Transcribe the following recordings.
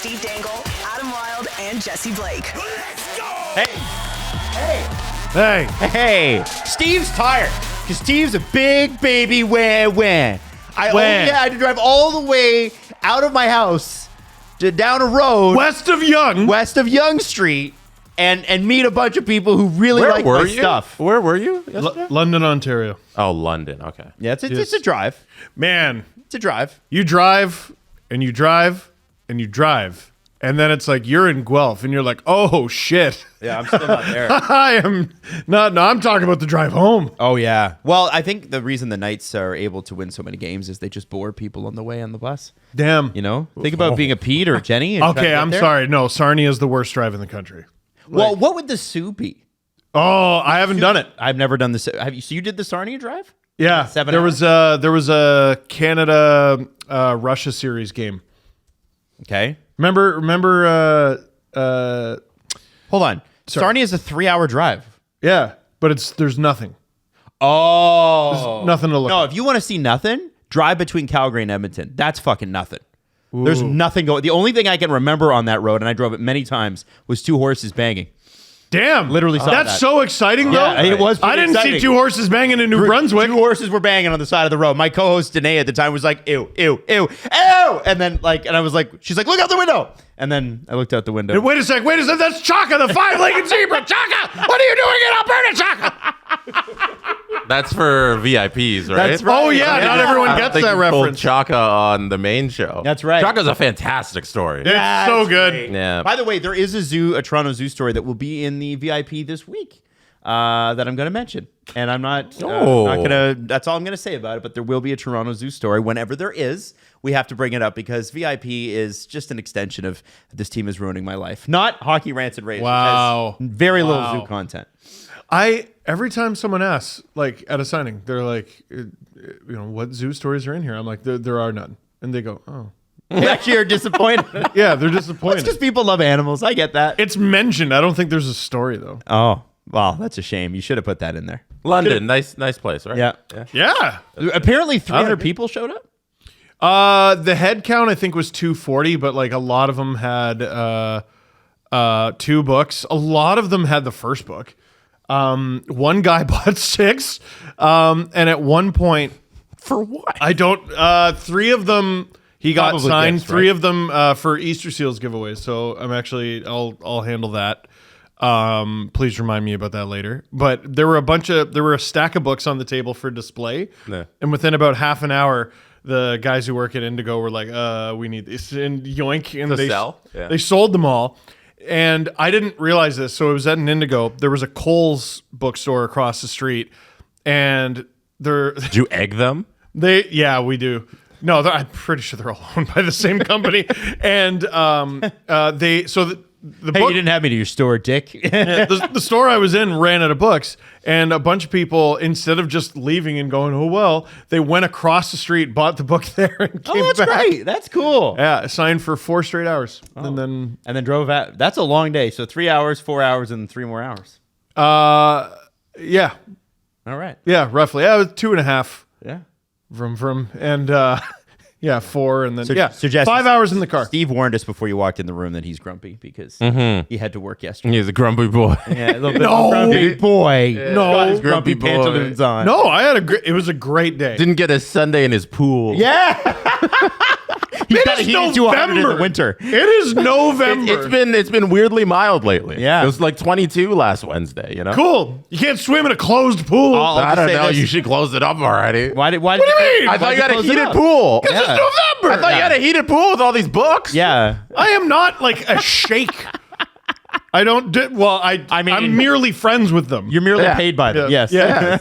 Steve Dangle, Adam Wilde, and Jesse Blake. Let's go! Hey, Steve's tired because Steve's a big baby wah. I only had to drive all the way out of my house to down a road West of Young Street and meet a bunch of people who really like my stuff. Where were you yesterday? London, Ontario. Oh, London. Okay. Yeah, it's a drive. Man, It's a drive. you drive and you drive and you drive. And then it's like you're in Guelph and you're like, oh, shit. Yeah, I'm still not there. I am not. No, I'm talking about the drive home. Oh, yeah. Well, I think the reason the Knights are able to win so many games is they just bore people on the way on the bus. Damn. You know? Think about being a Pete or Jenny. And trying to Okay, get I'm there. sorry. No, Sarnia is the worst drive in the country. Well, what would the Sioux be? Oh, I haven't done it. I've never done this. Have you? So you did the Sarnia drive? Yeah, 7 there hours? was a Canada Russia series game. Okay. Remember Hold on. Sarnia is a 3-hour drive. yeah, but there's nothing. Oh. There's nothing to look No, at. if you want to see nothing, drive between Calgary and Edmonton. That's fucking nothing. There's nothing going. The only thing I can remember on that road, and I drove it many times, was 2 horses banging. Damn, Literally saw that's that. so exciting though. Yeah, it was I pretty didn't exciting. see 2 horses banging in New Brunswick. 2 horses were banging on the side of the road. My co-host Danae at the time was like, ew, ew, ew, ew. And then and I was like, she's like, look out the window. And then I looked out the window. Wait a sec. That's Chaka, the 5-legged zebra. Chaka, what are you doing in Alberta, Chaka? That's for VIPs, right? That's right. Oh yeah, not everyone I don't gets think that you told reference. Chaka on the main show. That's right. Chaka's a fantastic story. It's so good. Great. Yeah. By the way, there is a Toronto Zoo story that will be in the VIP this week that I'm going to mention. And I'm not going to, that's all I'm going to say about it, but there will be a Toronto Zoo story. Whenever there is, we have to bring it up because VIP is just an extension of this team is ruining my life. Not Hockey Rants and Raves. Wow. Which has very little Zoo content. Every time someone asks, like at a signing, they're like, what zoo stories are in here? I'm like, there are none. And they go, oh. They actually are disappointed. Yeah, they're disappointed. It's because people love animals. I get that. It's mentioned. I don't think there's a story though. Oh, well, that's a shame. You should have put that in there. London, nice place, right? Yeah. Yeah. Apparently 300 people showed up. The head count I think was 240, but like a lot of them had 2 books. A lot of them had the first book. One guy bought 6, and at one point, For what? I don't. 3 of them he got Probably signed. gifts, 3 right? of them for Easter Seals giveaways. So I'm actually I'll handle that. Please remind me about that later. But there were a stack of books on the table for display, Yeah. and within about half an hour, the guys who work at Indigo were like, "We need this," and yoink, and To they sell? Yeah. they sold them all. And I didn't realize this, so it was at an Indigo. There was a Kohl's bookstore across the street, and there. Did you egg them? We do. No, I'm pretty sure they're all owned by the same company. And the Hey, book, you didn't have me to your store, Dick. the store I was in ran out of books, and a bunch of people, instead of just leaving and going, oh well, they went across the street, bought the book there, and came that's back. great. That's cool. Yeah, signed for 4 straight hours, and then And then drove out. That's a long day. So 3 hours, 4 hours, and 3 more hours. yeah, All right. roughly. Yeah, it was 2.5. Yeah. Vroom, and 4, and then So Jesse, 5 hours in the car. Steve warned us before you walked in the room that he's grumpy because he had to work yesterday. He's a grumpy boy. Yeah, a little bit No. of a grumpy boy. No. Got his grumpy Grumpy boy. pantaloons on. No, I had it was a great day. Didn't get his Sunday in his pool. Yeah. He's got a is heated 200 in the November. winter. It is November. It's been weirdly mild lately. Yeah. It was like 22 last Wednesday, you know? cool. You can't swim in a closed pool. I'll I just don't say know. this. You should close it up already. Why did do you mean? I thought you had a close it heated up? pool. Yeah. It's November. I thought you had a heated pool with all these books. Yeah. I am not like a sheikh. I don't do, well, I mean, I'm merely friends with them. You're merely Yeah. paid by them. Yeah. Yes. Yeah.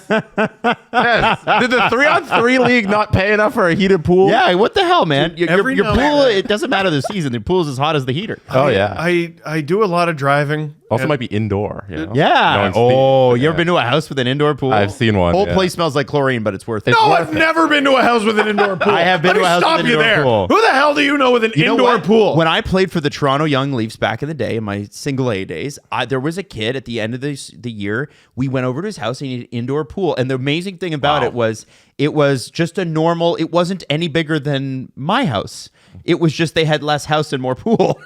Yes. Did the 3-on-3 league not pay enough for a heated pool? Yeah, what the hell, man? Your Every now and pool, then. it doesn't matter the season. Your pool's as hot as the heater. Oh, yeah. I do a lot of driving, Also might be indoor. You know? Yeah. No one's You ever been to a house with an indoor pool? I've seen one, Whole yeah. place smells like chlorine, but it's worth it. No, I've never been to a house with an indoor pool. I have been to a house with an indoor pool. Who the hell do you know with an You know indoor what? pool? When I played for the Toronto Young Leafs back in the day, in my single A days, there was a kid at the end of the year. We went over to his house and he had an indoor pool. And the amazing thing about it was just a normal. It wasn't any bigger than my house. It was just they had less house and more pool.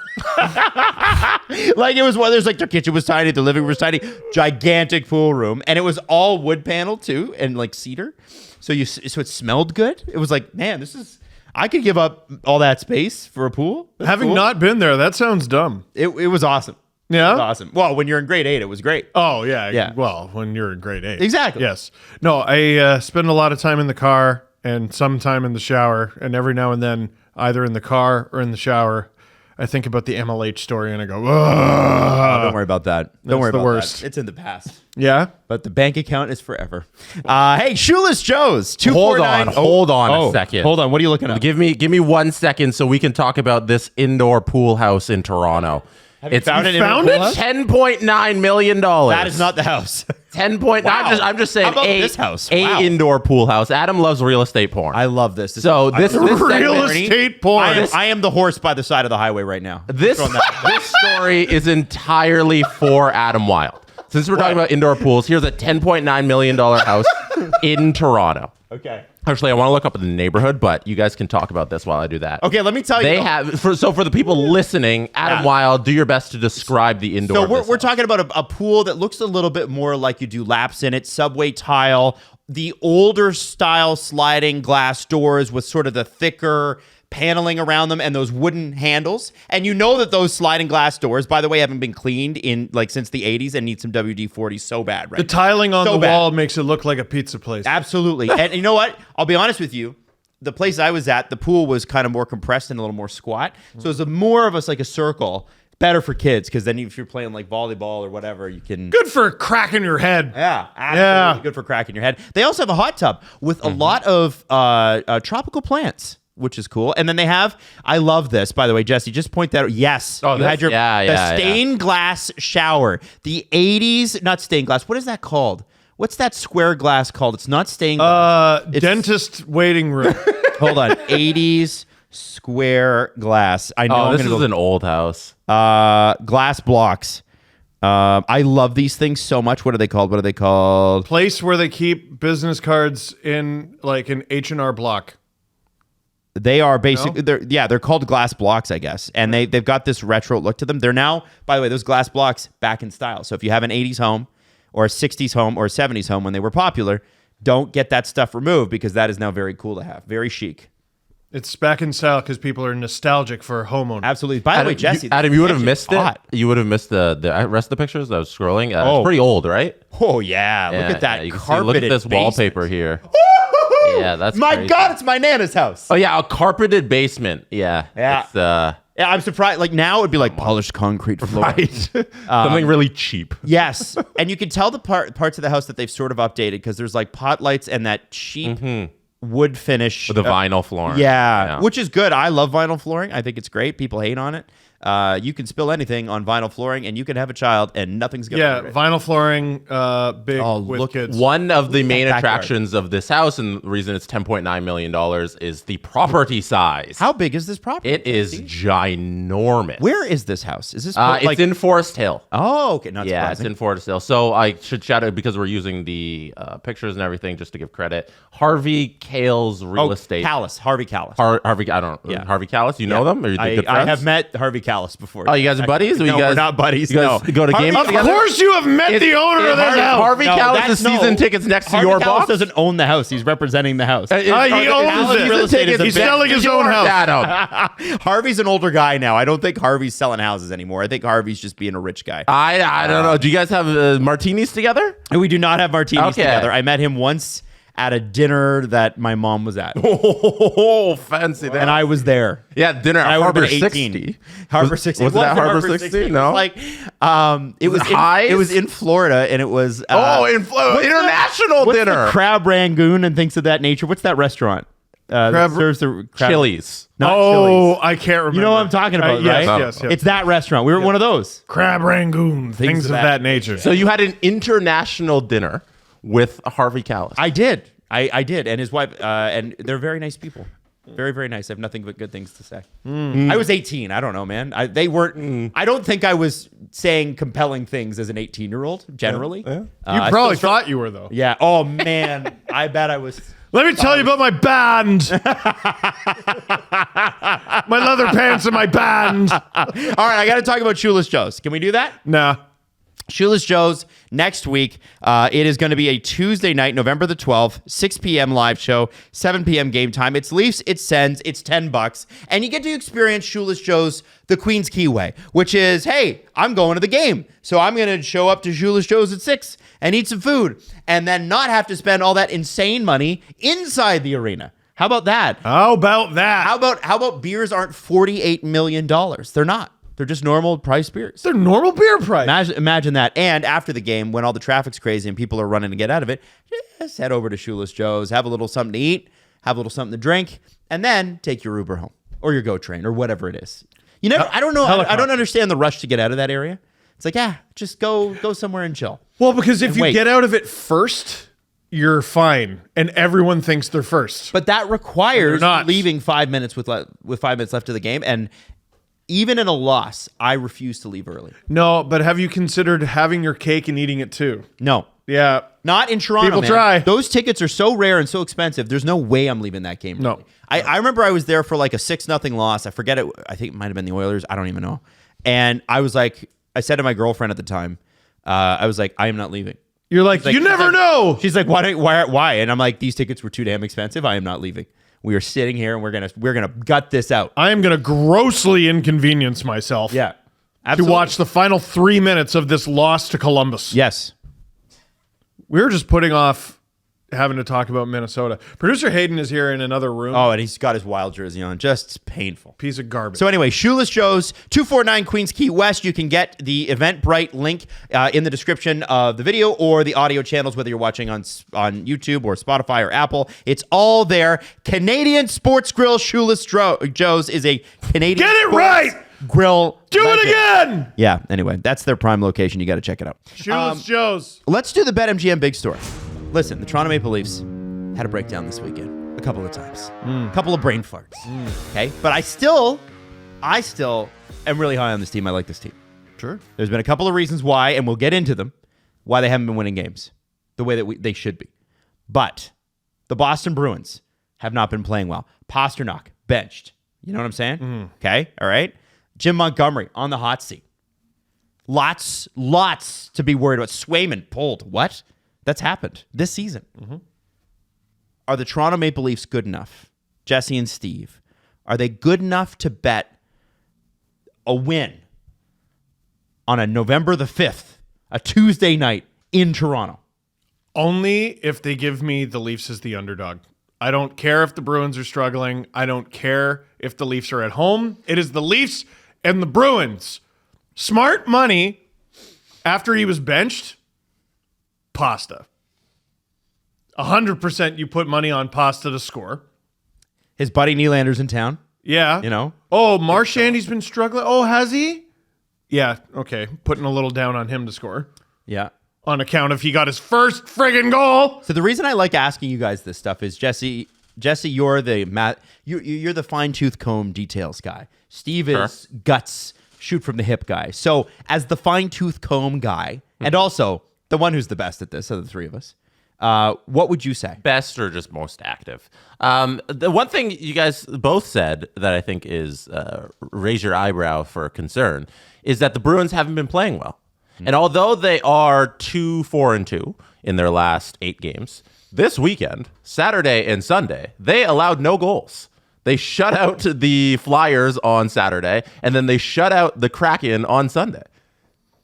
Like it was one. There's like their kitchen was tiny, the living room was tiny, gigantic pool room, and it was all wood panel too, and like cedar. So it smelled good. It was like, man, this is. I could give up all that space for a pool. That's Having cool. not been there, that sounds dumb. It was awesome. Yeah? It was awesome. Well, when you're in grade 8, it was great. Oh, yeah. Yeah. Well, when you're in grade 8. Exactly. Yes. No, I spend a lot of time in the car and some time in the shower. And every now and then, either in the car or in the shower, I think about the MLH story and I go, ugh. Don't worry about that. Don't worry the about worst. that. It's in the past. Yeah? But the bank account is forever. Hey, Shoeless Joe's. Hold 249. on a second. Hold on. What are you looking at? Give me 1 second so we can talk about this indoor pool house in Toronto. It's found it? Found it? $10.9 million. That is not the house. 10 point. Wow. I'm just saying. How about this house? Wow. Indoor pool house. Adam loves real estate porn. I love this. So this Real segment- estate porn. I am the horse by the side of the highway right now. This story is entirely for Adam Wilde. Since we're talking about indoor pools, here's a $10.9 million house in Toronto. Okay. Actually, I want to look up the neighborhood, but you guys can talk about this while I do that. Okay, let me tell you. They have for the people listening, Adam Wilde, do your best to describe the indoor. So of we're this house. talking about a pool that looks a little bit more like you do laps in it, subway tile, the older style sliding glass doors with sort of the thicker paneling around them and those wooden handles. And you know that those sliding glass doors, by the way, haven't been cleaned in like since the 80s and need some WD-40 so bad, right? The tiling on So the bad. wall makes it look like a pizza place. Absolutely. And you know what? I'll be honest with you. The place I was at, the pool was kind of more compressed and a little more squat. So it was more of a circle. Better for kids because then if you're playing like volleyball or whatever, you can. Good for cracking your head. Yeah, absolutely Yeah. good for cracking your head. They also have a hot tub with a lot of tropical plants, which is cool. And then they have, I love this, by the way, Jesse, just point that out. Yes. Oh, you this? had your Yeah. stained glass shower. The 80s, not stained glass. What is that called? What's that square glass called? It's not stained glass. Dentist waiting room. Hold on. 80s square glass. I know. Oh, I'm this gonna is go, an old house. glass blocks. I love these things so much. What are they called? Place where they keep business cards in like an H&R Block. They are basically they're called glass blocks, I guess, and they've got this retro look to them. They're now, by the way, those glass blocks back in style. So if you have an 80s home or a 60s home or a 70s home when they were popular, don't get that stuff removed because that is now very cool to have, very chic. It's back in style because people are nostalgic for homeowners. Absolutely. By the way, Jesse, Adam, you would have this missed is it. hot. You would have missed the rest of the pictures. I was scrolling. It's pretty old, right? Oh yeah, look at that you can see- carpeted. look at this basement. wallpaper here. Yeah, that's my crazy. God, it's my Nana's house. Oh yeah, a carpeted basement. Yeah. Yeah. It's, Yeah, I'm surprised. Like now, it'd be like polished concrete floor. right. Something really cheap. Yes, and you can tell the parts of the house that they've sort of updated because there's like pot lights and that cheap wood finish. With the vinyl flooring. Yeah, which is good. I love vinyl flooring. I think it's great. People hate on it. You can spill anything on vinyl flooring, and you can have a a and nothing's gonna. Yeah, hurt it. vinyl flooring, big with look- kids. One of the main backyard. attractions of this house, and the reason it's $10.9 million, is the property size. How big is this property? It is ginormous. Where is this house? Is this It's in Forest Hill. Oh, okay. Not Yeah, it's surprising. in Forest Hill. So I should shout out, because we're using the pictures and everything, just to give credit. Harvey Kale's real estate. Callis, Harvey Callis. Harvey, I don't. Yeah. Harvey Callis. You know them? Are you good I friends? have met Harvey Callis before. Oh, you guys are buddies? No, you guys, we're not buddies. You guys no. go to games Of together? course you have met the owner of this house. Harvey Callis is season tickets next to your Callis box. doesn't own the house. He's representing the house. He owns it. Real estate is a He's bit- selling his own house. Adam. Harvey's an older guy now. I don't think Harvey's selling houses anymore. I think Harvey's just being a rich guy. I don't know. Do you guys have martinis together? And we do not have martinis Okay. together. I met him once at a dinner that my mom was at. Oh, fancy that. And I was there. Yeah, dinner at I would have Harbor been 18. 60. Harbor 60. Was it at Harbor 60? No. Like, it was Knies? it was in Florida, and it was International what's dinner. the crab rangoon and things of that nature. What's that restaurant? that serves the crab. Chili's. Not Oh, Chili's. I can't remember. You know what I'm talking about, yes, right? yes. It's that restaurant. We were at one of those. Crab Rangoon, things of that nature. So you had an international dinner with Harvey Callis. I did. I did. And his wife, and they're very nice people. Very, very nice. I have nothing but good things to say. I was 18. I don't know, man. They weren't. I don't think I was saying compelling things as an 18-year-old, generally. You probably thought you were, though. Yeah. Oh, man. I bet I was. Let me tell you about my band. My leather pants and my band. All right. I got to talk about Shoeless Joe's. Can we do that? Nah. Shoeless Joe's next week. It is going to be a Tuesday night, November the 12th, 6 p.m. live show, 7 p.m. game time. It's Leafs, it's Sens, it's $10. And you get to experience Shoeless Joe's the Queen's Key way, which is, hey, I'm going to the game. So I'm going to show up to Shoeless Joe's at 6 and eat some food and then not have to spend all that insane money inside the arena. How about that? How about that? How about beers aren't $48 million? They're not. They're just normal price beers. They're normal beer price. Imagine that. And after the game, when all the traffic's crazy and people are running to get out of it, just head over to Shoeless Joe's, have a little something to eat, have a little something to drink, and then take your Uber home or your GO train or whatever it is. You never. I don't know. I don't understand the rush to get out of that area. It's like, just go somewhere and chill. Well, because if you wait. get out of it first, you're fine, and everyone thinks they're first. But that requires not. leaving 5 minutes with 5 minutes left of the game, and even in a loss, I refuse to leave early. No, but have you considered having your cake and eating it too? No. Yeah. Not in Toronto, People man. try. Those tickets are so rare and so expensive. There's no way I'm leaving that game. No. Early. I remember I was there for like a 6-0 loss. I forget it. I think it might have been the Oilers. I don't even know. And I was like, I said to my girlfriend at the time, I was like, I am not leaving. You're like, you never know. She's like, why? And I'm like, these tickets were too damn expensive. I am not leaving. We are sitting here and we're gonna gut this out. I am going to grossly inconvenience myself. Yeah. To Absolutely. watch the final 3 minutes of this loss to Columbus. Yes. We were just putting off having to talk about Minnesota. Producer Hayden is here in another room. Oh, and he's got his Wild jersey on. Just painful. Piece of garbage. So anyway, Shoeless Joe's, 249 Queens Quay West. You can get the Eventbrite link in the description of the video or the audio channels, whether you're watching on YouTube or Spotify or Apple. It's all there. Canadian Sports Grill Shoeless Joe's is a Canadian Get it sports right! grill. Do legend. it again! Yeah, anyway, that's their prime location. You got to check it out. Shoeless Joe's. Let's do the BetMGM big story. Listen, the Toronto Maple Leafs had a breakdown this weekend a couple of times. A couple of brain farts. Okay? But I still am really high on this team. I like this team. Sure. There's been a couple of reasons why, and we'll get into them, why they haven't been winning games the way that they should be. But the Boston Bruins have not been playing well. Pasternak, benched. You know what I'm saying? Okay? All right? Jim Montgomery on the hot seat. Lots to be worried about. Swayman pulled. What? That's happened this season. Are the Toronto Maple Leafs good enough? Jesse and Steve, are they good enough to bet a win on a November the 5th, a Tuesday night in Toronto? Only if they give me the Leafs as the underdog. I don't care if the Bruins are struggling. I don't care if the Leafs are at home. It is the Leafs and the Bruins. Smart money after he was benched. Pasta. 100% you put money on Pasta to score. His buddy Nylander's in town. Yeah. You know? Oh, Marchandy's been struggling. Oh, has he? Yeah, okay. Putting a little down on him to score. Yeah. On account of he got his first friggin' goal. So the reason I like asking you guys this stuff is Jesse, you're the you're the fine-tooth comb details guy. Steve is guts, shoot from the hip guy. So as the fine-tooth comb guy, and also the one who's the best at this of the three of us, what would you say? Best or just most active? The one thing you guys both said that I think is raise your eyebrow for concern is that the Bruins haven't been playing well. And although they are 2-4-2 in their last 8 games, this weekend, Saturday and Sunday, they allowed no goals. They shut out the Flyers on Saturday, and then they shut out the Kraken on Sunday.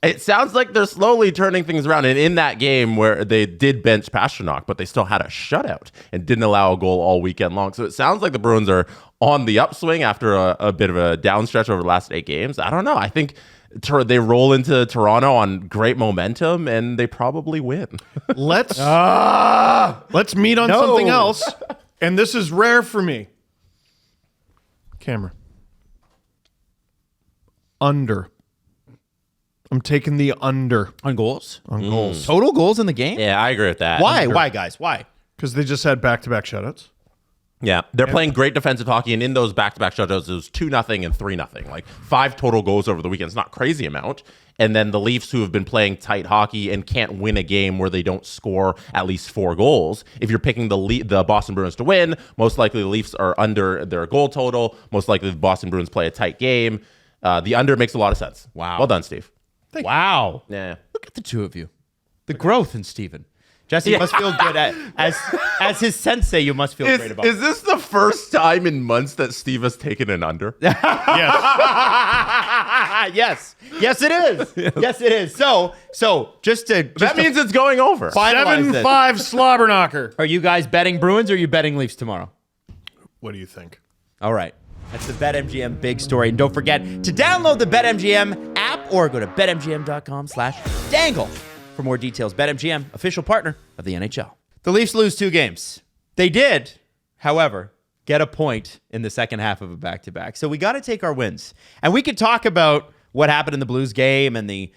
It sounds like they're slowly turning things around. And in that game where they did bench Pasternak, but they still had a shutout and didn't allow a goal all weekend long. So it sounds like the Bruins are on the upswing after a bit of a downstretch over the last 8 games. I don't know. I think they roll into Toronto on great momentum, and they probably win. Let's meet on something else. and this is rare for me. Camera. Under. I'm taking the under On goals? on goals. Total goals in the game? Yeah, I agree with that. Why? Why, guys? Why? Because they just had back-to-back shutouts. Yeah, they're playing great defensive hockey, and in those back-to-back shutouts, it was 2-0 and 3-0. Like 5 total goals over the weekend. It's not a crazy amount. And then the Leafs, who have been playing tight hockey and can't win a game where they don't score at least 4 goals. If you're picking the Boston Bruins to win, most likely the Leafs are under their goal total. Most likely the Boston Bruins play a tight game. The under makes a lot of sense. Wow. Well done, Steve. Wow. Yeah. Look at the two of you. The growth in Steven. Jesse must feel good as his sensei. You must feel great about. Is this the first time in months that Steve has taken an under? Yes. Yes, it is. Yes, it is. So That means it's going over. finalize this. 7-5 slobber knocker. Are you guys betting Bruins or are you betting Leafs tomorrow? What do you think? All right. That's the BetMGM big story. And don't forget to download the BetMGM app or go to betmgm.com/dangle for more details. BetMGM, official partner of the NHL. The Leafs lose 2 games. They did, however, get a point in the second half of a back-to-back. So we got to take our wins. And we could talk about what happened in the Blues game and the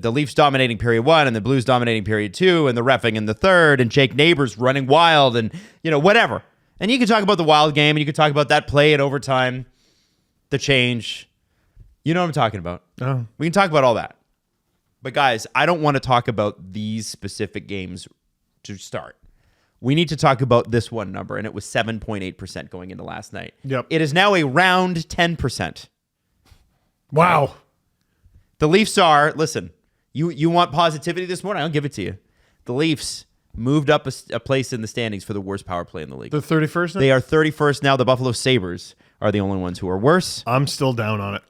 Leafs dominating period 1 and the Blues dominating period 2 and the reffing in the third and Jake Neighbors running wild and, whatever. And you can talk about the Wild game, and you can talk about that play in overtime, the change. You know what I'm talking about. Oh. We can talk about all that. But, guys, I don't want to talk about these specific games to start. We need to talk about this one number, and it was 7.8% going into last night. Yep. It is now a round 10%. Wow. The Leafs are, listen, you want positivity this morning? I'll give it to you. The Leafs moved up a place in the standings for the worst power play in the league. The 31st now? They are 31st now. The Buffalo Sabres are the only ones who are worse. I'm still down on it.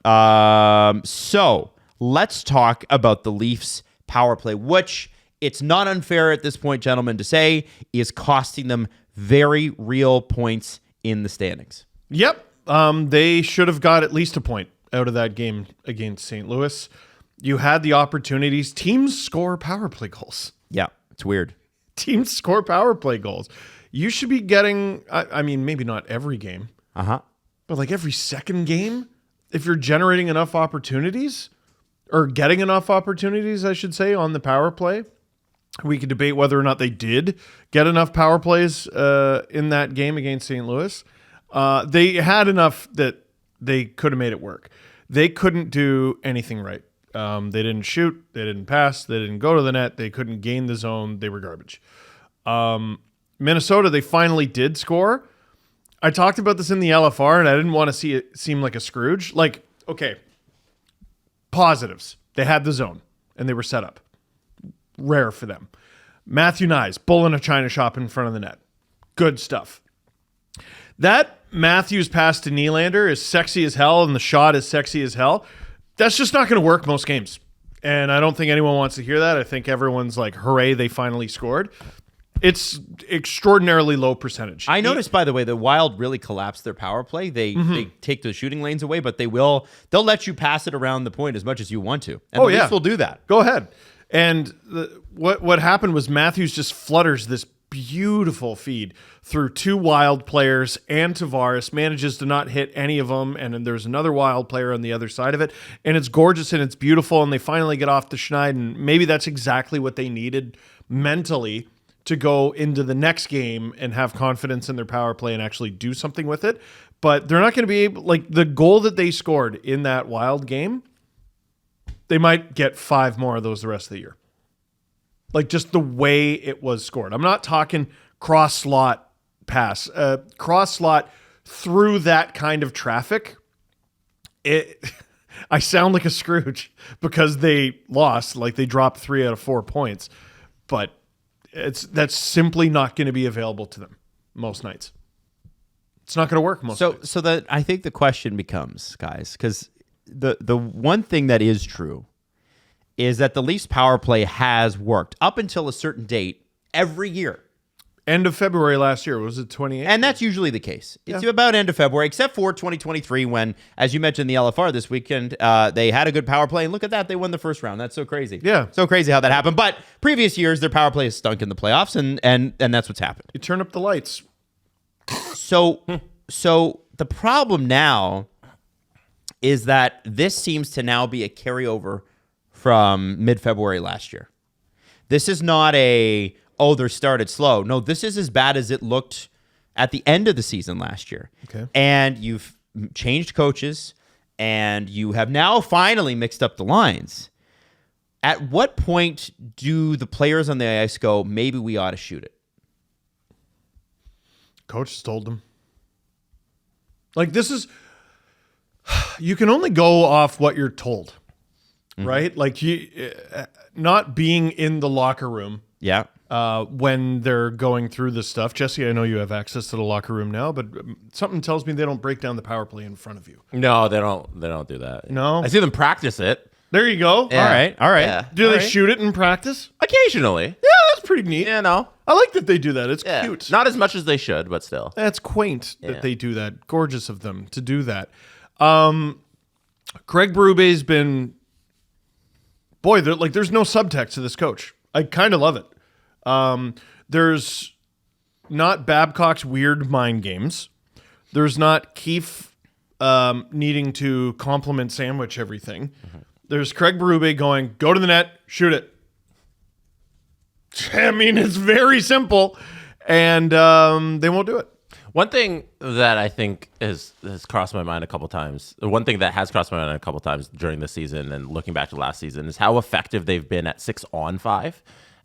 So let's talk about the Leafs power play, which it's not unfair at this point, gentlemen, to say is costing them very real points in the standings. Yep. They should have got at least a point out of that game against St. Louis. You had the opportunities. Teams score power play goals. Yeah, it's weird. Teams score power play goals. You should be getting, I mean, maybe not every game, but like every second game, if you're generating enough opportunities or getting enough opportunities, I should say, on the power play. We could debate whether or not they did get enough power plays in that game against St. Louis. They had enough that they could have made it work. They couldn't do anything right. They didn't shoot. They didn't pass. They didn't go to the net. They couldn't gain the zone. They were garbage. Minnesota, they finally did score. I talked about this in the LFR, and I didn't want to see it seem like a Scrooge. Like, okay, positives. They had the zone, and they were set up. Rare for them. Matthew Knies, bull in a china shop in front of the net. Good stuff. That Matthews pass to Nylander is sexy as hell, and the shot is sexy as hell. That's just not going to work most games. And I don't think anyone wants to hear that. I think everyone's like, hooray, they finally scored. It's extraordinarily low percentage. I noticed, by the way, the Wild really collapsed their power play. They take the shooting lanes away, but they'll let you pass it around the point as much as you want to. And the Leafs will do that. Go ahead. And what happened was Matthews just flutters this beautiful feed through 2 Wild players and Tavares, manages to not hit any of them, and then there's another Wild player on the other side of it, and it's gorgeous and it's beautiful, and they finally get off the schneid, and maybe that's exactly what they needed mentally to go into the next game and have confidence in their power play and actually do something with it. But they're not going to be able, like the goal that they scored in that Wild game, they might get 5 more of those the rest of the year. Like just the way it was scored. I'm not talking cross slot pass, cross slot through that kind of traffic. I sound like a Scrooge because they lost, like they dropped 3 out of 4 points, but that's simply not going to be available to them most nights. It's not going to work most nights. So that I think the question becomes, guys, because the one thing that is true is that the Leafs power play has worked up until a certain date every year. End of February last year. Was it 28? And that's usually the case. It's about end of February, except for 2023 when, as you mentioned, the LFR this weekend, they had a good power play. And look at that. They won the first round. That's so crazy. Yeah. So crazy how that happened. But previous years, their power play has stunk in the playoffs, and that's what's happened. You turn up the lights. So the problem now is that this seems to now be a carryover from mid-February last year. This is not they're started slow. No, this is as bad as it looked at the end of the season last year. Okay. And you've changed coaches, and you have now finally mixed up the lines. At what point do the players on the ice go, maybe we ought to shoot it? Coach has told them. Like, this is... You can only go off what you're told, right? Like, not being in the locker room... Yeah. When they're going through this stuff. Jesse, I know you have access to the locker room now, but something tells me they don't break down the power play in front of you. No, they don't. They don't do that. No? I see them practice it. There you go. Yeah. All right. Yeah. Do they shoot it in practice? Occasionally. Yeah, that's pretty neat. Yeah, no. I like that they do that. It's Yeah. cute. Not as much as they should, but still. That's quaint that Yeah. they do that. Gorgeous of them to do that. Craig Berube's been... Boy, there's no subtext to this coach. I kind of love it. There's not Babcock's weird mind games. There's not Keefe needing to compliment sandwich everything. There's Craig Berube going, go to the net, shoot it. I mean, it's very simple, and they won't do it. One thing that I think has crossed my mind a couple times, one thing that has crossed my mind a couple times during the season and looking back to last season is how effective they've been at 6-on-5.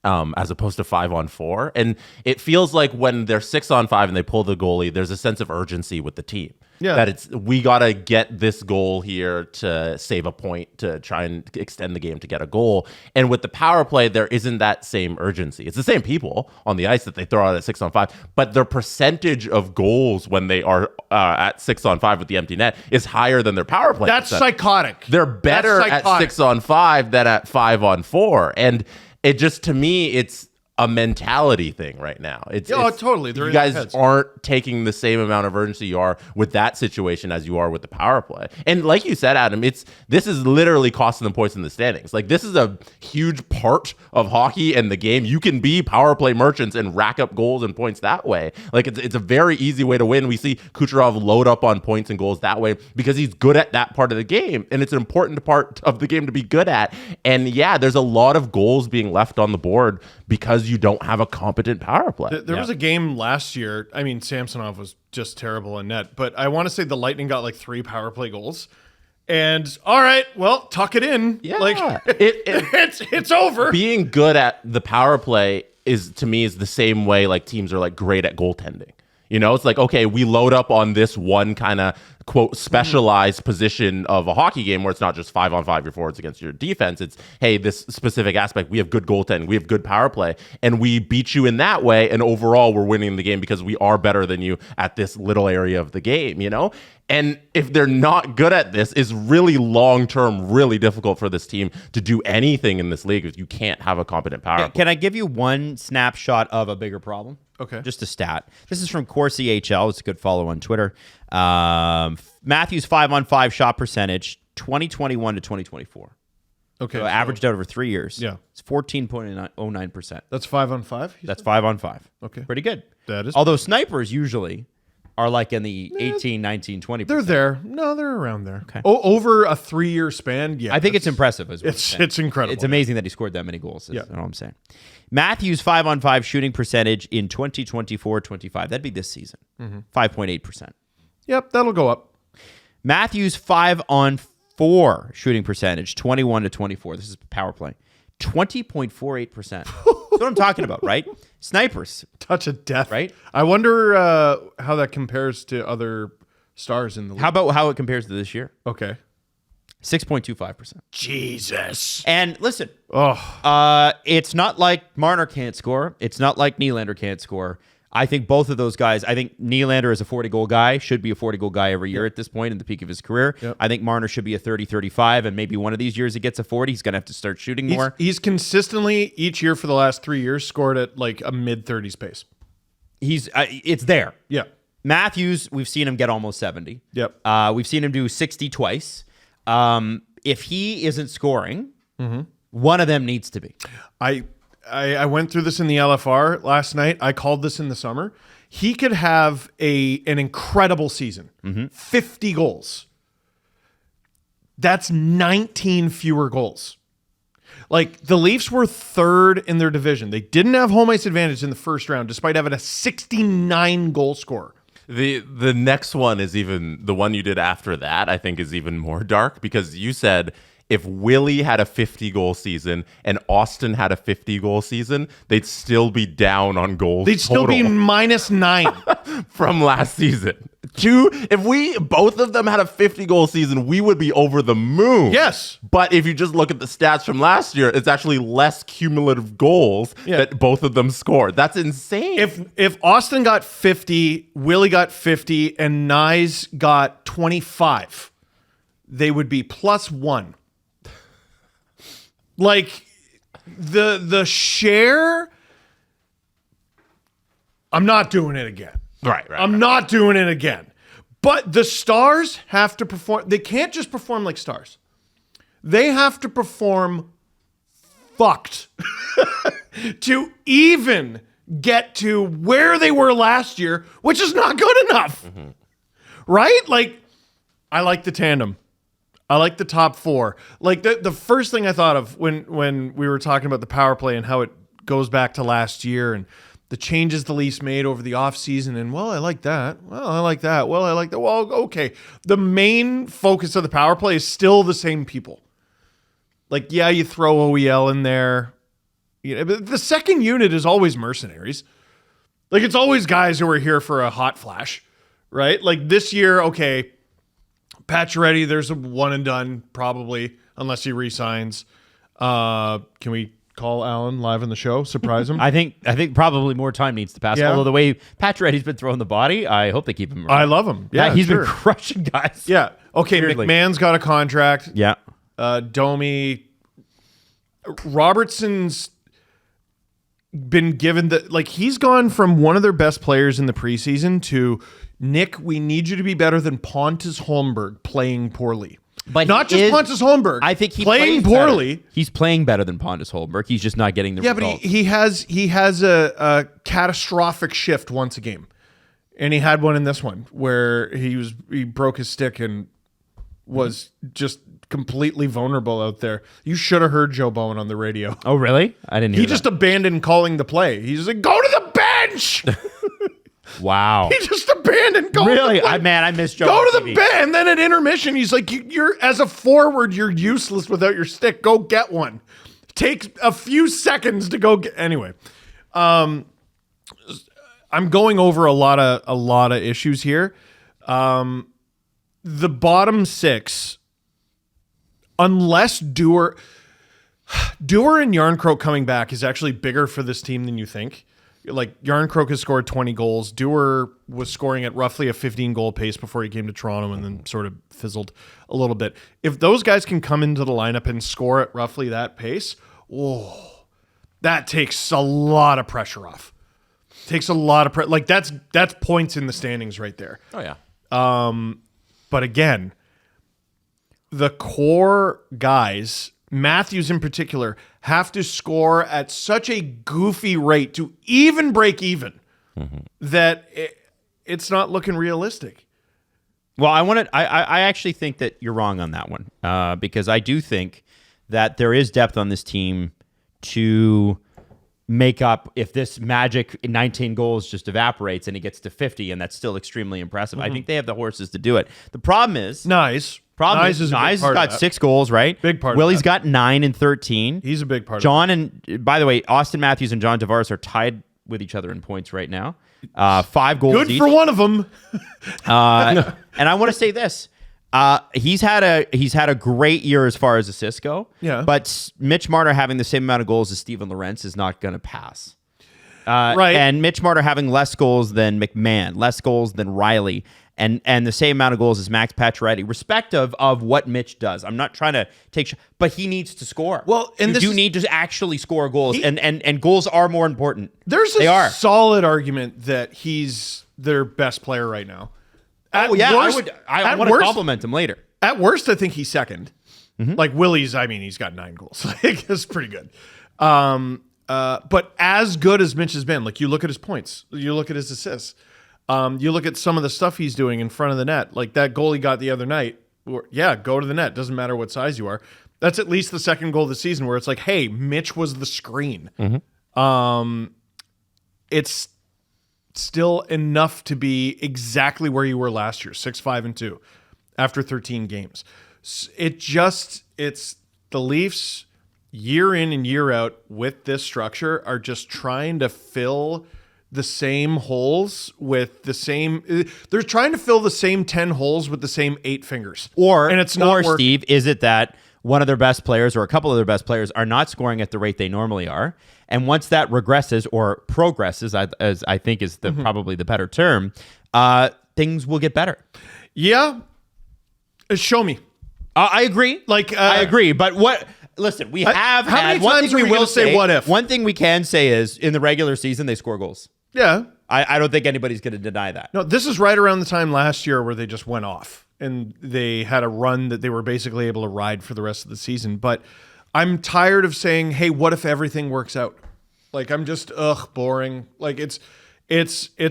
As opposed to 5-on-4. And it feels like when they're 6-on-5 and they pull the goalie, there's a sense of urgency with the team. Yeah. That we got to get this goal here to save a point, to try and extend the game to get a goal. And with the power play, there isn't that same urgency. It's the same people on the ice that they throw out at 6-on-5, but their percentage of goals when they are at 6-on-5 with the empty net is higher than their power play. That's psychotic. They're better at 6-on-5 than at 5-on-4. And it just, to me, it's a mentality thing right now. It's totally. They're you in their guys heads. aren't taking the same amount of urgency you are with that situation as you are with the power play. And like you said, Adam, this is literally costing them points in the standings. Like, this is a huge part of hockey and the game. You can be power play merchants and rack up goals and points that way. Like, it's a very easy way to win. We see Kucherov load up on points and goals that way because he's good at that part of the game. And it's an important part of the game to be good at. And yeah, there's a lot of goals being left on the board because you don't have a competent power play. There was a game last year. I mean, Samsonov was just terrible in net, but I want to say the Lightning got like 3 power play goals. And all right, well, tuck it in. Yeah. Like it's over. Being good at the power play is, to me, is the same way like teams are like great at goaltending. You know, it's like, okay, we load up on this one kind of, quote, specialized position of a hockey game where it's not just 5-on-5 your forwards against your defense. It's, hey, this specific aspect, we have good goaltending, we have good power play, and we beat you in that way, and overall we're winning the game because we are better than you at this little area of the game, you know? And if they're not good at this, it's really long-term, really difficult for this team to do anything in this league if you can't have a competent power play. Can I give you one snapshot of a bigger problem? Okay. Just a stat. This is from Corsi HL. It's a good follow on Twitter. Matthews 5-on-5 shot percentage, 2021 to 2024. Okay. So averaged out over 3 years. Yeah. It's 14.09%. That's 5-on-5? That's 5-on-5. Okay. Pretty good. That is. Although snipers usually are like in the 18, 19, 20%. They're there. No, they're around there. Okay. Over a 3-year span, yeah. I think it's impressive. It's incredible. It's amazing that he scored that many goals. Yeah. That's all I'm saying. Matthews 5-on-5 shooting percentage in 2024-25. That'd be this season. 5.8%. Yep, that'll go up. Matthews 5-on-4 shooting percentage 21 to 24. This is power play. 20.48%. That's what I'm talking about, right? Snipers. Touch of death. Right? I wonder how that compares to other stars in the league. How about how it compares to this year? Okay. 6.25%. Jesus. And listen, Oh. it's not like Marner can't score. It's not like Nylander can't score. I think both of those guys, I think Nylander is a 40-goal guy, should be a 40-goal guy every year at this point in the peak of his career. Yep. I think Marner should be a 30-35, and maybe one of these years he gets a 40. He's going to have to start shooting more. He's consistently, each year for the last 3 years, scored at like a mid-30s pace. it's there. Yeah. Matthews, we've seen him get almost 70. Yep. We've seen him do 60 twice. If he isn't scoring, one of them needs to be. I went through this in the LFR last night. I called this in the summer. He could have an incredible season. 50 goals. That's 19 fewer goals. Like, the Leafs were third in their division. They didn't have home ice advantage in the first round, despite having a 69 goal scorer. The next one is even the one you did after that, I think, is even more dark, because you said if Willie had a 50-goal season and Austin had a 50-goal season, they'd still be down on goals. They'd still be -9 from last season. If both of them had a 50-goal season, we would be over the moon. Yes. But if you just look at the stats from last year, it's actually less cumulative goals that both of them scored. That's insane. If Austin got 50, Willie got 50, and Knies got 25, they would be +1. Like, the share, I'm not doing it again. Right. I'm not doing it again. But the Stars have to perform. They can't just perform like Stars. They have to perform fucked to even get to where they were last year, which is not good enough. Right? Like, I like the tandem. I like the top four. Like, the first thing I thought of when we were talking about the power play and how it goes back to last year and the changes the Leafs made over the offseason, and, well, I like that. Well, I like that. Well, I like that. Well, okay. The main focus of the power play is still the same people. Like, yeah, you throw OEL in there. You know, but the second unit is always mercenaries. Like, it's always guys who are here for a hot flash, right? Like, this year, okay, Pacioretty, there's a one and done probably, unless he resigns. Can we call Alan live on the show? Surprise him? I think probably more time needs to pass. Yeah. Although the way Pacioretty's been throwing the body, I hope they keep him around. I love him. Yeah, he's sure. been crushing guys. Yeah. Okay, Weirdly. McMahon's got a contract. Yeah. Domi. Robertson's been given he's gone from one of their best players in the preseason to, Nick, we need you to be better than Pontus Holmberg playing poorly. But not just Pontus Holmberg. I think he playing plays poorly. Better. He's playing better than Pontus Holmberg. He's just not getting the results. But he has a catastrophic shift once a game, and he had one in this one where he broke his stick and was just completely vulnerable out there. You should have heard Joe Bowen on the radio. Oh, really? I didn't hear He that. just abandoned calling the play. He's like, go to the bench. Wow. He just abandoned going. Really? To the bench. I missed Joe. Go on to TV. the bench. And then at intermission, he's like, you're as a forward, you're useless without your stick. Go get one. Takes a few seconds to go get. Anyway, I'm going over a lot of issues here. The bottom six, unless Dewar and Yarncroke coming back is actually bigger for this team than you think. Like, Yarncroke has scored 20 goals. Dewar was scoring at roughly a 15-goal pace before he came to Toronto and then sort of fizzled a little bit. If those guys can come into the lineup and score at roughly that pace, that takes a lot of pressure off. Takes a lot of pressure. Like, that's points in the standings right there. Oh, yeah. But again, the core guys, Matthews in particular, have to score at such a goofy rate to even break even that it's not looking realistic. Well, I actually think that you're wrong on that one because I do think that there is depth on this team to make up if this magic 19 goals just evaporates and he gets to 50, and that's still extremely impressive. I think they have the horses to do it. The problem is Knies Knies has got 6 goals, right? Big part of Willie's that. got 9 and 13. He's a big part John and, by the way, Austin Matthews and John Tavares are tied with each other in points right now. 5 goals Good each. for one of them. And I want to say this. He's had a great year as far as assists go. Yeah. But Mitch Marner having the same amount of goals as Steven Lorentz is not going to pass. Right. And Mitch Marner having less goals than McMahon, less goals than Riley. and the same amount of goals as Max Pacioretty, respective of what Mitch does. I'm not trying to but he needs to score. Well, and you need to actually score goals, and goals are more important. They are solid argument that he's their best player right now. I want to compliment him later. At worst, I think he's second. Like Willie's, I mean, he's got 9 goals. Like, it's pretty good. But as good as Mitch has been, like, you look at his points, you look at his assists, you look at some of the stuff he's doing in front of the net, like that goal he got the other night. Go to the net. Doesn't matter what size you are. That's at least the second goal of the season where it's like, hey, Mitch was the screen. It's still enough to be exactly where you were last year, 6-5-2, after 13 games. It's the Leafs year in and year out with this structure are just trying to fill the same holes with the same. They're trying to fill the same 10 holes with the same 8 fingers. And it's not working. Steve, is it that one of their best players or a couple of their best players are not scoring at the rate they normally are? And once that regresses or progresses, as I think is probably the better term, things will get better. Yeah. Show me. I agree. I agree. But what? Listen, we have how had many one times thing are we will say what if? One thing we can say is in the regular season they score goals. Yeah. I don't think anybody's going to deny that. No, this is right around the time last year where they just went off and they had a run that they were basically able to ride for the rest of the season. But I'm tired of saying, hey, what if everything works out? Like, I'm just boring. Like, it's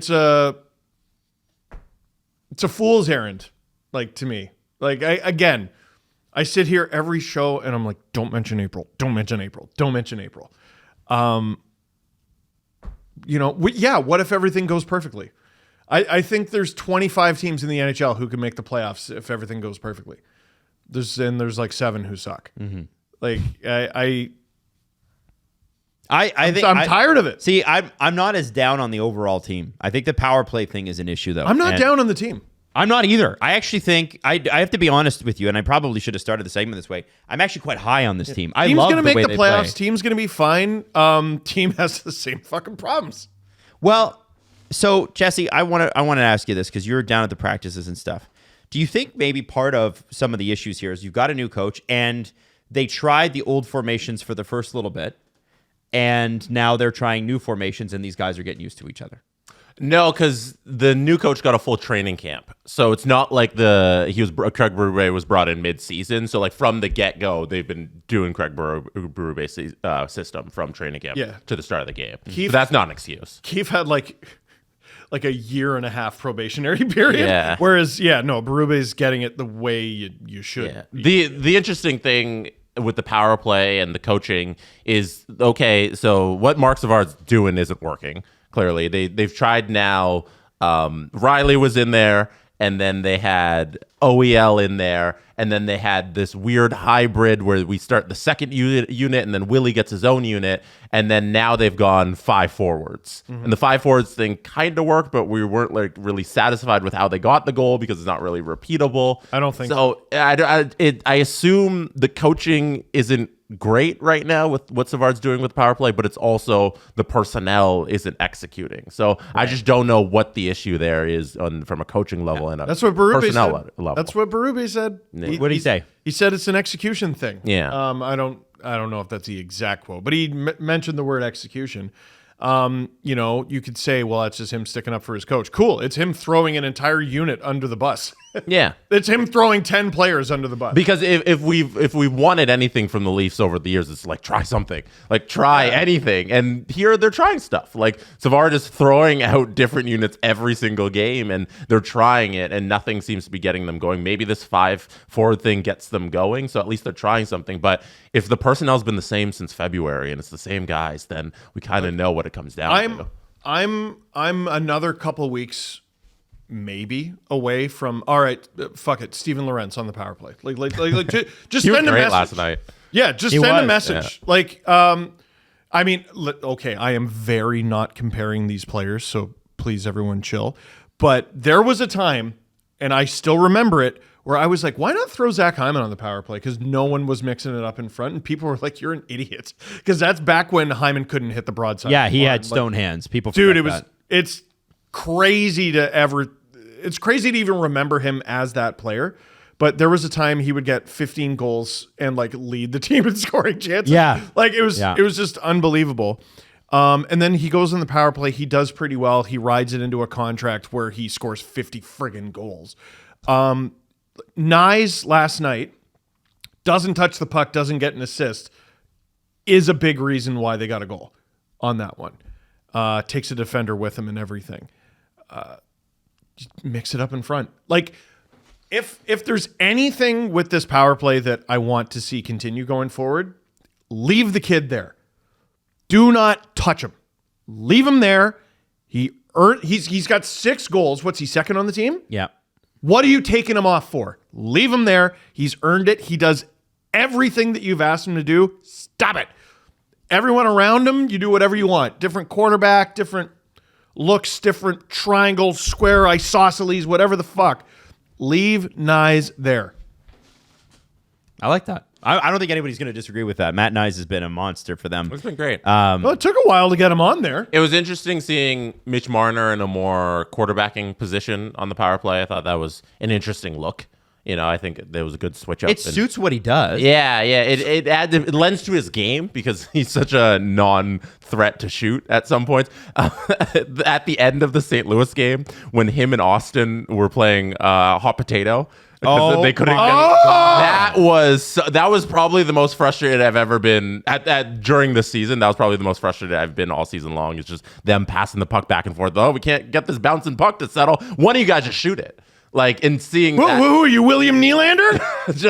a fool's errand, like, to me. Like, I sit here every show and I'm like, don't mention April. Don't mention April. Don't mention April. What if everything goes perfectly? I think there's 25 teams in the NHL who can make the playoffs if everything goes perfectly. There's like 7 who suck. Like, I'm tired of it. See, I'm not as down on the overall team. I think the power play thing is an issue, though. I'm not down on the team. I'm not either. I actually think I have to be honest with you, and I probably should have started the segment this way. I'm actually quite high on this team. I love the way they play. Team's going to make the playoffs. Team's going to be fine. Team has the same fucking problems. Well, so Jesse, I want to ask you this because you're down at the practices and stuff. Do you think maybe part of some of the issues here is you've got a new coach and they tried the old formations for the first little bit, and now they're trying new formations, and these guys are getting used to each other? No, because the new coach got a full training camp, so it's not like Craig Berube was brought in mid-season. So like from the get-go, they've been doing Craig Berube's system from training camp to the start of the game. So that's not an excuse. Keith had like a year and a half probationary period. Yeah. Whereas Berube's getting it the way you should. Yeah. The interesting thing with the power play and the coaching is, okay, so what Mark Savard's doing isn't working. Clearly, they've tried now. Riley was in there, and then they had OEL in there, and then they had this weird hybrid where we start the second unit, and then Willie gets his own unit, and then now they've gone 5 forwards. And the 5 forwards thing kind of worked, but we weren't like really satisfied with how they got the goal because it's not really repeatable. I don't think so. I assume the coaching isn't great right now with what Savard's doing with power play, but it's also the personnel isn't executing. So I just don't know what the issue there is from a coaching level and a that's what Berube personnel said. level. That's what Berube said. What did he say? He said it's an execution thing. Yeah. I don't know if that's the exact quote, but he mentioned the word execution. You could say, well, that's just him sticking up for his coach. Cool. It's him throwing an entire unit under the bus. Yeah. It's him throwing 10 players under the bus. Because if we've wanted anything from the Leafs over the years, it's like, try something. Like, try anything. And here they're trying stuff. Like, Savard is throwing out different units every single game, and they're trying it, and nothing seems to be getting them going. Maybe this 5 forward thing gets them going, so at least they're trying something. But if the personnel's been the same since February, and it's the same guys, then we kind of know what it comes down to. I'm another couple weeks maybe away from, all right, fuck it, Steven Lorentz on the power play. Just he was send a great message last night. Yeah, just send a message. Yeah. I am very not comparing these players, so please everyone chill. But there was a time, and I still remember it, where I was like, why not throw Zach Hyman on the power play? Because no one was mixing it up in front, and people were like, you're an idiot. Because that's back when Hyman couldn't hit the broadside. Yeah, he had stone hands. People dude, it's crazy to ever it's crazy to even remember him as that player. But there was a time he would get 15 goals and like lead the team in scoring chances. Yeah. Like it was just unbelievable. And then he goes in the power play. He does pretty well. He rides it into a contract where he scores 50 friggin' goals. Knies last night doesn't touch the puck, doesn't get an assist, is a big reason why they got a goal on that one. Takes a defender with him and everything. Just mix it up in front. Like, if there's anything with this power play that I want to see continue going forward, leave the kid there. Do not touch him. Leave him there. He's got 6 goals. What's he, second on the team? Yeah. What are you taking him off for? Leave him there. He's earned it. He does everything that you've asked him to do. Stop it. Everyone around him, you do whatever you want. Different quarterback, different looks, different triangles, square, isosceles, whatever the fuck. Leave Knies there. I like that. I don't think anybody's going to disagree with that. Matt Knies has been a monster for them. It's been great. Well, it took a while to get him on there. It was interesting seeing Mitch Marner in a more quarterbacking position on the power play. I thought that was an interesting look. I think there was a good switch up. It suits what he does. Yeah. It lends to his game because he's such a non-threat to shoot at some points. At the end of the St. Louis game, when him and Austin were playing hot potato, because they couldn't get it. That was probably the most frustrated I've ever been during the season. That was probably the most frustrated I've been all season long. It's just them passing the puck back and forth. Oh, we can't get this bouncing puck to settle. One of you guys just shoot it. Like, in seeing that. Who are you, William Nylander?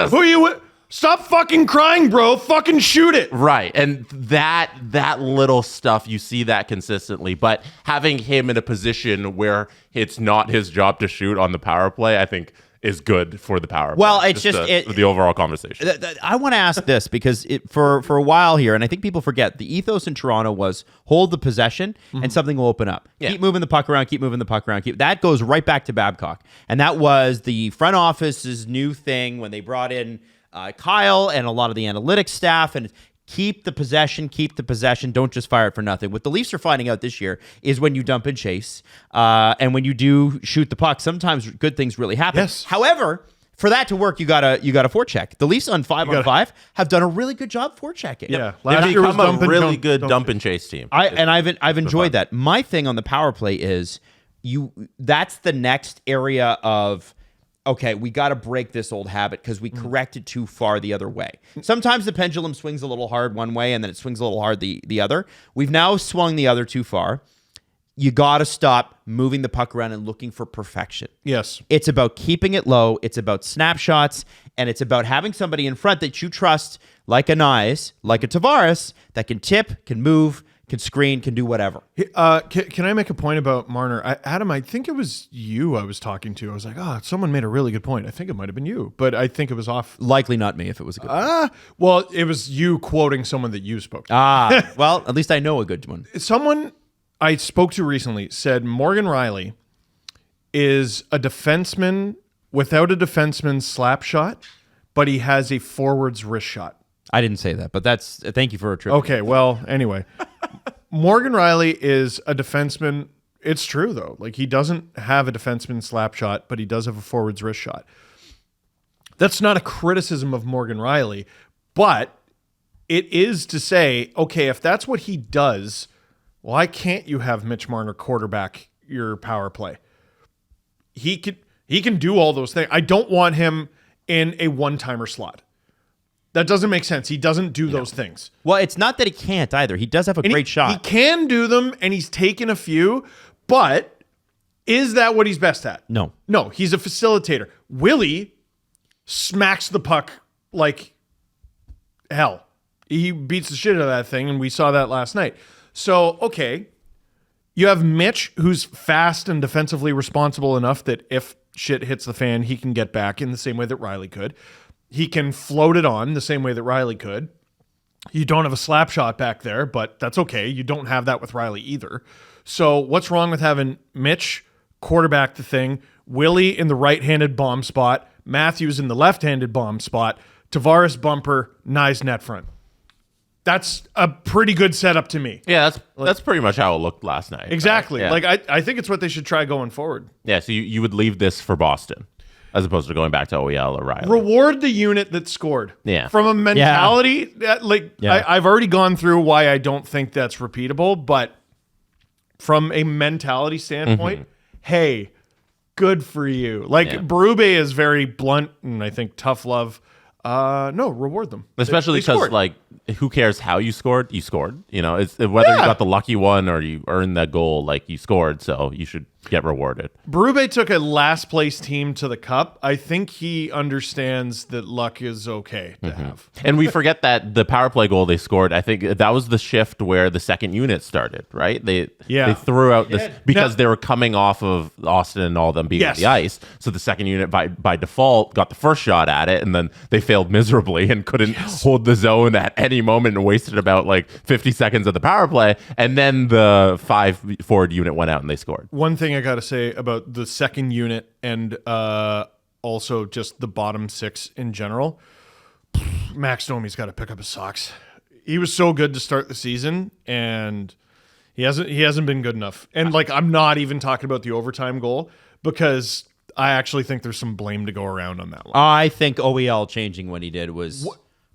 Who are you? Stop fucking crying, bro. Fucking shoot it. Right. And that little stuff, you see that consistently. But having him in a position where it's not his job to shoot on the power play, I think is good for the power play. Well, it's just the overall conversation. I want to ask this because for a while here, and I think people forget, the ethos in Toronto was hold the possession and something will open up. Yeah. Keep moving the puck around, keep moving the puck around. That goes right back to Babcock. And that was the front office's new thing when they brought in Kyle and a lot of the analytics staff, and keep the possession, don't just fire it for nothing. What the Leafs are finding out this year is when you dump and chase, and when you do shoot the puck, sometimes good things really happen. Yes. However, for that to work, you gotta forecheck. The Leafs on 5-on-5 have done a really good job forechecking. Yeah, They've become a really good dump and chase team. I've enjoyed that. My thing on the power play is that's the next area of, okay, we got to break this old habit because we corrected too far the other way. Sometimes the pendulum swings a little hard one way and then it swings a little hard the other. We've now swung the other too far. You got to stop moving the puck around and looking for perfection. Yes. It's about keeping it low. It's about snapshots. And it's about having somebody in front that you trust, like a Knies, like a Tavares, that can tip, can move, can screen, can do whatever. Can I make a point about Marner? Adam, I think it was you I was talking to. I was like, someone made a really good point. I think it might have been you, but I think it was off. Likely not me if it was a good one. Well, it was you quoting someone that you spoke to. Well, at least I know a good one. Someone I spoke to recently said Morgan Rielly is a defenseman without a defenseman's slap shot, but he has a forward's wrist shot. I didn't say that, but thank you for a trip. Okay, well, anyway. Morgan Rielly is a defenseman. It's true, though. Like, he doesn't have a defenseman slap shot, but he does have a forward's wrist shot. That's not a criticism of Morgan Rielly, but it is to say, okay, if that's what he does, why can't you have Mitch Marner quarterback your power play? He can do all those things. I don't want him in a one-timer slot. That doesn't make sense. He doesn't do those things. Well, it's not that he can't either. He does have a great shot. He can do them, and he's taken a few, but is that what he's best at? No. No, he's a facilitator. Willie smacks the puck like hell. He beats the shit out of that thing, and we saw that last night. So, okay, you have Mitch, who's fast and defensively responsible enough that if shit hits the fan, he can get back in the same way that Rielly could. He can float it on the same way that Rielly could. You don't have a slap shot back there, but that's okay. You don't have that with Rielly either. So what's wrong with having Mitch quarterback the thing, Willie in the right-handed bomb spot, Matthews in the left-handed bomb spot, Tavares bumper, Knies net front? That's a pretty good setup to me. Yeah, that's pretty much how it looked last night. Exactly. Right? Yeah. Like I think it's what they should try going forward. Yeah, so you would leave this for Boston as opposed to going back to OEL or Riley. Reward the unit that scored. Yeah. From a mentality, I've already gone through why I don't think that's repeatable, but from a mentality standpoint, hey, good for you. Like Berube is very blunt and I think tough love. No, reward them. Especially They because, scored. like, who cares how you scored? You scored. You know, it's whether you got the lucky one or you earned that goal, like, you scored, so you should get rewarded. Berube took a last place team to the cup. I think he understands that luck is okay to have. And we forget that the power play goal they scored, I think that was the shift where the second unit started, right? They threw out this because they were coming off of Austin and all them being on the ice. So the second unit by default got the first shot at it, and then they failed miserably and couldn't hold the zone at any moment and wasted about like 50 seconds of the power play. And then the 5 forward unit went out and they scored. One thing I got to say about the second unit and also just the bottom 6 in general, Max Domi's got to pick up his socks. He was so good to start the season, and he hasn't been good enough. And like, I'm not even talking about the overtime goal because I actually think there's some blame to go around on that one. I think OEL changing what he did was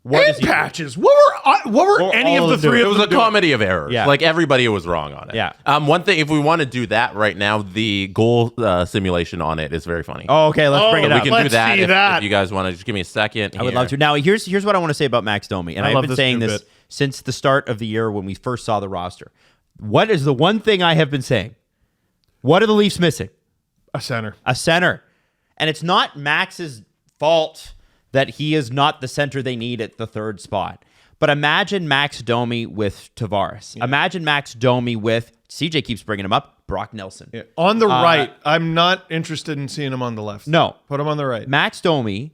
Patches. What were any of the three? It was a comedy of errors. Yeah. Like everybody was wrong on it. Yeah. One thing, if we want to do that right now, the goal simulation on it is very funny. Oh, okay. Let's bring it we up. can Let's do that see if, that. if you guys want to just give me a second. I would love to. Now, here's what I want to say about Max Domi, and I've love been this saying new this bit. since the start of the year when we first saw the roster. What is the one thing I have been saying? What are the Leafs missing? A center. A center. And it's not Max's fault that he is not the center they need at the third spot. But imagine Max Domi with Tavares. Yeah. Imagine Max Domi with, CJ keeps bringing him up, Brock Nelson. Yeah. On the right. I'm not interested in seeing him on the left. No. Put him on the right. Max Domi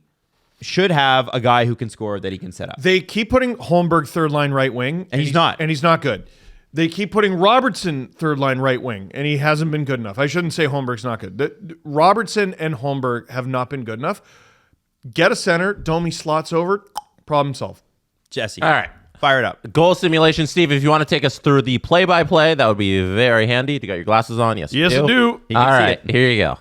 should have a guy who can score that he can set up. They keep putting Holmberg third line right wing. And he's not. And he's not good. They keep putting Robertson third line right wing, and he hasn't been good enough. I shouldn't say Holmberg's not good. Robertson and Holmberg have not been good enough. Get a center. Domi slots over. Problem solved. Jesse. All right. Fire it up. Goal simulation, Steve. If you want to take us through the play-by-play, that would be very handy. You got your glasses on? Yes, Yes, you I do. You can All see right, it. here you go.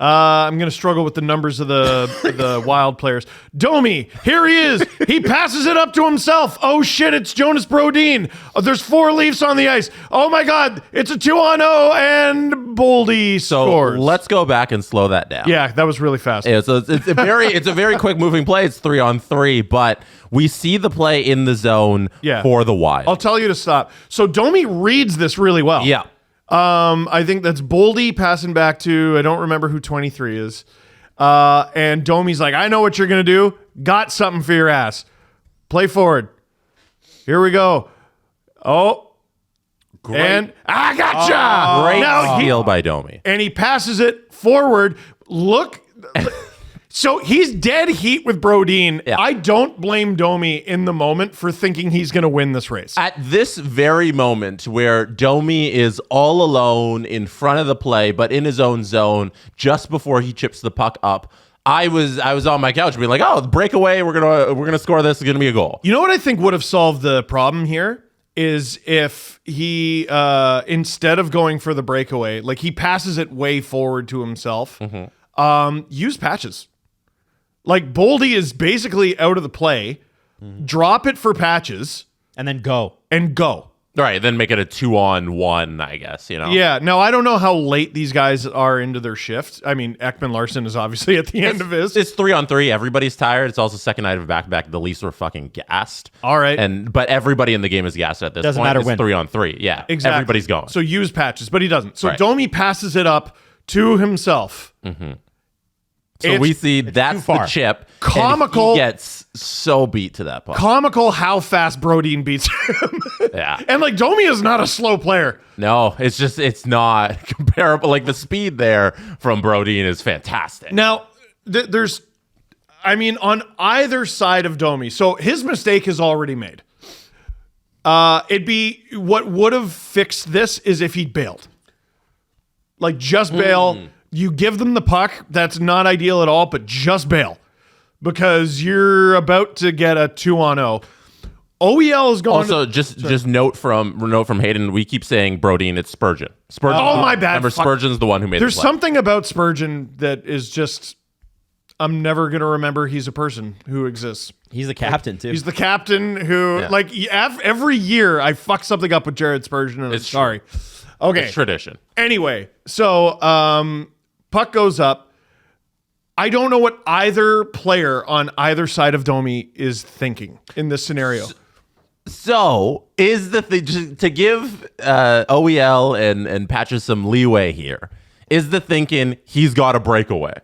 I'm going to struggle with the numbers of the Wild players. Domi, here he is. He passes it up to himself. Oh, shit, it's Jonas Brodin. Oh, there's 4 Leafs on the ice. Oh, my God, it's a 2-on-0, and Boldy So scores. let's go back and slow that down. Yeah, that was really fast. Yeah, so it's a very quick moving play. It's 3-on-3, but we see the play in the zone for the Wild. I'll tell you to stop. So Domi reads this really well. Yeah. I think that's Boldy passing back to, I don't remember who 23 is. And Domi's like, I know what you're going to do. Got something for your ass. Play forward. Here we go. Oh. Great. And I gotcha. Great Now steal by Domi. and he passes it forward. Look. So he's dead heat with Brodin. Yeah. I don't blame Domi in the moment for thinking he's going to win this race. At this very moment where Domi is all alone in front of the play, but in his own zone, just before he chips the puck up, I was on my couch being like, oh, breakaway, we're gonna score this, it's gonna be a goal. You know what I think would have solved the problem here is if he, instead of going for the breakaway, like he passes it way forward to himself, use patches. Like Boldy is basically out of the play, drop it for patches, And then go. and go. All right, then make it a 2-on-1, I guess, you know? Yeah. Now, I don't know how late these guys are into their shift. I mean, Ekman Larson is obviously at the end of his. It's 3-on-3. Everybody's tired. It's also second night of back-to-back. The Leafs were fucking gassed. All right. But everybody in the game is gassed at this Doesn't point. matter It's when. 3-on-3. Yeah. Exactly. Everybody's going. So use patches, but he doesn't. So Right. Domi passes it up to himself. So we see too that's far. the chip. Comical. And he gets so beat to that puck. Comical how fast Brodin beats him. Yeah. And like Domi is not a slow player. No, it's not comparable. Like the speed there from Brodin is fantastic. Now, there's, I mean, on either side of Domi. So his mistake is already made. It'd be, what would have fixed this is if he'd bailed. Like just bail. You give them the puck. That's not ideal at all, but just bail. Because you're about to get a 2-on-0. OEL is going. Also, just note from Hayden, we keep saying Brodeen, it's Spurgeon. Spurgeon. Oh, my bad. Remember, Spurgeon's the one who made There's the play. something about Spurgeon that is just, I'm never going to remember he's a person who exists. He's the captain, too. He's the captain who, every year I fuck something up with Jared Spurgeon, and I'm sorry. Okay. It's tradition. Anyway, so puck goes up. I don't know what either player on either side of Domi is thinking in this scenario. So is the thing to give OEL and Patches some leeway here? Is the thinking he's got a breakaway?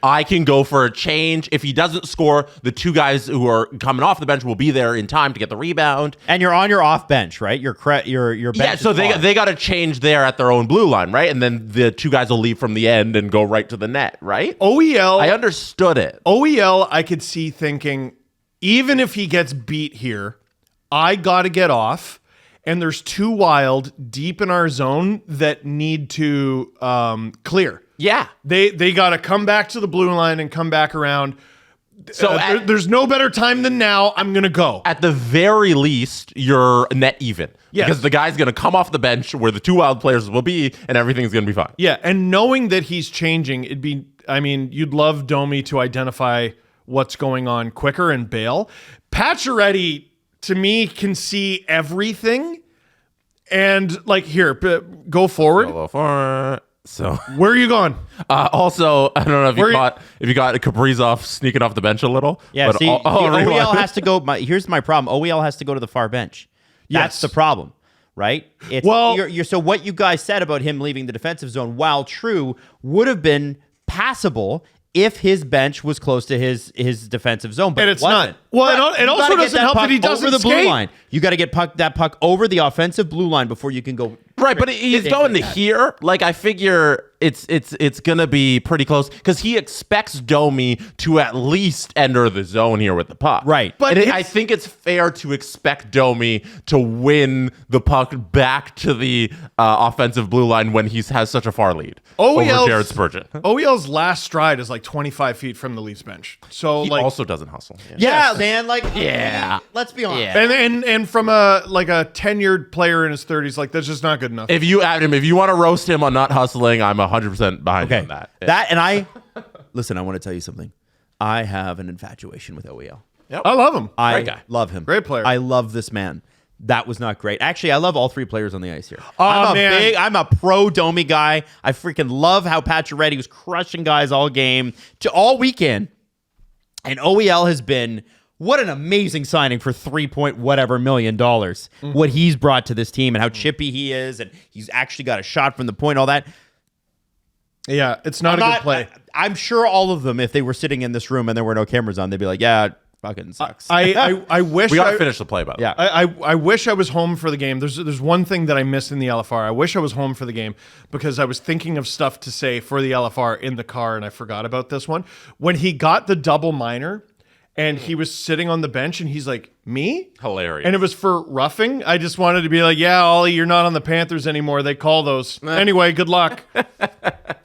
I can go for a change. If he doesn't score, the two guys who are coming off the bench will be there in time to get the rebound. And you're on your off bench, right? Your bench. Yeah, so they got to change there at their own blue line, right? And then the two guys will leave from the end and go right to the net, right? OEL, I understood it. OEL, I could see thinking, even if he gets beat here, I got to get off. And there's two wild deep in our zone that need to clear. Yeah. They got to come back to the blue line and come back around. So there's no better time than now. I'm going to go. At the very least, you're net even. Yes. Because the guy's going to come off the bench where the two wild players will be, and everything's going to be fine. Yeah, and knowing that he's changing, you'd love Domi to identify what's going on quicker and bail. Pacioretty, to me, can see everything. And, here, go forward. So where are you going? Also, I don't know if you got Kaprizov sneaking off the bench a little. Yeah, but see, OEL has to go. Here's my problem. OEL has to go to the far bench. That's the problem, right? So what you guys said about him leaving the defensive zone, while true, would have been passable if his bench was close to his defensive zone, but and it's not. Well, it also doesn't help that he doesn't over the skate. blue line. You got to get that puck over the offensive blue line before you can go. Right, but he's going to here. I figure it's gonna be pretty close because he expects Domi to at least enter the zone here with the puck. Right, but I think it's fair to expect Domi to win the puck back to the offensive blue line when he has such a far lead over Jared Spurgeon. OEL's last stride is 25 feet from the Leafs bench. So he also doesn't hustle. Yeah, man. Let's be honest. Yeah. And from a 10-year player in his 30s, that's just not good enough. If you want to roast him on not hustling, I'm 100% behind you on that. Listen, I want to tell you something. I have an infatuation with OEL. Yep. I love him. I love him. Great player. I love this man. That was not great. Actually, I love all three players on the ice here. Man. I'm a pro Domi guy. I freaking love how Pacioretty was crushing guys all game to all weekend. And OEL has been what an amazing signing for $3 million. What he's brought to this team and how chippy he is, and he's actually got a shot from the point, all that. Yeah, it's not a good play. I'm sure all of them, if they were sitting in this room and there were no cameras on, they'd be like, yeah, it fucking sucks. I wish we got to finish the play, by the way. Yeah, I wish I was home for the game. There's one thing that I missed in the LFR. I wish I was home for the game because I was thinking of stuff to say for the LFR in the car, and I forgot about this one. When he got the double minor, and he was sitting on the bench, and he's like, me? Hilarious. And it was for roughing. I just wanted to be like, yeah, Ollie, you're not on the Panthers anymore. They call those. Anyway, good luck.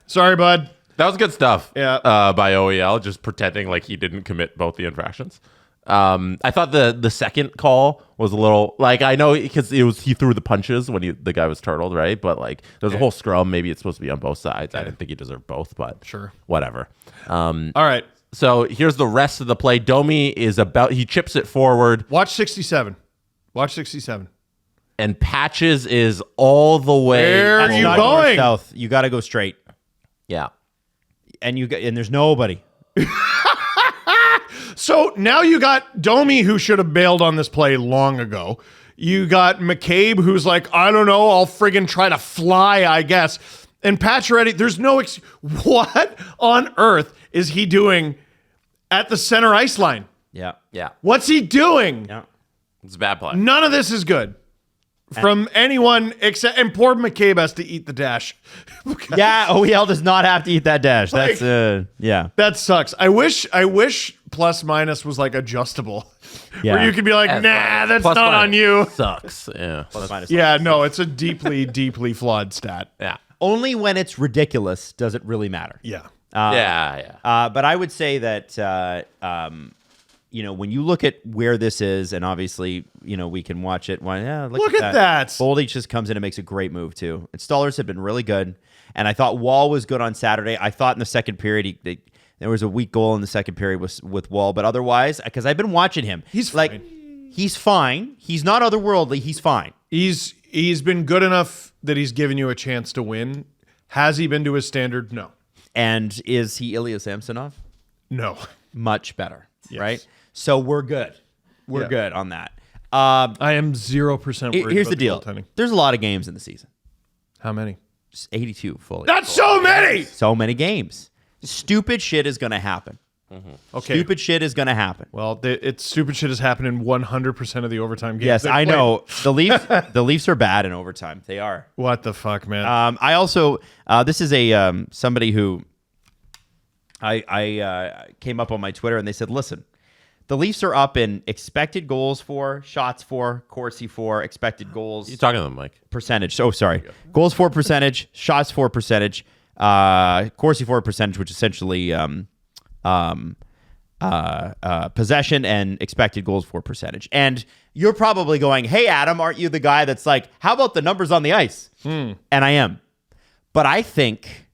Sorry, bud. That was good stuff. Yeah. By OEL, just pretending like he didn't commit both the infractions. I thought the second call was a little I know because he threw the punches when the guy was turtled, right? But there's a whole scrum. Maybe it's supposed to be on both sides. I didn't think he deserved both, but sure, whatever. All right. So here's the rest of the play. Domi he chips it forward. Watch 67. And Patches is all the way. Where are you Not going? north, south. You got to go straight. Yeah. And there's nobody. So now you got Domi, who should have bailed on this play long ago. You got McCabe, who's like, I don't know, I'll friggin' try to fly, I guess. And Pacioretty, there's no what on earth is he doing at the center ice line? Yeah. Yeah. What's he doing? Yeah. It's a bad play. None of this is good from anyone except, and poor McCabe has to eat the dash. Yeah, OEL does not have to eat that dash. That's yeah. That sucks. I wish plus minus was adjustable. Yeah. Where you could be like, nah, that's Plus not minus on you. Sucks. Yeah. Plus minus. Yeah, no, it's a deeply, deeply flawed stat. Yeah. Only when it's ridiculous does it really matter. Yeah. Yeah. But I would say that when you look at where this is, and obviously, we can watch it. Why? Yeah, Look at that. Boldy just comes in and makes a great move too. And Stollers have been really good, and I thought Wall was good on Saturday. I thought in the second period there was a weak goal in the second period with Wall, but otherwise, because I've been watching him, He's fine. He's fine. He's not otherworldly. He's fine. He's been good enough that he's given you a chance to win. Has he been to his standard? No. And is he Ilya Samsonov? No. Much better, Yes. right? So we're good. We're Yeah. good on that. I am 0% worried Here's about the deal. goaltending. There's a lot of games in the season. How many? Just 82 fully. That's so many! So many games. Stupid shit is going to happen. Okay. Stupid shit is going to happen. Well, stupid shit has happened in 100% of the overtime games. Yes, they've I played. know. The Leafs are bad in overtime. They are. What the fuck, man? I also this is a somebody who I came up on my Twitter and they said, listen, the Leafs are up in expected goals for, shots for, Corsi for, expected goals. You talking to them, Mike? Percentage. Oh, sorry. Goals for percentage, shots for percentage, Corsi for percentage, which essentially possession and expected goals for percentage. And you're probably going, hey, Adam, aren't you the guy that's like, how about the numbers on the ice? And I am. But I think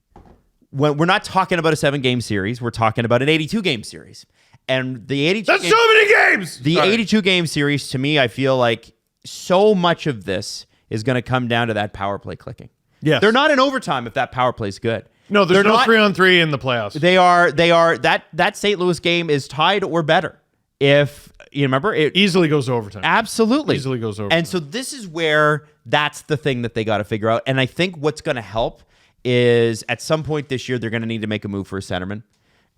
when we're not talking about a 7-game series, we're talking about an 82-game series. And the 82 That's so many games! The 82-game series, to me, I feel like so much of this is going to come down to that power play clicking. Yes. They're not in overtime if that power play is good. No, there's They're no not- 3-on-3 in the playoffs. They are that St. Louis game is tied or better. If you remember, it Easily goes to overtime. absolutely Easily goes over. And so this is where that's the thing that they got to figure out. And I think what's going to help is at some point this year they're going to need to make a move for a centerman,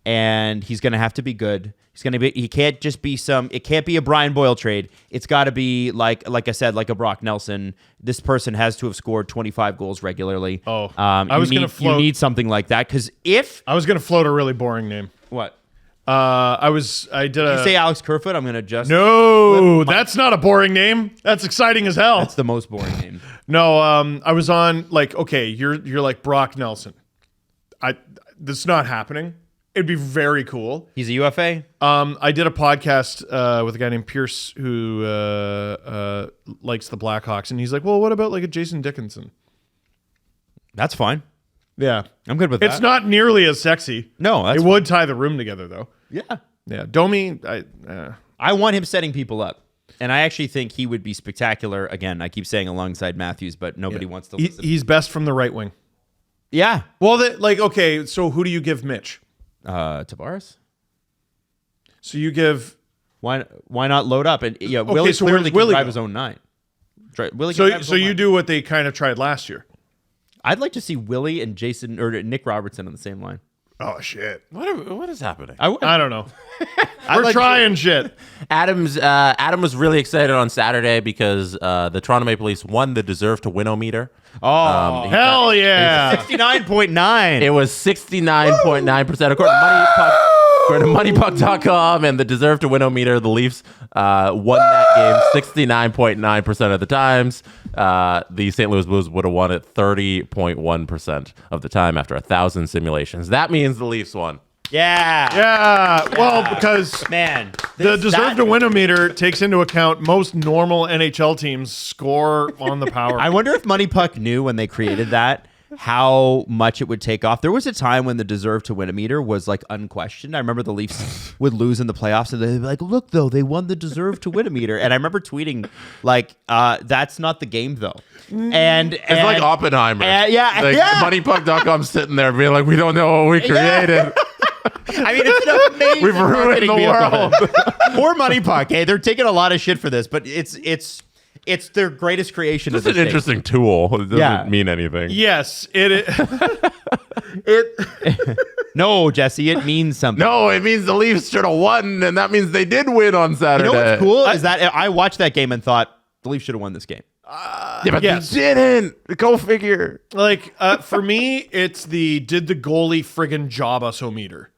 and he's going to have to be good. He's going to be. He can't just be it can't be a Brian Boyle trade. It's got to be like I said, like a Brock Nelson. This person has to have scored 25 goals regularly. Oh, I was going to float. You need something like that because if I was going to float a really boring name. what I did you a. say Alex Kerfoot, I'm going to just No, that's not a boring name. That's exciting as hell. That's the most boring name. No, I was on okay, you're like Brock Nelson. That's not happening. It'd be very cool. He's a UFA. I did a podcast with a guy named Pierce who likes the Blackhawks, and he's like, "Well, what about like a Jason Dickinson?" That's fine. Yeah, I'm good with that. it's not nearly as sexy. No, that's it would tie the room together though. Yeah. Yeah, Domi, I want him setting people up. And I actually think he would be spectacular. Again, I keep saying alongside Matthews, but nobody wants to listen. he's best from the right wing. Yeah. Well, okay, so who do you give Mitch? Tavares? So you give. Why not load up? And Willie so clearly where's can Willie drive go? his own nine. Willie can drive his So own you line. do what they kind of tried last year. I'd like to see Willie and Jason or Nick Robertson on the same line. Oh shit! What is happening? I would. I don't know. We're trying shit. Adam was really excited on Saturday because the Toronto Maple Leafs won the deserve to win-o-meter. Oh, Hell yeah! 69.9. It was 69.9%. According to MoneyPuck.com and the deserve to win-o-meter, the Leafs won that game 69.9% of the times. The St. Louis Blues would have won it 30.1% of the time after 1,000 simulations. That means the Leafs won. Yeah. Yeah. Well, because Man. the deserve to win-o-meter takes into account most normal NHL teams score on the power. I wonder if Money Puck knew when they created that how much it would take off. There was a time when the deserve to win a meter was like unquestioned. I remember the Leafs would lose in the playoffs and they'd be like, look though, they won the deserve to win a meter. And I remember tweeting like, that's not the game though. And It's like Oppenheimer. yeah. MoneyPuck.com sitting there being like, we don't know what we created. I mean, it's an amazing We've ruined marketing the vehicle. world. Poor Money Puck. Hey, they're taking a lot of shit for this, but it's their greatest creation. It's of an the state. interesting tool. It doesn't Yeah. mean anything. Yes, it. No, Jesse, it means something. No, it means the Leafs should have won, and that means they did win on You Saturday. know what's cool is that I watched that game and thought the Leafs should have won this game. Yeah, but Yes. they didn't. Go figure. Like for me, it's did the goalie friggin' job us-o-meter.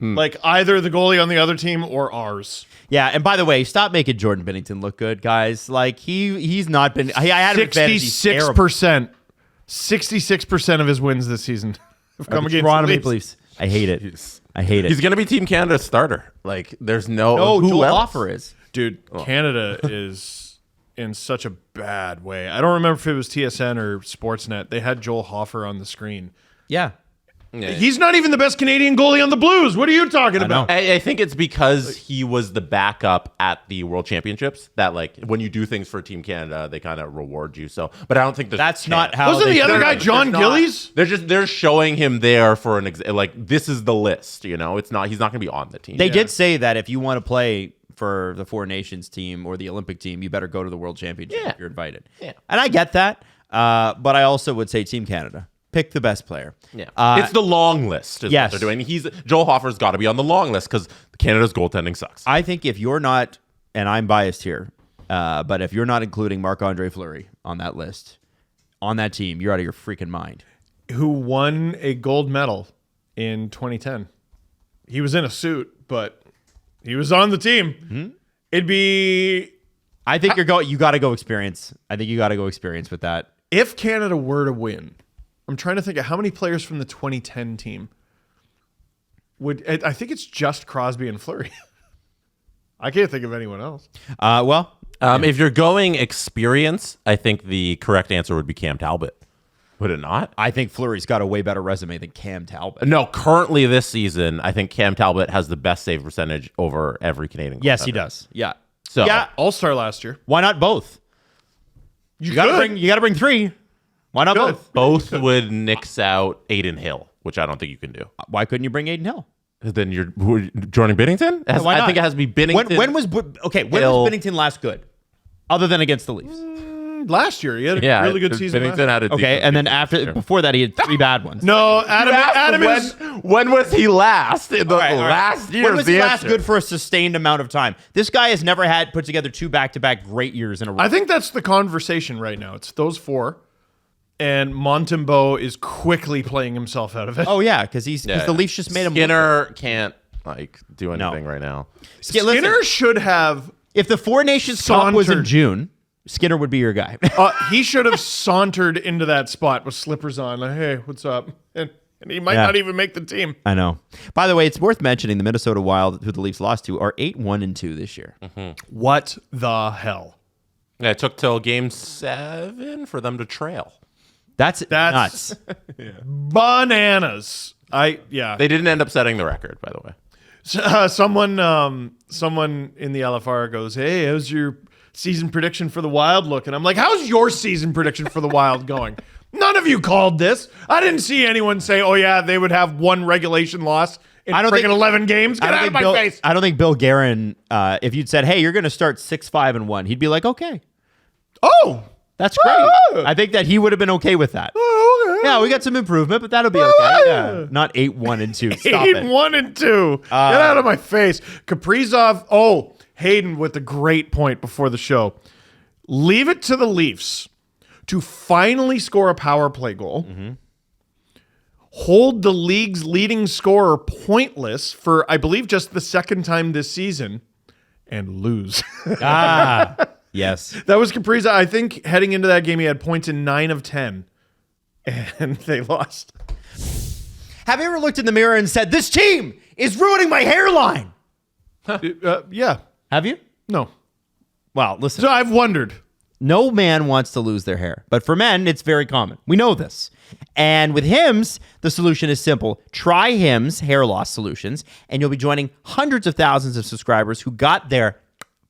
Like either the goalie on the other team or ours. Yeah, and by the way, stop making Jordan Binnington look good, guys. Like he's not been. I had him in fantasy. He's terrible. 66%. 66% of his wins this season have come The against Toronto the Maple Leafs. Leafs. I hate it. I hate it. He's going to be Team Canada's starter. Like, there's no. Oh, who Joel else? Hofer is. Dude, Canada is in such a bad way. I don't remember if it was TSN or Sportsnet. They had Joel Hofer on the screen. Yeah. He's not even the best Canadian goalie on the Blues. What are you talking about? I think it's because he was the backup at the World Championships that, like, when you do things for Team Canada, they kind of reward you. So, but I don't think That's not how. Wasn't they the other do guy it. John Gillies? They're showing him there for like, this is the list. You know, he's not going to be on the team. They did say that if you want to play for the Four Nations team or the Olympic team, you better go to the World Championship if you're invited. Yeah. And I get that, but I also would say Team Canada. Pick the best player. Yeah, it's the long list. Is yes. what they're doing. Joel Hofer's got to be on the long list because Canada's goaltending sucks. I think if you're not, and I'm biased here, but if you're not including Marc-Andre Fleury on that list, on that team, you're out of your freaking mind. Who won a gold medal in 2010. He was in a suit, but he was on the team. Mm-hmm. It'd be... I think you got to go experience. I think you got to go experience with that. If Canada were to win, I'm trying to think of how many players from the 2010 team would... I think it's just Crosby and Fleury. I can't think of anyone else. If you're going experience, I think the correct answer would be Cam Talbot. Would it not? I think Fleury's got a way better resume than Cam Talbot. No, currently this season, I think Cam Talbot has the best save percentage over every Canadian goaltender. Yes, he does. Yeah. So, Yeah. All-star last year. Why not both? You got to bring three. Why not both? both would nix out Aiden Hill, which I don't think you can do. Why couldn't you bring Aiden Hill? Then you're joining Binnington? Why not? I think it has to be Binnington. When was Binnington last good? Other than against the Leafs. Last year, he had a really good season. Binnington had a Okay, decent and then season. before that, he had three bad ones. No, Adam is... When was he last? In the last year. When was he last good for a sustained amount of time? This guy has never had put together two back-to-back great years in a row. I think that's the conversation right now. It's those four, and Montembeault is quickly playing himself out of it. Oh yeah, because the Leafs just made him. Skinner can't do anything right now. Skinner should have... If the Four Nations Cup was in June, Skinner would be your guy. He should have sauntered into that spot with slippers on. Like, hey, what's up? And he might not even make the team. I know. By the way, it's worth mentioning the Minnesota Wild, who the Leafs lost to, are 8-1-2 this year. Mm-hmm. What the hell? Yeah, it took till Game 7 for them to trail. That's nuts. Bananas. They didn't end up setting the record, by the way. Someone in the LFR goes, hey, how's your season prediction for the Wild look? And I'm like, how's your season prediction for the Wild going? None of you called this. I didn't see anyone say, oh yeah, they would have one regulation loss in 11 games. Get out of my face. I don't think Bill Guerin, if you'd said, hey, you're going to start 6-5-1, he'd be like, okay. Oh, that's great. I think that he would have been okay with that. Oh, okay. Yeah, we got some improvement, but that'll be okay. Yeah. Not 8-1-2. Stop it. 8-1-2. Get out of my face. Kaprizov. Oh, Hayden with a great point before the show. Leave it to the Leafs to finally score a power play goal. Mm-hmm. Hold the league's leading scorer pointless for, I believe, just the second time this season, and lose. Yes. That was Kaprizov. I think heading into that game, he had points in 9 of 10, and they lost. Have you ever looked in the mirror and said, this team is ruining my hairline? Yeah. Have you? No. Well, listen. So I've wondered. No man wants to lose their hair. But for men, it's very common. We know this. And with Hims, the solution is simple. Try Hims hair loss solutions, and you'll be joining hundreds of thousands of subscribers who got their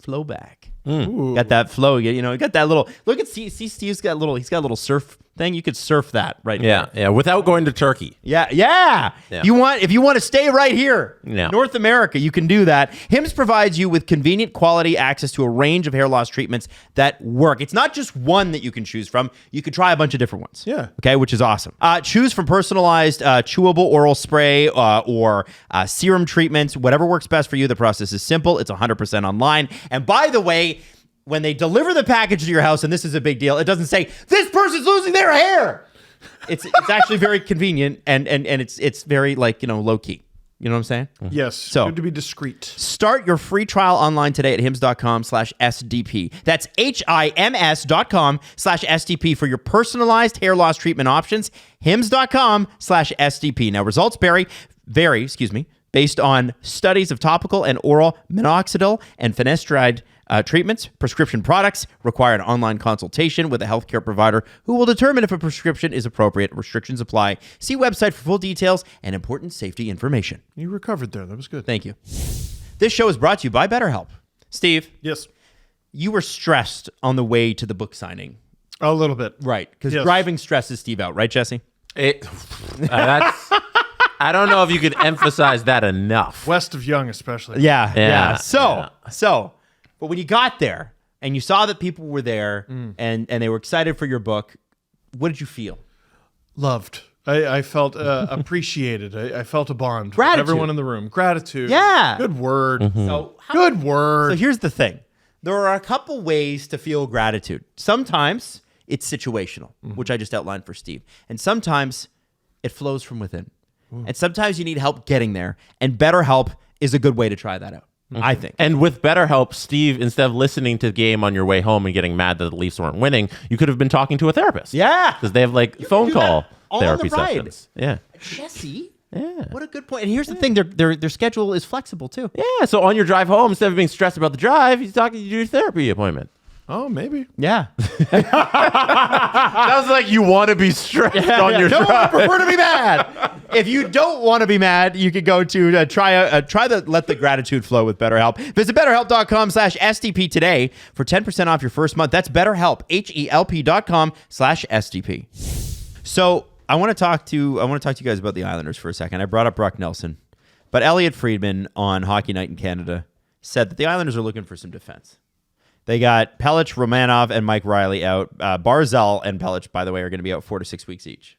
flow back. Got that flow. You know, got that little. Look at Steve's got a little. He's got a little surf thing. You could surf that right now. Yeah, without going to Turkey. Yeah. If you want to stay right here, North America, you can do that. Hims provides you with convenient quality access to a range of hair loss treatments that work. It's not just one that you can choose from. You could try a bunch of different ones. Yeah. Okay, which is awesome. Choose from personalized chewable oral spray or serum treatments, whatever works best for you. The process is simple. It's 100% online. And by the way, when they deliver the package to your house, and this is a big deal, it doesn't say, this person's losing their hair. It's actually very convenient, and it's very, low key. You know what I'm saying? Yes. So good to be discreet. Start your free trial online today at hims.com/SDP. That's HIMS.com/SDP for your personalized hair loss treatment options. HIMS.com/SDP. Now, results vary based on studies of topical and oral minoxidil and finasteride treatments. Prescription products require an online consultation with a healthcare provider who will determine if a prescription is appropriate. Restrictions apply. See website for full details and important safety information. You recovered there. That was good. Thank you. This show is brought to you by BetterHelp. Steve, Yes. you were stressed on the way to the book signing. A little bit. Right, because Yes. driving stresses Steve out, right, Jesse? That's. I don't know if you could emphasize that enough. West of Young, especially. Yeah. So, but when you got there and you saw that people were there and they were excited for your book, what did you feel? Loved. I felt appreciated. I felt a bond. Gratitude. With everyone in the room. Gratitude. Yeah. Good word. So, Good word. So here's the thing. There are a couple ways to feel gratitude. Sometimes it's situational, which I just outlined for Steve. And sometimes it flows from within. And sometimes you need help getting there. And BetterHelp is a good way to try that out, I think. And with BetterHelp, Steve, instead of listening to the game on your way home and getting mad that the Leafs weren't winning, you could have been talking to a therapist. Yeah. Because they have like phone do call that on therapy the ride. sessions. Yeah. Jesse, Yeah. what a good point. And here's the thing. Their schedule is flexible, too. Yeah. So on your drive home, instead of being stressed about the drive, he's talking to your therapy appointment. Oh, maybe. Yeah. That was like you want to be stressed on your No, I drive. prefer to be mad. If you don't want to be mad, you could go to let the gratitude flow with BetterHelp. Visit BetterHelp.com/STP today for 10% off your first month. That's BetterHelp, HELP.com/STP. So I want to talk to you guys about the Islanders for a second. I brought up Brock Nelson, but Elliot Friedman on Hockey Night in Canada said that the Islanders are looking for some defense. They got Pelech, Romanov, and Mike Riley out. Barzal and Pelech, by the way, are going to be out 4 to 6 weeks each.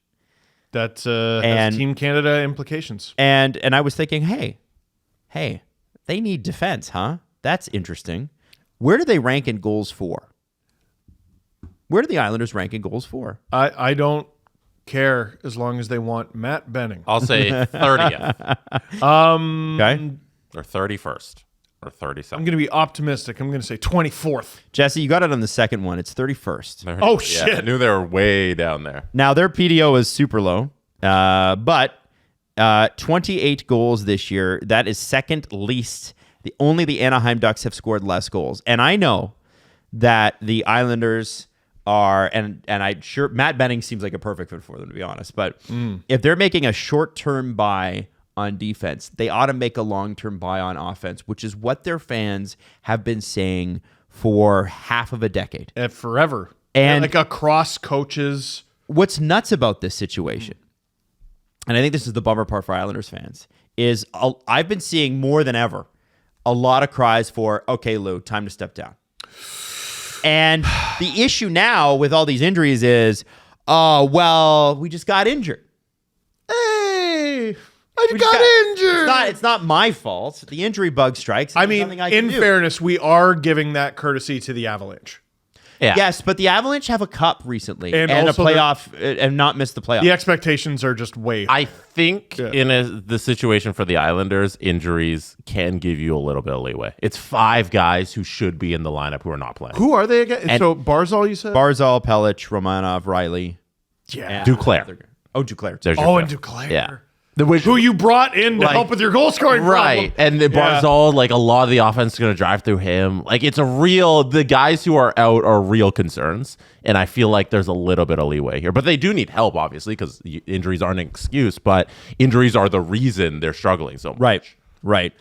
That has Team Canada implications. And I was thinking, hey, they need defense, huh? That's interesting. Where do they rank in goals for? Where do the Islanders rank in goals for? I don't care as long as they want Matt Benning. I'll say 30th Okay. or 31st or 32nd. I'm going to be optimistic. I'm going to say 24th. Jesse, you got it on the second one. It's 31st. Oh, Yeah, shit. I knew they were way down there. Now, their PDO is super low, but 28 goals this year. That is second least. Only the Anaheim Ducks have scored less goals. And I know that the Islanders are, and Matt Benning seems like a perfect fit for them, to be honest. But if they're making a short-term buy on defense, they ought to make a long-term buy on offense, which is what their fans have been saying for half of a decade. Forever. And- like across coaches. What's nuts about this situation, and I think this is the bummer part for Islanders fans, is I've been seeing more than ever a lot of cries for, okay, Lou, time to step down. And the issue now with all these injuries is, oh, well, we just got injured. Hey, I got injured. It's not my fault. The injury bug strikes. I There's mean, nothing I can in do. fairness, we are giving that courtesy to the Avalanche. Yeah. Yes, but the Avalanche have a cup recently And and a also playoff and not missed the playoff. The expectations are just way high. I think in the situation for the Islanders, injuries can give you a little bit of leeway. It's 5 guys who should be in the lineup who are not playing. Who are they again? So Barzal, you said? Barzal, Pelech, Romanov, Riley. Yeah. Duclair. Oh, Duclair. There's your And fifth. Duclair. Yeah. Who you brought in to Like- help with your goal scoring Right. problem. And the Barzal, like a lot of the offense is going to drive through him. Like the guys who are out are real concerns. And I feel like there's a little bit of leeway here. But they do need help, obviously, because injuries aren't an excuse. But injuries are the reason they're struggling so much. Right.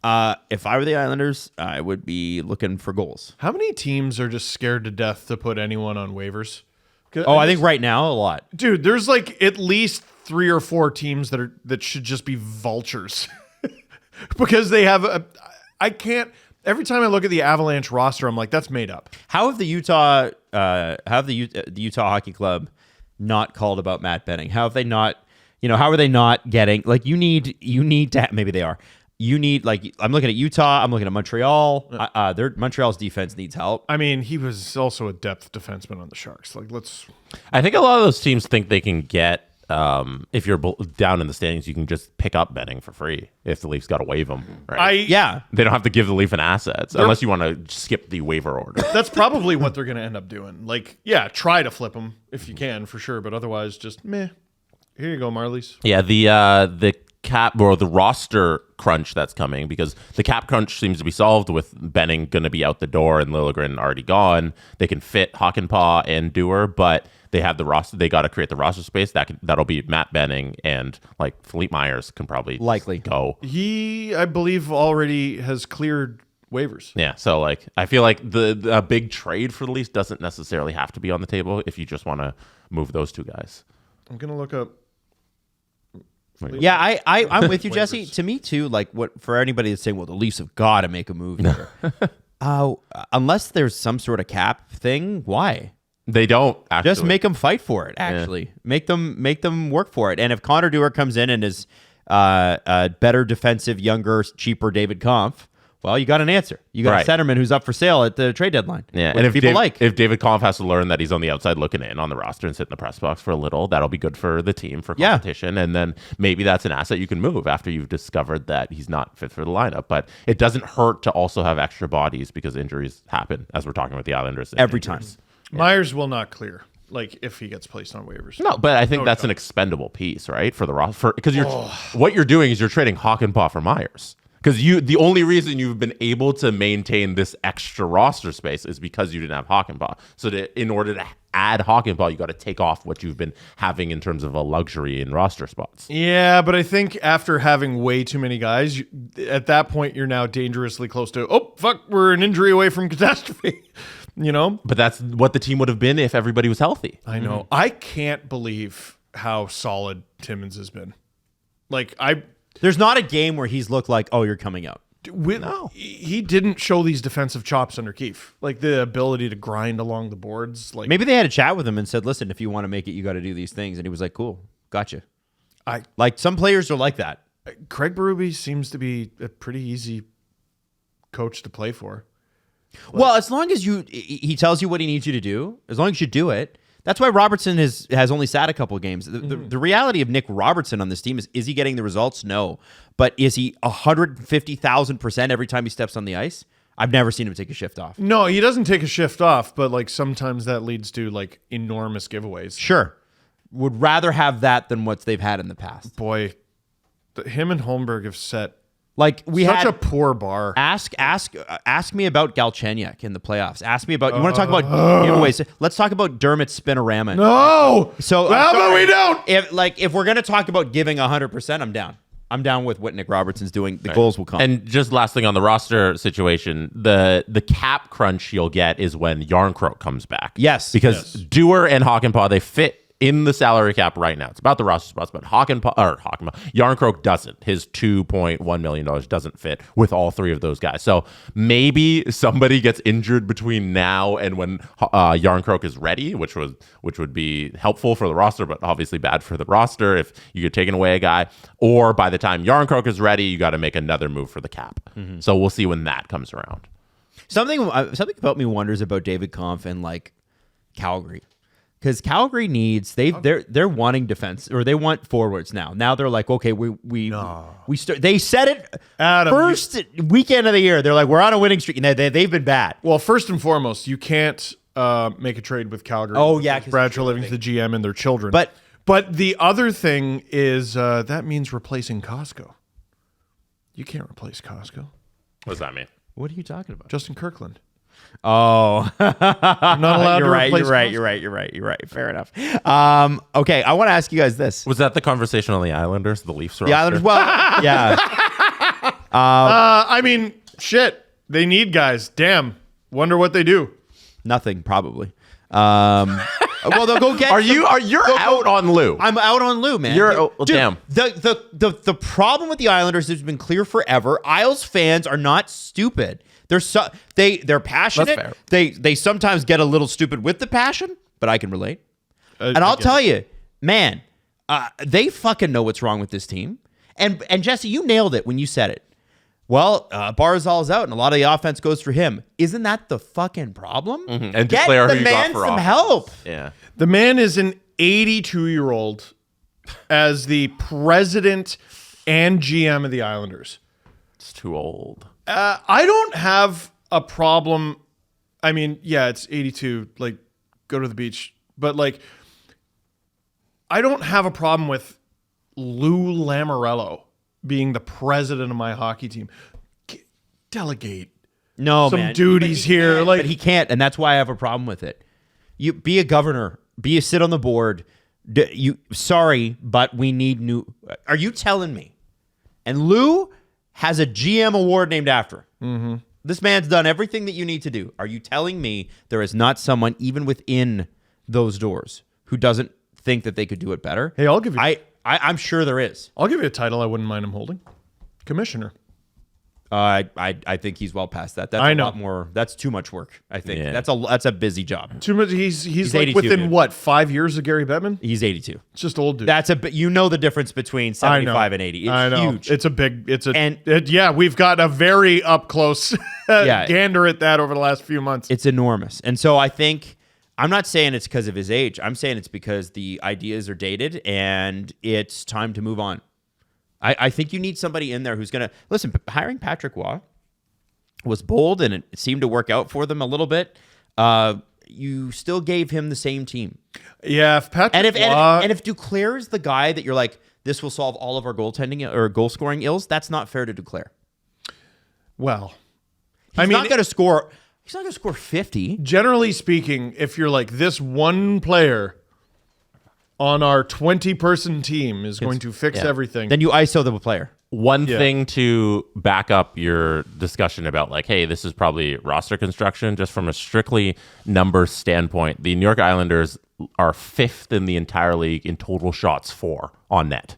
If I were the Islanders, I would be looking for goals. How many teams are just scared to death to put anyone on waivers? Oh, I think right now a lot. Dude, there's like at least 3 or 4 teams that should just be vultures because they have I can't. Every time I look at the Avalanche roster, I'm like, that's made up. How have the Utah Hockey Club not called about Matt Benning? How have they not? How are they not getting like you need to maybe they are. You need like I'm looking at Utah. I'm looking at Montreal. Montreal's defense needs help. I mean, he was also a depth defenseman on the Sharks. Like, I think a lot of those teams think they can get, if you're down in the standings, you can just pick up Benning for free if the Leafs got to waive him. Right? They don't have to give the Leaf an assets unless you want to skip the waiver order. That's probably what they're going to end up doing. Like, yeah, try to flip him if you can for sure, but otherwise, just meh. Here you go, Marlies. Yeah, the cap or the roster crunch that's coming, because the cap crunch seems to be solved with Benning going to be out the door and Liljegren already gone. They can fit Hakanpää and Dewar, but they have the roster. They got to create the roster space. That'll be Matt Benning, and like Philippe Myers can probably Likely go. He, I believe, already has cleared waivers. Yeah, so like I feel like a big trade for the Leafs doesn't necessarily have to be on the table if you just want to move those two guys. I'm gonna look up. Yeah, I'm with you, Jesse. To me too, like what for anybody that's saying, well, the Leafs have got to make a move here. Unless there's some sort of cap thing, why? They don't actually. Just make them fight for it. Actually, make them work for it. And if Connor Dewar comes in and is a better defensive, younger, cheaper David Kampf, well, you got an answer. You got a centerman who's up for sale at the trade deadline. Yeah, and if David Kampf has to learn that he's on the outside looking in on the roster and sit in the press box for a little, that'll be good for the team for competition. And then maybe that's an asset you can move after you've discovered that he's not fit for the lineup. But it doesn't hurt to also have extra bodies because injuries happen, as we're talking about the Islanders. Every time. Myers will not clear, like if he gets placed on waivers. No, but I think that's an expendable piece, right, for the roster. Because what you're doing is you're trading Hakanpää for Myers. Because the only reason you've been able to maintain this extra roster space is because you didn't have Hakanpää. So in order to add Hakanpää, you got to take off what you've been having in terms of a luxury in roster spots. Yeah, but I think after having way too many guys, at that point you're now dangerously close to, oh fuck, we're an injury away from catastrophe. You know? But that's what the team would have been if everybody was healthy. I know. I can't believe how solid Timmins has been. There's not a game where he's looked like, oh, you're coming out. No. He didn't show these defensive chops under Keefe. Like the ability to grind along the boards. Like maybe they had a chat with him and said, listen, if you want to make it, you got to do these things. And he was like, cool, gotcha. Like some players are like that. Craig Berube seems to be a pretty easy coach to play for. Well, as long as he tells you what he needs you to do, as long as you do it. That's why Robertson has only sat a couple of games. The reality of Nick Robertson on this team is he getting the results? No. But is he 150,000% every time he steps on the ice? I've never seen him take a shift off. No, he doesn't take a shift off, but like sometimes that leads to like enormous giveaways. Sure. Would rather have that than what they've had in the past. Boy, him and Holmberg have set like such a poor bar. Ask me about Galchenyuk in the playoffs. Ask me about you want to talk about giveaways. Let's talk about Dermot Spinorama. No. So how about we don't? If we're gonna talk about giving 100%, I'm down. I'm down with what Nick Robertson's doing. The goals will come. And just last thing on the roster situation, the cap crunch you'll get is when Yarncroke comes back. Yes. Because Dewar and Hakanpää, they fit in the salary cap right now. It's about the roster spots, but Yarncroke doesn't. His $2.1 million doesn't fit with all three of those guys. So maybe somebody gets injured between now and when Yarncroke is ready, which would be helpful for the roster, but obviously bad for the roster if you get taken away a guy. Or by the time Yarncroke is ready, you got to make another move for the cap. Mm-hmm. So we'll see when that comes around. Something about me wonders about David Kampf and like Calgary. Because Calgary needs they're wanting defense or they want forwards now. Now they're like, okay, we start. They said it Adam, first weekend of the year. They're like, we're on a winning streak, and they've been bad. Well, first and foremost, you can't make a trade with Calgary. Oh yeah, Brad Treliving's the GM and their children. But the other thing is that means replacing Costco. You can't replace Costco. What does that mean? What are you talking about? Justin Kirkland. Oh, You're not allowed to replace Costco. You're right. Fair enough. Okay, I want to ask you guys this. Was that the conversation on the Islanders, the Leafs? The Islanders, well, yeah. I mean, shit. They need guys. Damn. Wonder what they do. Nothing, probably. Well, they'll go get. You're out on Lou? I'm out on Lou, man. Damn. The problem with the Islanders has been clear forever. Isles fans are not stupid. They're passionate. They sometimes get a little stupid with the passion, but I can relate. And I'll tell you, man, they fucking know what's wrong with this team. And Jesse, you nailed it when you said it. Well, Barzal's out, and a lot of the offense goes for him. Isn't that the fucking problem? Mm-hmm. And get declare the who you man got for some offense. help. Yeah, the man is an 82-year-old as the president and GM of the Islanders. It's too old. I don't have a problem. I mean, yeah, it's 82. Like, go to the beach, but like, I don't have a problem with Lou Lamoriello being the president of my hockey team. Delegate No, some man. duties here. But he can't, and that's why I have a problem with it. You be a governor, sit on the board. Sorry, but we need new. Are you telling me? And Lou has a GM award named after him. Mm-hmm. This man's done everything that you need to do. Are you telling me there is not someone even within those doors who doesn't think that they could do it better? Hey, I'll give you. I'm sure there is. I'll give you a title I wouldn't mind him holding. Commissioner. I think he's well past that. That's I a know. lot more. That's too much work. I think Yeah. that's a busy job. Too much. He's like 82, within dude. what 5 years of Gary Bettman? He's 82. It's just old dude. That's you know the difference between I know. 75 and 80. It's I know. huge. It's a big. It's a. And- yeah, we've got a very up close gander at that over the last few months. It's enormous. And so I think I'm not saying it's because of his age. I'm saying it's because the ideas are dated and it's time to move on. I think you need somebody in there who's going to listen. Hiring Patrick Waugh was bold and it seemed to work out for them a little bit. You still gave him the same team. Yeah, if Patrick And if Waugh, and if Duclair is the guy that you're like, this will solve all of our goaltending or goal scoring ills, that's not fair to Duclair. well, He's not going to score. He's not going to score 50. generally speaking, if you're like this one player on our 20-person team is going to fix everything, Then you ISO the player. One thing to back up your discussion about, like, hey, this is probably roster construction, just from a strictly numbers standpoint, the New York Islanders are 5th in the entire league in total shots for on net.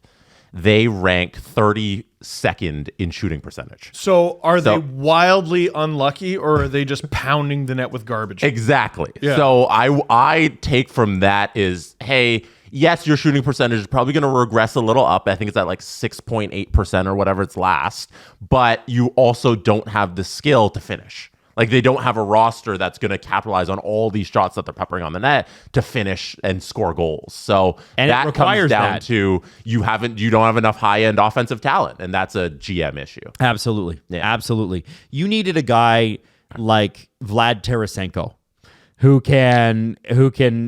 They rank 32nd in shooting percentage. so are they wildly unlucky, or are they just pounding the net with garbage? Exactly. Yeah. So I take from that is, hey, yes, your shooting percentage is probably going to regress a little up. I think it's at like 6.8% or whatever it's last. But you also don't have the skill to finish. Like, they don't have a roster that's going to capitalize on all these shots that they're peppering on the net to finish and score goals. So And it that requires comes down that. to you don't have enough high-end offensive talent, and that's a GM issue. Absolutely. Yeah. Absolutely. You needed a guy like Vlad Tarasenko who can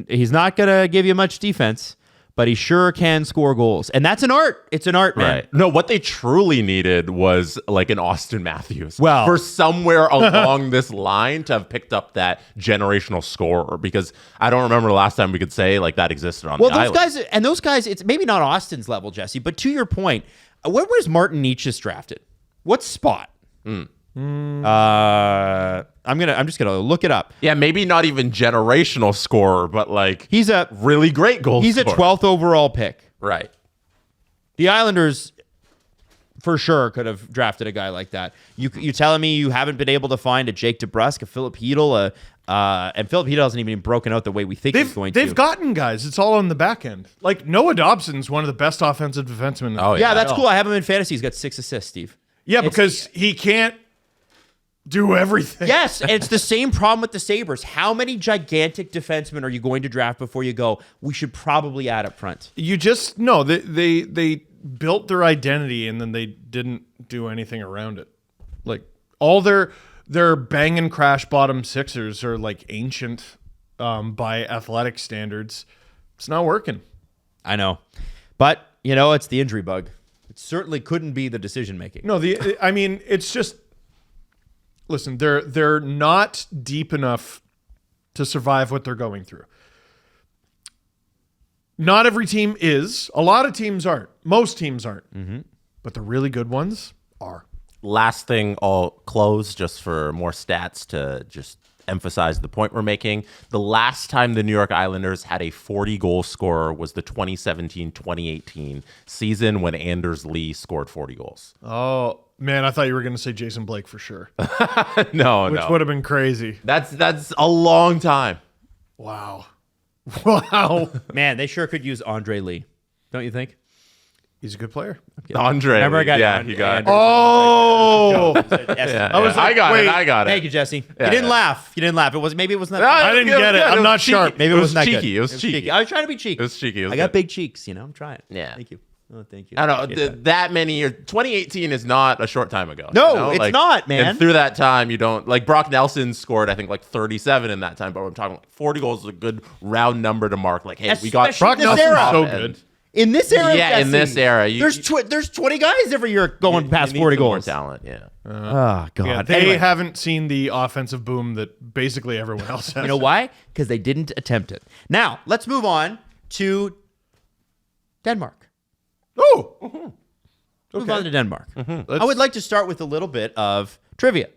he's not going to give you much defense, but he sure can score goals. And that's an art. It's an art, man. Right. No, what they truly needed was like an Austin Matthews. Well- for somewhere along this line to have picked up that generational scorer, because I don't remember the last time we could say like that existed on Well, the those guys, it's maybe not Austin's level, Jesse, but to your point, where was Martin Nietzsche's drafted? What spot? I'm just gonna look it up. Yeah, maybe not even generational scorer, but like He's a really great goal he's a scorer. 12th overall pick. Right. The Islanders, for sure, could have drafted a guy like that. You telling me you haven't been able to find a Jake DeBrusk, a Philip Hedl, and Philip Hedl hasn't even broken out the way we think he's going to. They've gotten guys. It's all on the back end. Like Noah Dobson's one of the best offensive defensemen. Oh, yeah, that's cool. I have him in fantasy. He's got 6 assists, Steve. Yeah, because he can't do everything. Yes, and it's the same problem with the Sabres. How many gigantic defensemen are you going to draft before you go, we should probably add up front? You just no. They built their identity and then they didn't do anything around it. Like all their bang and crash bottom sixers are like ancient by athletic standards. It's not working. I know. But, it's the injury bug. It certainly couldn't be the decision making. No, I mean, it's just listen, they're not deep enough to survive what they're going through. Not every team is. A lot of teams aren't. Most teams aren't. Mm-hmm. But the really good ones are. Last thing, I'll close just for more stats to just emphasize the point we're making. The last time the New York Islanders had a 40-goal scorer was the 2017-2018 season when Anders Lee scored 40 goals. Oh, man, I thought you were going to say Jason Blake for sure. No, Which would have been crazy. That's a long time. Wow. Wow. Man, they sure could use Andre Lee. Don't you think? He's a good player. Andre. Remember I got yeah, Andre- you got it. Oh. Yeah, I yeah. I got it. Thank you, Jesse. Yeah, you didn't yeah. laugh. You didn't laugh. Maybe it was not. I didn't get it. I'm not cheeky. sharp. Maybe it wasn't that cheeky. good. It was cheeky. I was trying to be cheeky. It was cheeky. It was I got good. big cheeks. I'm trying. Yeah. Thank you. Oh, thank you. I don't know. Appreciate that. That many years. 2018 is not a short time ago. No, it's not, man. And through that time, you don't like Brock Nelson scored, I think, like 37 in that time. But I'm talking like 40 goals is a good round number to mark. Like, hey, we got Especially Brock this Nelson's era. so and- good. In this era, Yeah, in Jesse, this era, there's 20 guys every year going past need 40 some more goals. talent. Yeah. Oh God! Yeah, they Anyway, haven't seen the offensive boom that basically everyone else has. you know why? Because they didn't attempt it. Now let's move on to Denmark. Oh, Move on to Denmark. Let's- I would like to start with a little bit of trivia.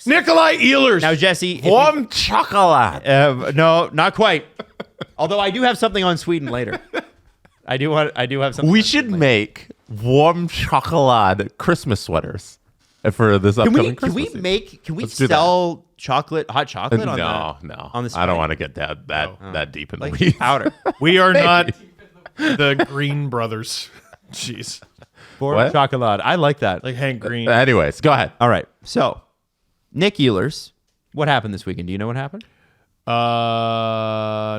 Nikolaj Ehlers. Now, Jesse, if you- Warm chocolate. no, not quite. Although I do have something on Sweden later. I do have something. We on should Sweden later. make warm chocolate Christmas sweaters for this upcoming Can we Christmas. can we Let's do that. sell hot chocolate on No, the no. on the I don't spine? want to get that deep in the like weeds. powder We are not the Green Brothers. Jeez, for What? chocolate. I like that. like Hank Green. Anyways, go ahead. All right. So, Nick Ehlers, what happened this weekend? Do you know what happened?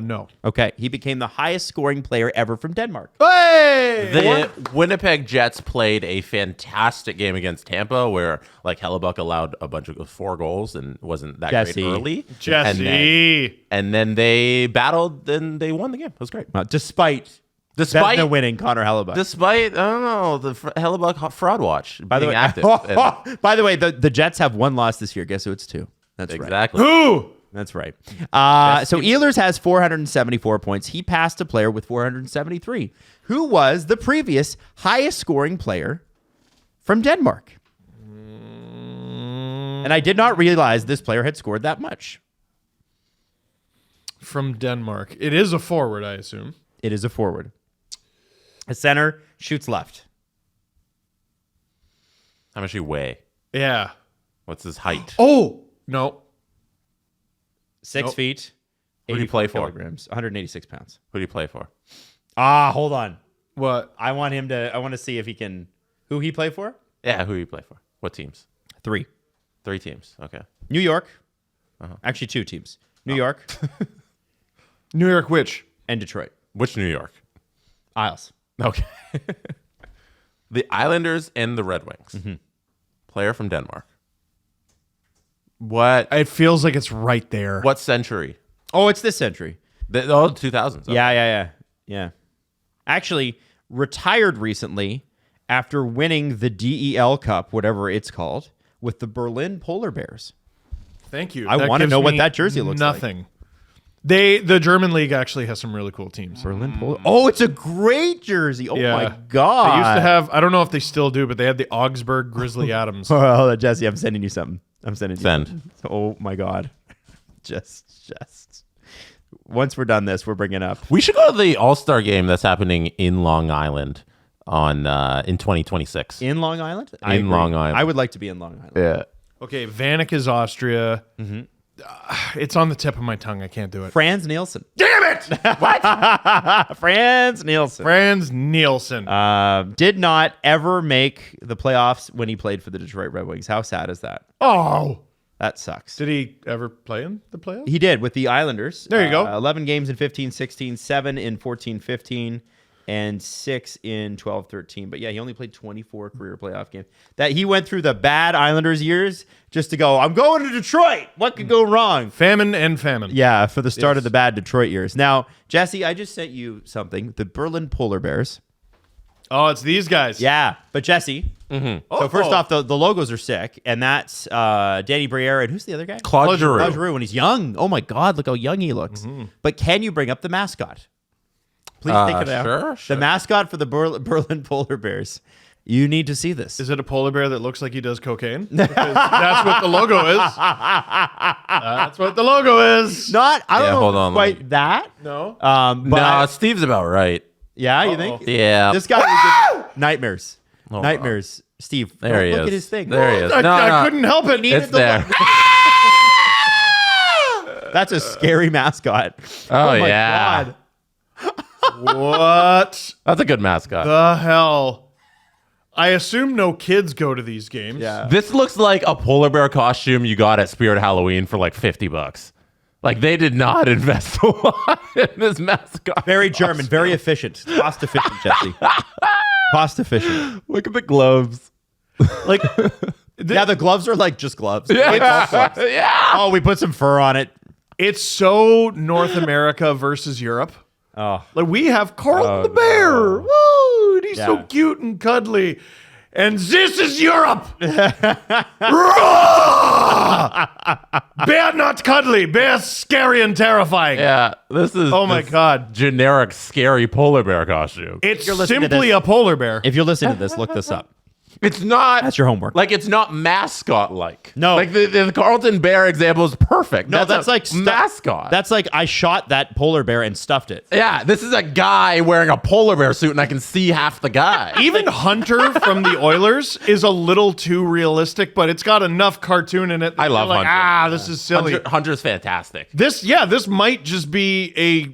No. Okay, he became the highest scoring player ever from Denmark. Hey, The Winnipeg Jets played a fantastic game against Tampa, where like Hellebuck allowed a bunch of 4 goals and wasn't that Jesse. great early. Jesse. And then they battled and they won the game. It was great. Despite Vezina winning Connor Hellebuck. Despite I don't know the Hellebuck fraud watch By the being way, active. And- by the way, the Jets have 1 loss this year. Guess who it's 2? That's right. exactly. Who? That's right. So Ehlers has 474 points. He passed a player with 473, who was the previous highest scoring player from Denmark. And I did not realize this player had scored that much. From Denmark. It is a forward, I assume. It is a forward. A center shoots left. How much do you weigh? Yeah. What's his height? Oh no. 6 Nope. feet. Who do you play for? Kilograms. 186 pounds. Who do you play for? Hold on. What? I want to see if he can. Who he play for? Yeah, who do you play for? What teams? 3. 3 teams. Okay. New York. Actually, 2 teams. New York New York which? and Detroit. Which New York? Isles. Okay. The Islanders and the Red Wings. Player from Denmark. What It feels like it's right there. what century? Oh, it's this century. The 2000s. Okay. Yeah. Actually, retired recently after winning the DEL Cup, whatever it's called, with the Berlin Polar Bears. Thank you. I That wanna gives know what me that jersey looks like. nothing. The German league actually has some really cool teams. Berlin Polar. Oh, it's a great jersey. Oh Yeah. my god. They used to have, I don't know if they still do, but they had the Augsburg Grizzly Adams. Oh, Jesse, I'm sending you something. I'm sending you. Send. something. Oh my god. Just. Once we're done this, we're bringing up. We should go to the All-Star game that's happening in Long Island on in 2026. In Long Island? In Long Island. I would like to be in Long Island. Yeah. Okay, Vanek is Austria. It's on the tip of my tongue. I can't do it. Franz Nielsen. Damn it! Franz Nielsen. Franz Nielsen. Did not ever make the playoffs when he played for the Detroit Red Wings. How sad is that? Oh. That sucks. Did he ever play in the playoffs? He did with the Islanders. There you go. 11 games in 15-16, 7 in 14-15, and 6 in 12-13. But yeah, he only played 24 career playoff games. That he went through the bad Islanders years just to go, I'm going to Detroit. What could go wrong? Famine and famine. Yeah, for the start of the bad Detroit years. Now, Jesse, I just sent you something. The Berlin Polar Bears. Oh, it's these guys. Yeah, but Jesse. So first off, the logos are sick, and that's Danny Briere, and who's the other guy? Claude Giroux. Claude Giroux when he's young. Oh my God, look how young he looks. But can you bring up the mascot? Please think of that. Sure. The mascot for the Berlin Polar Bears. You need to see this. Is it a polar bear that looks like he does cocaine? Because that's what the logo is. That's what the logo is. Not, I don't Yeah, know hold if it's on, quite let me- that. No. But No, Steve's about right. yeah, you think? Yeah. This guy would get nightmares. Oh, Nightmares. Steve, There he look is. at his thing. There he is. I No. couldn't help it. It's there. That's a scary mascot. Oh, my yeah. God. What That's a good mascot. the hell? I assume no kids go to these games. Yeah. This looks like a polar bear costume you got at Spirit Halloween for like $50. Like they did not invest a lot in this mascot. Very German, very efficient. Cost efficient, Jesse. Cost efficient. Look at the gloves. Like, yeah, the gloves are like just gloves. Yeah. Oh, we put some fur on it. It's so North America versus Europe. Oh. Like we have Carlton the bear. Woo! And he's so Yeah. cute and cuddly. And this is Europe. Bear not cuddly. Bear scary and terrifying. Yeah, this is. Oh my this God. Generic scary polar bear costume. It's You're listening to simply this. a polar bear. If you're listening to this, look this up. It's not. That's your homework. Like it's not mascot like. No. like the Carlton bear example is perfect. No, that's a like mascot. That's like I shot that polar bear and stuffed it. yeah. This is a guy wearing a polar bear suit, and I can see half the guy. Even Hunter from the Oilers is a little too realistic, but it's got enough cartoon in it. that I love you're like, Hunter. this is silly. Hunter's fantastic. This might just be a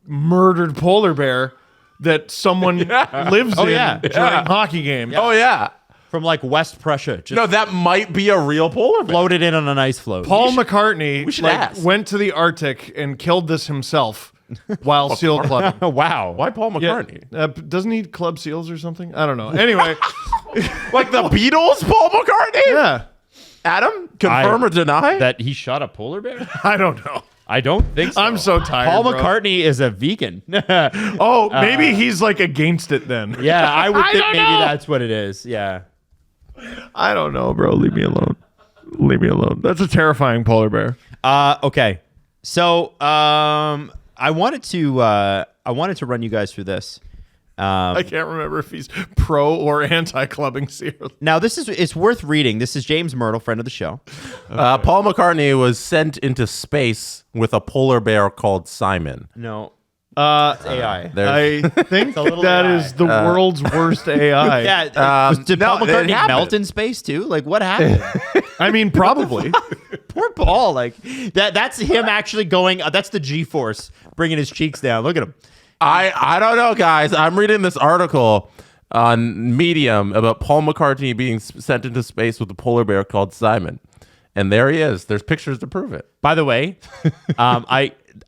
murdered polar bear that someone lives in yeah. during hockey games. Oh yeah. From like West Prussia. Just No, that might be a real polar bear. floated in on an ice float. Paul McCartney should ask. went to the Arctic and killed this himself while seal clubbing. Oh, wow. Why Paul McCartney? Doesn't he club seals or something? I don't know. Anyway, Like the Beatles, Paul McCartney? yeah, Adam, confirm or deny? That he shot a polar bear? I don't know. I don't think so. I'm so tired. Paul bro. McCartney is a vegan. Oh, maybe he's like against it then. Yeah, I would think don't maybe know. that's what it is. Yeah. I don't know, bro. Leave me alone. Leave me alone. That's a terrifying polar bear. Okay. So I wanted to run you guys through this. I can't remember if he's pro or anti-clubbing seal. Now it's worth reading. This is James Myrtle, friend of the show. Paul McCartney was sent into space with a polar bear called Simon. No. It's AI. There's- I think little that AI. is the world's worst AI. Yeah. Did no, Paul it McCartney happened. melt in space too? Like what happened? I mean, probably. Poor Paul. Like that's him actually going. That's the G-force bringing his cheeks down. Look at him. I don't know, guys. I'm reading this article on Medium about Paul McCartney being sent into space with a polar bear called Simon. And there he is. There's pictures to prove it. By the way,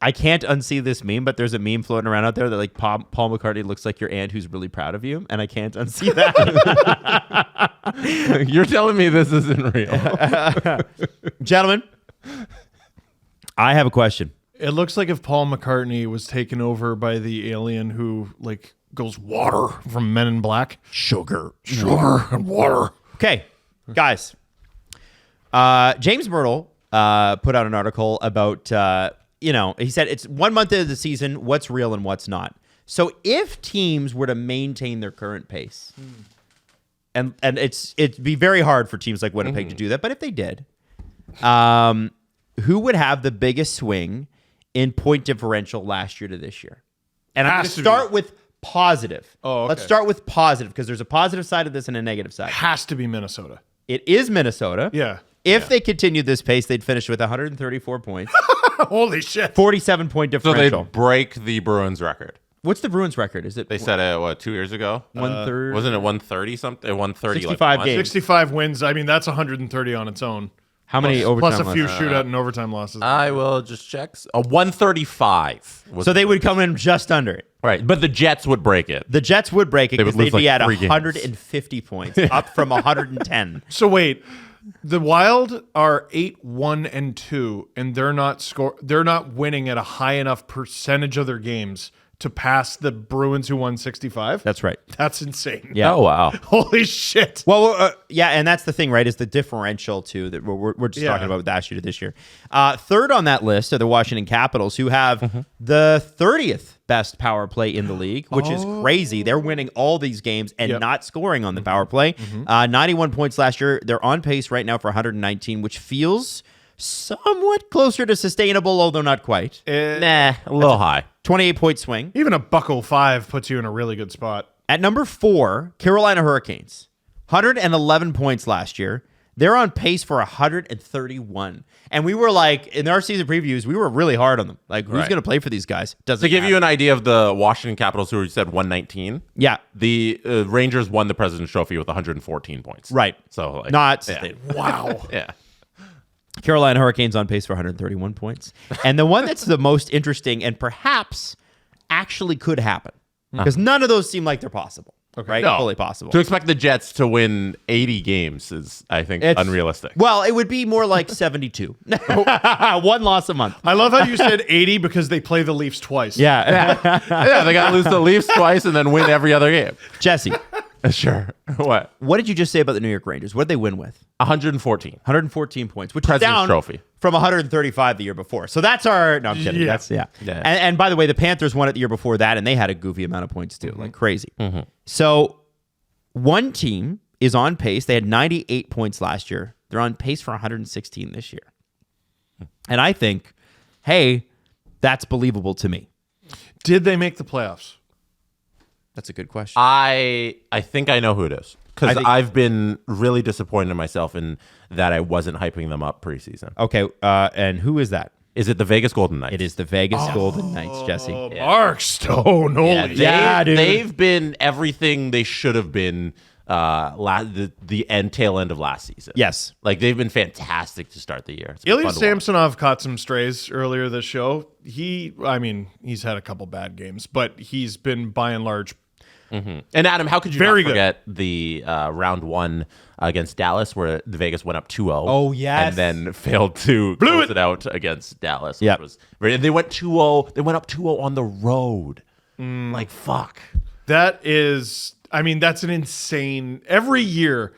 I can't unsee this meme, but there's a meme floating around out there that like Paul McCartney looks like your aunt who's really proud of you, and I can't unsee that. You're telling me this isn't real. Gentlemen, I have a question. It looks like if Paul McCartney was taken over by the alien who like goes water from Men in Black. Sugar and water. Okay, guys. James Myrtle put out an article about, he said it's 1 month into the season, what's real and what's not. So if teams were to maintain their current pace, and it'd be very hard for teams like Winnipeg to do that, but if they did, who would have the biggest swing in point differential last year to this year? And I'm going to start with positive. Oh, okay. Let's start with positive because there's a positive side of this and a negative side. Has to be Minnesota. It is Minnesota. Yeah. If they continued this pace, they'd finish with 134 points, Holy shit. 47-point So they differential. break the Bruins record. What's the Bruins record? Is it They said it, 2 years ago? 1/3? Wasn't it 130 something? 130 65 like games. 65 wins. I mean, that's 130 on its own. How many overtime Plus a few losses? shootout and overtime losses. I will just check. 135. So they would come in just under it. Right, but the Jets would break it. The Jets would break it They would because they'd lose, be like, at 3 games. 150 points, up from 110. So wait, the Wild are 8-1-2, and they're not winning at a high enough percentage of their games to pass the Bruins who won 65. That's right. That's insane. Yeah. Oh, wow. Holy shit. Well, yeah, and that's the thing, right? Is the differential too that we're just Yeah. talking about with last year to this year. Third on that list are the Washington Capitals, who have the 30th best power play in the league, which is crazy. They're winning all these games and Yep. not scoring on the power play. 91 points last year. They're on pace right now for 119, which feels somewhat closer to sustainable, although not quite. Nah, a little high. 28-point swing. Even a buckle 5 puts you in a really good spot. At number 4, Carolina Hurricanes. 111 points last year. They're on pace for 131. And we were like, in our season previews, we were really hard on them. Like, who's Right. going to play for these guys? Doesn't To give matter. you an idea of the Washington Capitals, who you said 119, Yeah, the Rangers won the President's Trophy with 114 points. right. So, like, Not yeah. sustainable. Wow. Yeah. Carolina Hurricanes on pace for 131 points. And the one that's the most interesting and perhaps actually could happen, because none of those seem like they're possible. Right? No. Fully possible. To expect the Jets to win 80 games is, I think, unrealistic. Well, it would be more like 72. One loss a month. I love how you said 80 because they play the Leafs twice. Yeah. Yeah, they got to lose the Leafs twice and then win every other game. Jesse, Sure. What? what did you just say about the New York Rangers? What did they win with? 114. 114 points, which President's is down Trophy. from 135 the year before. So that's our... No, I'm kidding. Yeah. That's, yeah. Yeah. And by the way, the Panthers won it the year before that, and they had a goofy amount of points too, like crazy. So one team is on pace. They had 98 points last year. They're on pace for 116 this year. And I think, hey, that's believable to me. Did they make the playoffs? That's a good question. I think I know who it is. Because think- I've been really disappointed in myself in that I wasn't hyping them up preseason. Okay, and who is that? Is it the Vegas Golden Knights? It is the Vegas Golden Knights, Jesse. Mark Stone. Holy Yeah, dude. they've been everything they should have been the tail end of last season. Yes. Like, they've been fantastic to start the year. It's been Ilya fun to watch. Samsonov caught some strays earlier this show. He's had a couple bad games, but he's been by and large And Adam, how could you Very not good. forget the round one against Dallas where the Vegas went up 2-0? Oh, yes. And then failed to close it out against Dallas. Yep. They went 2-0. They went up 2-0 on the road. Like, fuck. That is, that's an insane. Every year,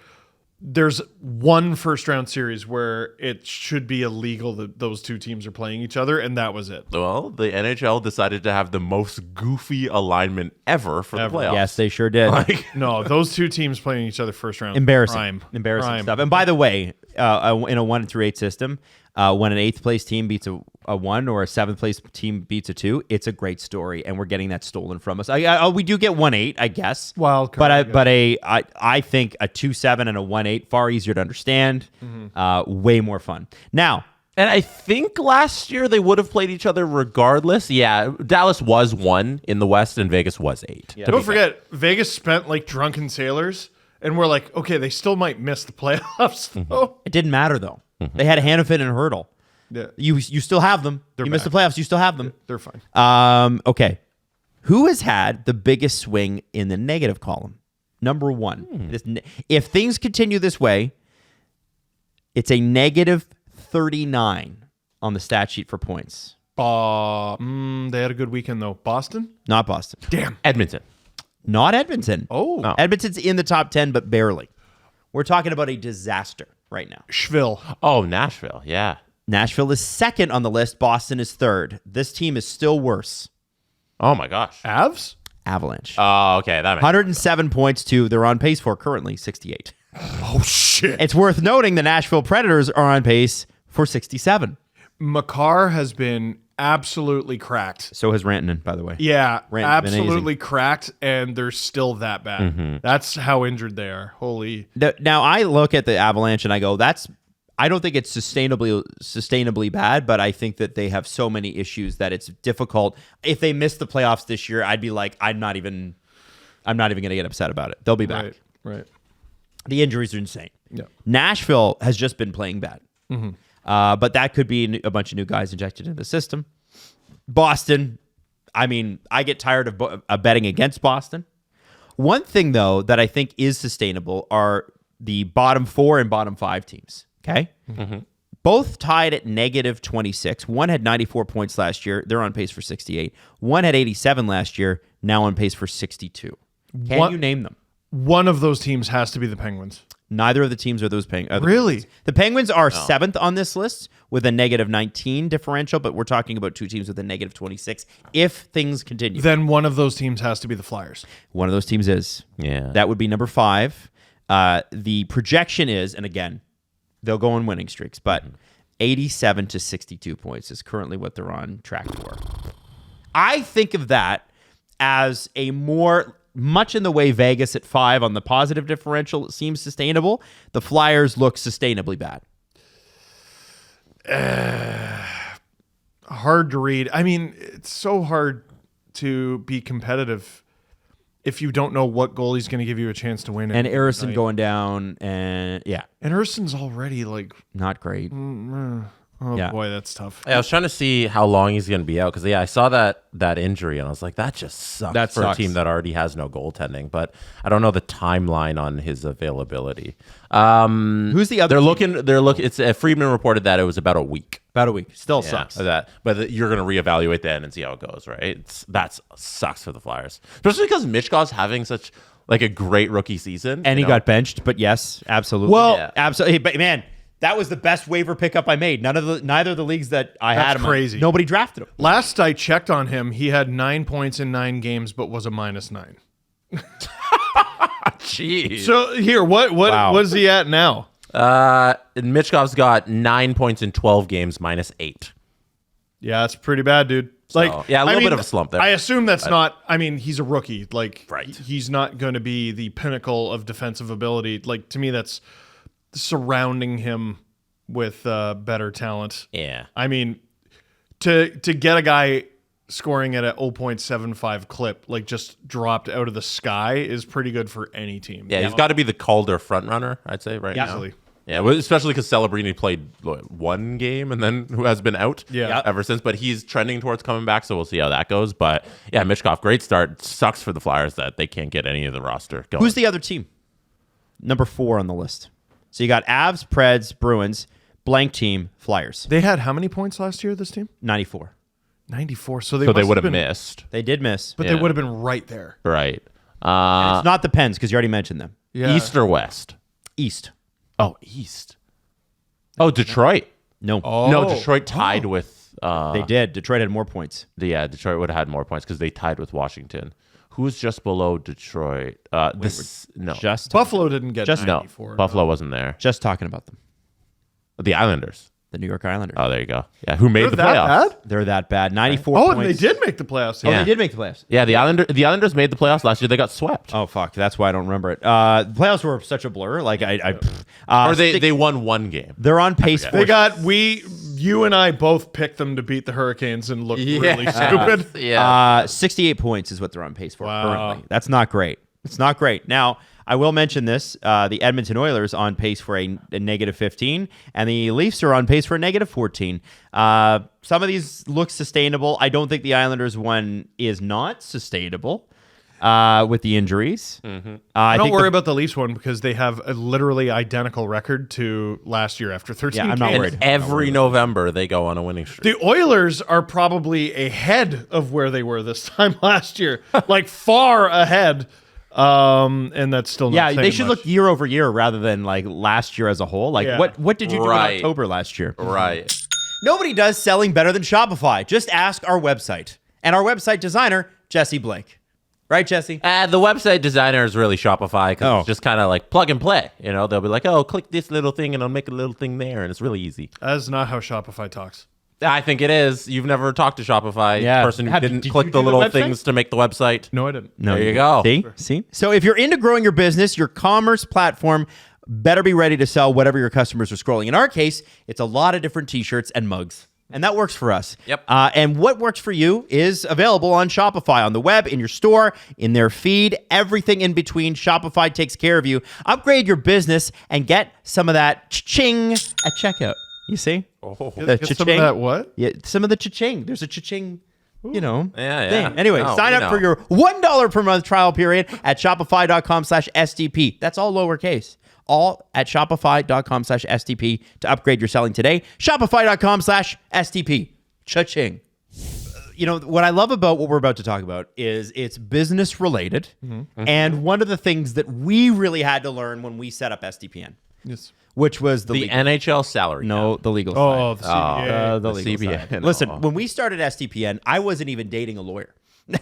there's one first round series where it should be illegal that those two teams are playing each other, and that was it. Well, the NHL decided to have the most goofy alignment ever for the playoffs. Yes, they sure did. No, those two teams playing each other first round. Embarrassing Prime. stuff. And by the way, in a 1-8 system, when an 8th place team beats a 1 or a 7th place team beats a 2, it's a great story, and we're getting that stolen from us. We do get 1-8, I guess. Wild card, but I think a 2-7 and a 1-8 far easier to understand, way more fun. Now, And I think last year they would have played each other regardless. Yeah, Dallas was 1 in the West and Vegas was 8. Yeah. Don't forget, Vegas spent like drunken sailors, and we're like, okay, they still might miss the playoffs. Though. it didn't matter though. They had Hannafin and Hurdle. Yeah, You still have them. You missed the playoffs. You still have them. they're fine. Okay. Who has had the biggest swing in the negative column? Number one. If things continue this way, it's a negative 39 on the stat sheet for points. They had a good weekend though. Boston? Not Boston. Damn. Edmonton. Not Edmonton. Oh. No. Edmonton's in the top 10, but barely. We're talking about a disaster right now. Schville. Oh, Nashville. Yeah. Nashville is second on the list. Boston is third. This team is still worse. Oh, my gosh. Avs? Avalanche. Oh, okay. That makes 107 points to they're on pace for currently 68. Oh shit. It's worth noting the Nashville Predators are on pace for 67. Makar has been absolutely cracked. So has Rantanen, by the way. Yeah, Rantanen's been absolutely cracked, and they're still that bad. That's how injured they are. Holy. Now I look at the Avalanche and I go, I don't think it's sustainably bad, but I think that they have so many issues that it's difficult. If they miss the playoffs this year, I'd be like, I'm not even going to get upset about it. They'll be back. Right. The injuries are insane. Yeah. Nashville has just been playing bad. But that could be a bunch of new guys injected into the system. Boston, I get tired of betting against Boston. One thing, though, that I think is sustainable are the bottom 4 and bottom 5 teams. Okay? Both tied at negative 26. One had 94 points last year. They're on pace for 68. One had 87 last year, now on pace for 62. Can you name them? One of those teams has to be the Penguins. Neither of the teams are those Penguins. Really? The Penguins are 7th on this list with a negative 19 differential, but we're talking about two teams with a negative 26 if things continue. Then one of those teams has to be the Flyers. One of those teams is. Yeah. That would be number 5. The projection is, and again, they'll go on winning streaks, but 87 to 62 points is currently what they're on track for. I think of that as a much in the way Vegas at 5 on the positive differential seems sustainable. The Flyers look sustainably bad. Hard to read. It's so hard to be competitive if you don't know what goalie's going to give you a chance to win. And Ehlers going down, and yeah, And Erson's already like not great. Oh Yeah. boy, that's tough. I was trying to see how long he's going to be out because I saw that injury and I was like, that just sucks That for sucks. a team that already has no goaltending. But I don't know the timeline on his availability. Who's the other They're team? looking. It's Friedman reported that it was about a week. About a week. Still Yeah, sucks. but you're going to reevaluate then and see how it goes, right? That sucks for the Flyers, especially because Michkov's having such like a great rookie season, And he got benched, but yes, absolutely. Well- Yeah. absolutely. But man, that was the best waiver pickup I made. Neither of the leagues that I That's had him in, crazy. nobody drafted him. Last I checked on him, he had 9 points in 9 games, but was a -9. Jeez. So here, what Wow. is he at now? Michkov's got 9 points in 12 games, -8. Yeah, it's pretty bad, dude. Like, yeah, a little I mean, bit of a slump there. I assume that's not. I mean, he's a rookie. Like, Right. he's not going to be the pinnacle of defensive ability. Like, to me, that's surrounding him with better talent. Yeah. I mean, to get a guy scoring at a 0.75 clip, like just dropped out of the sky, is pretty good for any team. Yeah, he's got to be the Calder front runner, I'd say, right now. Easily. Yeah, well, especially because Celebrini played one game and then who has been out ever since. But he's trending towards coming back, so we'll see how that goes. But yeah, Michkov, great start. Sucks for the Flyers that they can't get any of the roster going. Who's the other team? Number 4 on the list. So you got Avs, Preds, Bruins, blank team, Flyers. They had how many points last year, this team? 94. 94. So they so they must would have been- missed, They did miss. But Yeah. they would have been right there. right? It's not the Pens because you already mentioned them. Yeah. East or West? East. Oh, East. Oh, Detroit. No. No, Detroit tied with. They did. Detroit had more points. Detroit would have had more points because they tied with Washington. Who's just below Detroit? No, Buffalo didn't get Just- no. 94. Buffalo wasn't there. Just talking about them. The Islanders. The New York Islanders. Oh, there you go. Yeah, who made They're the that playoffs? bad? They're that bad. 94 Oh, points. and they did make the playoffs. Oh, Yeah. they did make the playoffs. Yeah, the Islanders made the playoffs last year. They got swept. Oh, fuck. That's why I don't remember it. The playoffs were such a blur. Like, Or they won one game. They're on pace for... They got you and I both picked them to beat the Hurricanes and looked really stupid. Yeah. 68 points is what they're on pace for Wow. currently. That's not great. It's not great. Now, I will mention this. The Edmonton Oilers on pace for a -15, and the Leafs are on pace for a -14. Some of these look sustainable. I don't think the Islanders one is not sustainable with the injuries. Don't worry about the Leafs one because they have a literally identical record to last year after 13 Yeah, I'm not games. worried. Every November they go on a winning streak. The Oilers are probably ahead of where they were this time last year, like far ahead. And that's still not Yeah, saying they should much. look year over year rather than like last year as a whole. Like, Yeah. what did you do in Right. October last year? Right. Nobody does selling better than Shopify. Just ask our website. And our website designer, Jesse Blake. Right, Jesse? The website designer is really Shopify because it's just kind of like plug and play. You know, they'll be like, oh, click this little thing and I'll make a little thing there. And it's really easy. That's not how Shopify talks. I think it is. You've never talked to Shopify. Yeah. Person who Did didn't you click do the the little website? things to make the website. No, I didn't. No, There you go. See? So if you're into growing your business, your commerce platform better be ready to sell whatever your customers are scrolling. In our case, it's a lot of different t-shirts and mugs. And that works for us. Yep. And what works for you is available on Shopify, on the web, in your store, in their feed, everything in between. Shopify takes care of you. Upgrade your business and get some of that cha-ching at checkout. You see? The Get some of that what? Yeah, some of the cha-ching. There's a cha-ching, Yeah. thing. Anyway, Oh, sign we up know. for your $1 per month trial period at shopify.com/STP. That's all lowercase. All at shopify.com/STP to upgrade your selling today. Shopify.com/STP. Cha-ching. You know, what I love about what we're about to talk about is it's business related. And one of the things that we really had to learn when we set up SDPN, Yes. which was the The legal. NHL salary. No, the legal Oh, side. the CBA. The the legal CBA. side. No. Listen, when we started SDPN, I wasn't even dating a lawyer.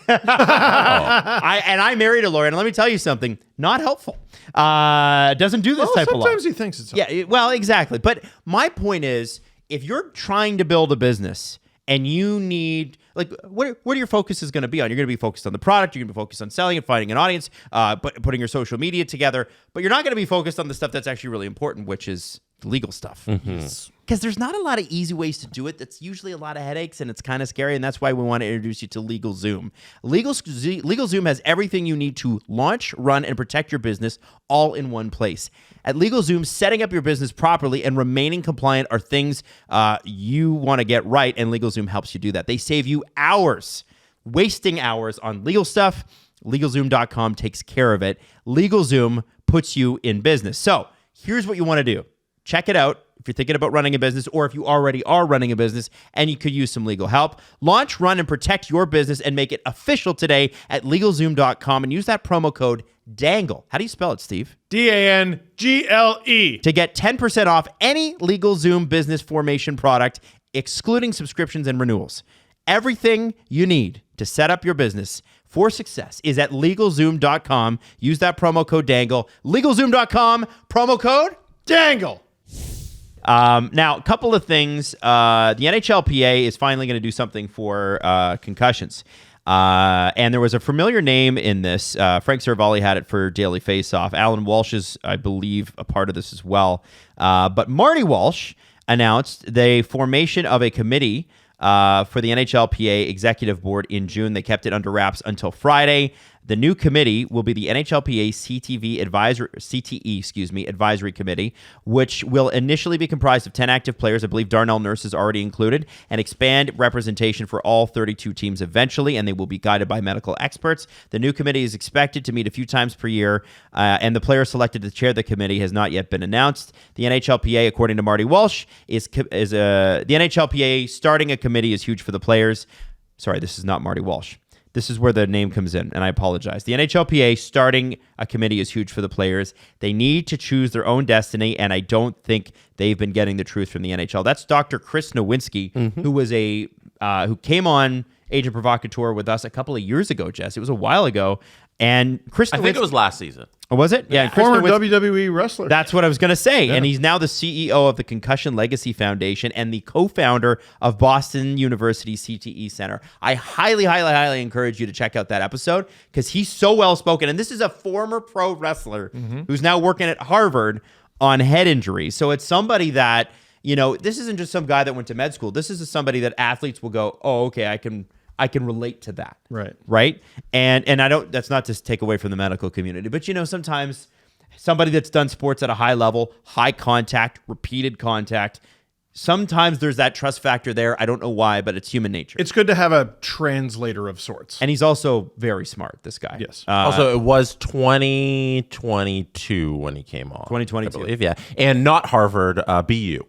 I married a lawyer, and let me tell you something, not helpful. Doesn't do this Well, type of law. sometimes he thinks it's Yeah, well, exactly. But my point is, if you're trying to build a business and you need, like, what your focus is going to be on? You're going to be focused on the product. You're going to be focused on selling and finding an audience, putting your social media together. But you're not going to be focused on the stuff that's actually really important, which is legal stuff. Because there's not a lot of easy ways to do it. That's usually a lot of headaches, and it's kind of scary, and that's why we want to introduce you to LegalZoom. LegalZoom has everything you need to launch, run, and protect your business all in one place. At LegalZoom, setting up your business properly and remaining compliant are things you want to get right, and LegalZoom helps you do that. They save you hours, wasting hours on legal stuff. LegalZoom.com takes care of it. LegalZoom puts you in business. So here's what you want to do. Check it out if you're thinking about running a business, or if you already are running a business and you could use some legal help. Launch, run, and protect your business and make it official today at LegalZoom.com and use that promo code DANGLE. How do you spell it, Steve? DANGLE. To get 10% off any LegalZoom business formation product, excluding subscriptions and renewals. Everything you need to set up your business for success is at LegalZoom.com. Use that promo code DANGLE. LegalZoom.com, promo code Dangle. Now, a couple of things. The NHLPA is finally going to do something for concussions. And there was a familiar name in this. Frank Cervalli had it for Daily Faceoff. Alan Walsh is, I believe, a part of this as well. But Marty Walsh announced the formation of a committee for the NHLPA Executive Board in June. They kept it under wraps until Friday. The new committee will be the NHLPA CTE Advisory Committee, which will initially be comprised of 10 active players. I believe Darnell Nurse is already included, and expand representation for all 32 teams eventually, and they will be guided by medical experts. The new committee is expected to meet a few times per year, and the player selected to chair the committee has not yet been announced. The NHLPA, according to Marty Walsh, the NHLPA starting a committee is huge for the players. Sorry, this is not Marty Walsh. This is where the name comes in, and I apologize. The NHLPA starting a committee is huge for the players. They need to choose their own destiny, and I don't think they've been getting the truth from the NHL. That's Dr. Chris Nowinski, who was who came on Agent Provocateur with us a couple of years ago, Jess. It was a while ago. And Chris I think it was last season. Oh, was it? Yeah. Former WWE wrestler. That's what I was going to say. Yeah. And he's now the CEO of the Concussion Legacy Foundation and the co-founder of Boston University CTE Center. I highly, highly, highly encourage you to check out that episode because he's so well-spoken. And this is a former pro wrestler who's now working at Harvard on head injuries. So it's somebody that, this isn't just some guy that went to med school. This is somebody that athletes will go, oh, okay, I can relate to that. Right. And I don't, that's not to take away from the medical community, but sometimes somebody that's done sports at a high level, high contact, repeated contact, sometimes there's that trust factor there. I don't know why, but it's human nature. It's good to have a translator of sorts. And he's also very smart, this guy. Yes. Also, it was 2022 when he came on. 2022. I believe, yeah. And not Harvard, BU.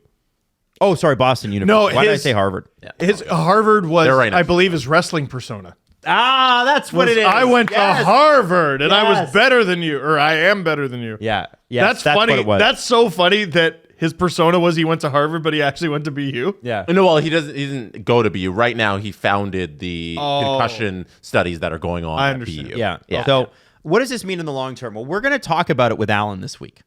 Oh, sorry, Boston University. Why did I say Harvard? Yeah. His Harvard was, right I believe, his wrestling persona. Ah, that's what it is. I went to Harvard, and I was better than you, or I am better than you. Yeah. That's funny. What it was. That's so funny that his persona was he went to Harvard, but he actually went to BU. Yeah. No, well, he didn't go to BU. Right now, he founded the concussion studies that are going on at BU. Yeah. So what does this mean in the long term? Well, we're going to talk about it with Alan this week.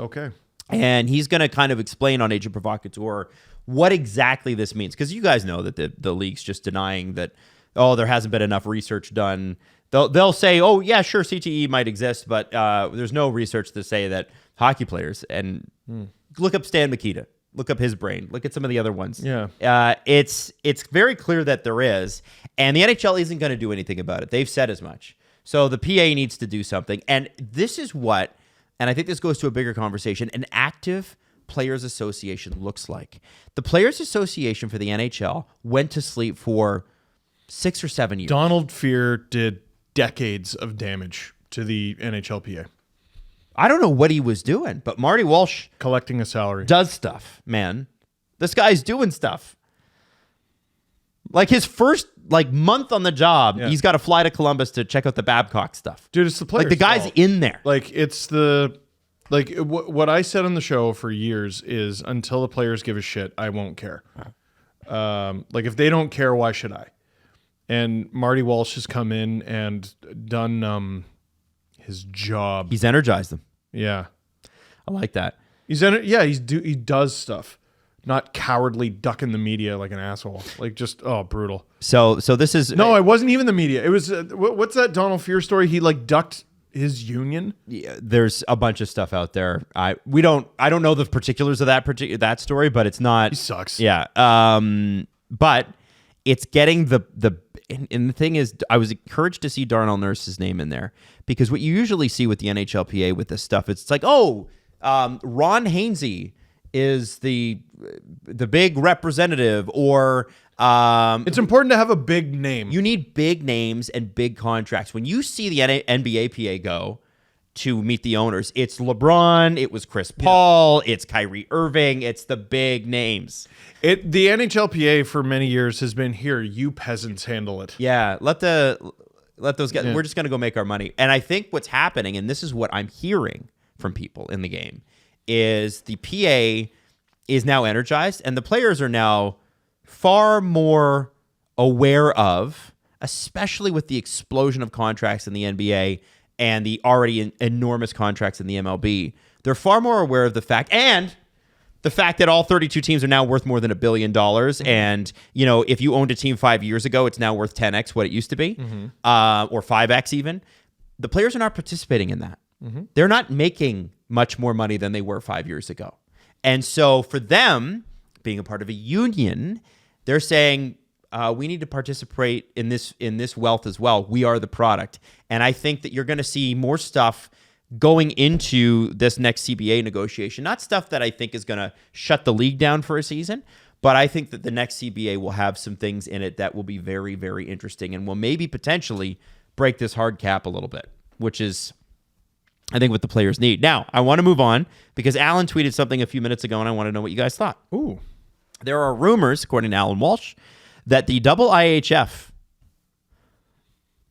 Okay. And he's going to kind of explain on Agent Provocateur what exactly this means. Because you guys know that the league's just denying that, there hasn't been enough research done. They'll say, oh, yeah, sure, CTE might exist, but there's no research to say that hockey players, and look up Stan Mikita, look up his brain, look at some of the other ones. Yeah. It's very clear that there is, and the NHL isn't going to do anything about it. They've said as much. So the PA needs to do something. And this is what, and I think this goes to a bigger conversation, an active Players Association looks like. The Players Association for the NHL went to sleep for 6 or 7 years. Donald Fear did decades of damage to the NHLPA. I don't know what he was doing, but Marty Walsh collecting a salary does stuff, man. This guy's doing stuff. Like his first month on the job, he's got to fly to Columbus to check out the Babcock stuff. Dude, it's the players. Like the guy's in there. Like it's the what I said on the show for years is until the players give a shit, I won't care. Like if they don't care, why should I? And Marty Walsh has come in and done his job. He's energized them. Yeah, I like that. He does stuff, not cowardly ducking the media like an asshole. Like just brutal. So this is no, it wasn't even the media. It was what's that Donald Fear story? He ducked his union? Yeah, there's a bunch of stuff out there. I don't know the particulars of that story, but it's not. He sucks. Yeah. But it's getting and the thing is, I was encouraged to see Darnell Nurse's name in there, because what you usually see with the NHLPA with this stuff, it's like, Ron Hainsey is the big representative, or It's important to have a big name. you need big names and big contracts. When you see the NBAPA go to meet the owners, it's LeBron, it was Chris Paul, it's Kyrie Irving, it's the big names. The NHLPA for many years has been, here, you peasants handle it. Yeah, let those guys. We're just gonna go make our money. And I think what's happening, and this is what I'm hearing from people in the game, is the PA is now energized, and the players are now far more aware of, especially with the explosion of contracts in the NBA and the already enormous contracts in the MLB. They're far more aware of the fact, and the fact that all 32 teams are now worth more than $1 billion. And, if you owned a team 5 years ago, it's now worth 10x what it used to be, or 5x even. The players are not participating in that. They're not making much more money than they were 5 years ago. And so for them, being a part of a union, they're saying, we need to participate in this wealth as well. We are the product. And I think that you're going to see more stuff going into this next CBA negotiation. Not stuff that I think is going to shut the league down for a season, but I think that the next CBA will have some things in it that will be very, very interesting and will maybe potentially break this hard cap a little bit, which is, I think, what the players need. Now, I want to move on because Alan tweeted something a few minutes ago, and I want to know what you guys thought. Ooh. There are rumors, according to Alan Walsh, that the IIHF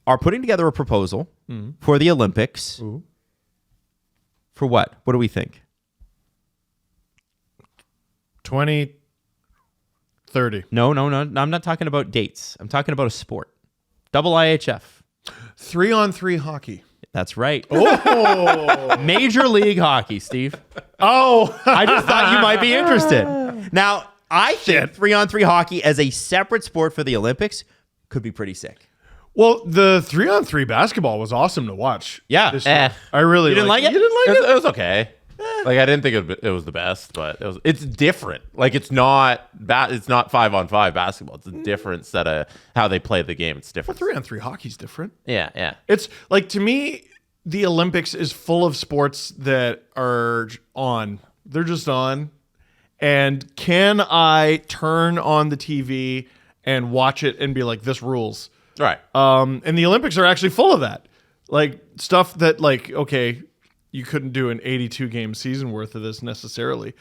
are putting together a proposal for the Olympics. Ooh. For what? What do we think? 2030. No. I'm not talking about dates. I'm talking about a sport. IIHF. 3-on-3 hockey. That's right. Oh. Major League Hockey, Steve. Oh. I just thought you might be interested. Now, I think 3-on-3 hockey as a separate sport for the Olympics could be pretty sick. Well, the 3-on-3 basketball was awesome to watch. Yeah. this year. I really You didn't like it? You didn't like it? It was okay. Like, I didn't think it was the best, but it's different. Like, it's not 5-on-5 basketball. It's a different set of how they play the game. It's different. 3-on-3 hockey's different. Yeah. It's like, to me, the Olympics is full of sports that are on. They're just on. And can I turn on the TV and watch it and be like, this rules? Right. And the Olympics are actually full of that. Like, stuff that, like, okay, you couldn't do an 82-game season worth of this necessarily.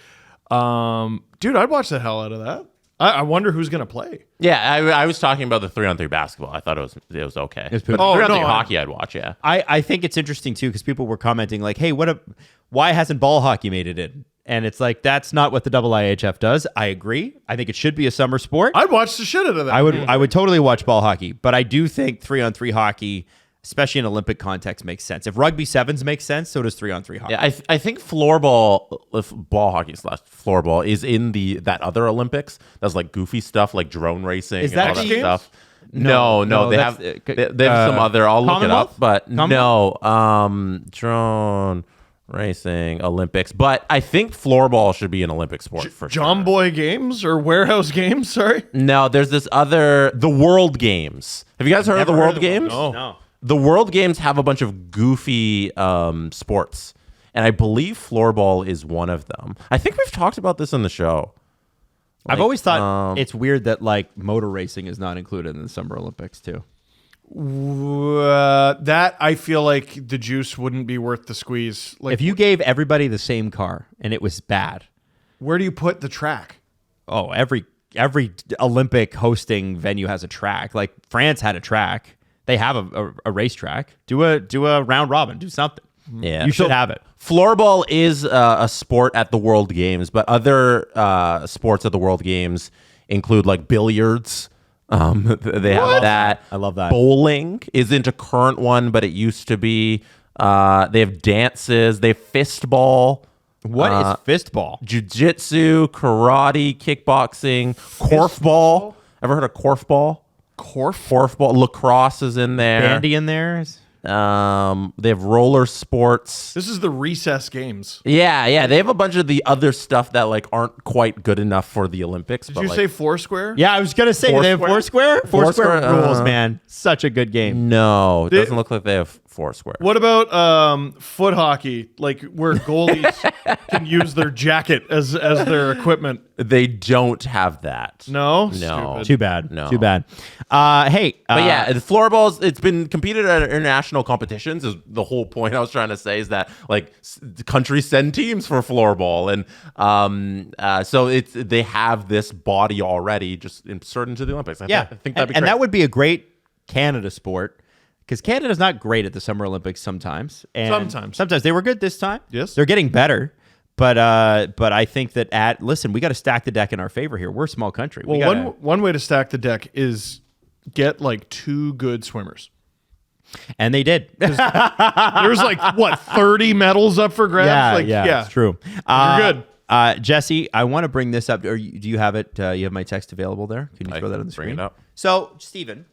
Dude, I'd watch the hell out of that. I wonder who's going to play. Yeah, I was talking about the 3-on-3 basketball. I thought it was okay. But pretty- 3-on-3 hockey, I'd watch, yeah. I think it's interesting, too, because people were commenting like, hey, why hasn't ball hockey made it in? And it's like, that's not what the IIHF does. I agree. I think it should be a summer sport. I'd watch the shit out of that. I would totally watch ball hockey, but I do think 3-on-3 hockey, especially in Olympic context, makes sense. If rugby sevens makes sense, so does 3-on-3 hockey. Yeah, I think floorball, if ball hockey / floorball, is in that other Olympics. That's like goofy stuff, like drone racing Is and that all that games? stuff. No, they have some other. I'll look it up, but no, drone racing Olympics. But I think floorball should be an Olympic sport for John sure. Boy Games or Warehouse Games, sorry? No, there's this other, the World Games. Have you guys heard of the Never heard World of them. Games? No. The World Games have a bunch of goofy sports, and I believe floorball is one of them. I think we've talked about this on the show. I've always thought it's weird that like motor racing is not included in the Summer Olympics too. That I feel like the juice wouldn't be worth the squeeze. Like, If you gave everybody the same car and it was bad, where do you put the track? oh, every Olympic hosting venue has a track. Like France had a track. They have a racetrack. Do a round robin. Do something. Yeah, You should have it. Floorball is a sport at the World Games, but other sports at the World Games include like billiards. They have that. I love that. Bowling isn't a current one, but it used to be. They have dances. They have fistball. What is fistball? Jiu-jitsu, karate, kickboxing, korfball. Ever heard of korfball? Korfball. Lacrosse is in there. Bandy in there? They have roller sports. This is the recess games. Yeah. They have a bunch of the other stuff that like aren't quite good enough for the Olympics. Did you say Foursquare? Yeah, I was gonna say they have Foursquare. Foursquare rules, man. Such a good game. No, it doesn't look like they have Foursquare. What about foot hockey, like where goalies can use their jacket as their equipment? They don't have that. No? No. Too bad. No. Too bad. Hey, But yeah, the floorball's, it's been competed at international competitions. Is the whole point I was trying to say is that like countries send teams for floorball, and so they have this body already just inserted into the Olympics. I think that'd be great. And that would be a great Canada sport. Because Canada's not great at the Summer Olympics sometimes. And sometimes they were good this time. Yes. They're getting better. But I think that listen, we got to stack the deck in our favor here. We're a small country. Well, one way to stack the deck is get like 2 good swimmers. And they did. There's like, what, 30 medals up for grabs? Yeah, it's true. You're good. Jesse, I want to bring this up. Do you have it? You have my text available there? Can you throw that on the screen? Bring it up. So, Steven,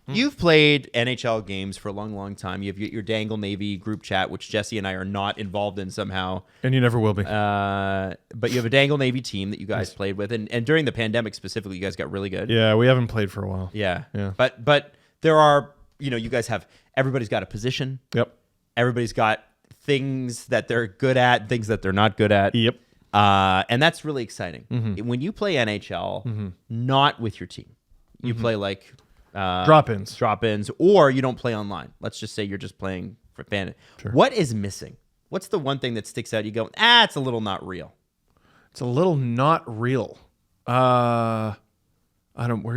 you've played NHL games for a long, long time. You have your Dangle Navy group chat, which Jesse and I are not involved in somehow. And you never will be. But you have a Dangle Navy team that you guys played with. And during the pandemic specifically, you guys got really good. Yeah, we haven't played for a while. Yeah. Yeah. But there are, you guys have, everybody's got a position. Yep. Everybody's got things that they're good at, things that they're not good at. Yep. And that's really exciting. When you play NHL, not with your team, you play like drop-ins, or you don't play online. Let's just say you're just playing for fan. Sure. What is missing? What's the one thing that sticks out? You go, it's a little not real. It's a little not real. Where are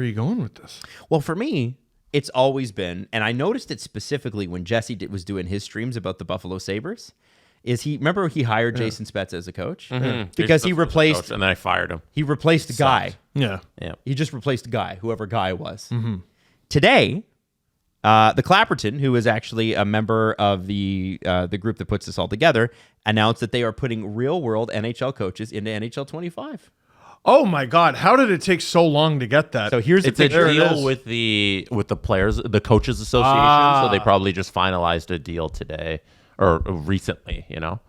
you going with this? Well, for me, it's always been, and I noticed it specifically when Jesse was doing his streams about the Buffalo Sabres. Remember he hired Jason Spezza as a coach? Because he replaced, and then I fired him. He replaced a guy. Yeah. He just replaced a guy, whoever guy was. Today, the Clapperton, who is actually a member of the group that puts this all together, announced that they are putting real-world NHL coaches into NHL 25. Oh my God! How did it take so long to get that? So here's it's a deal with the players, the coaches association. So they probably just finalized a deal today or recently.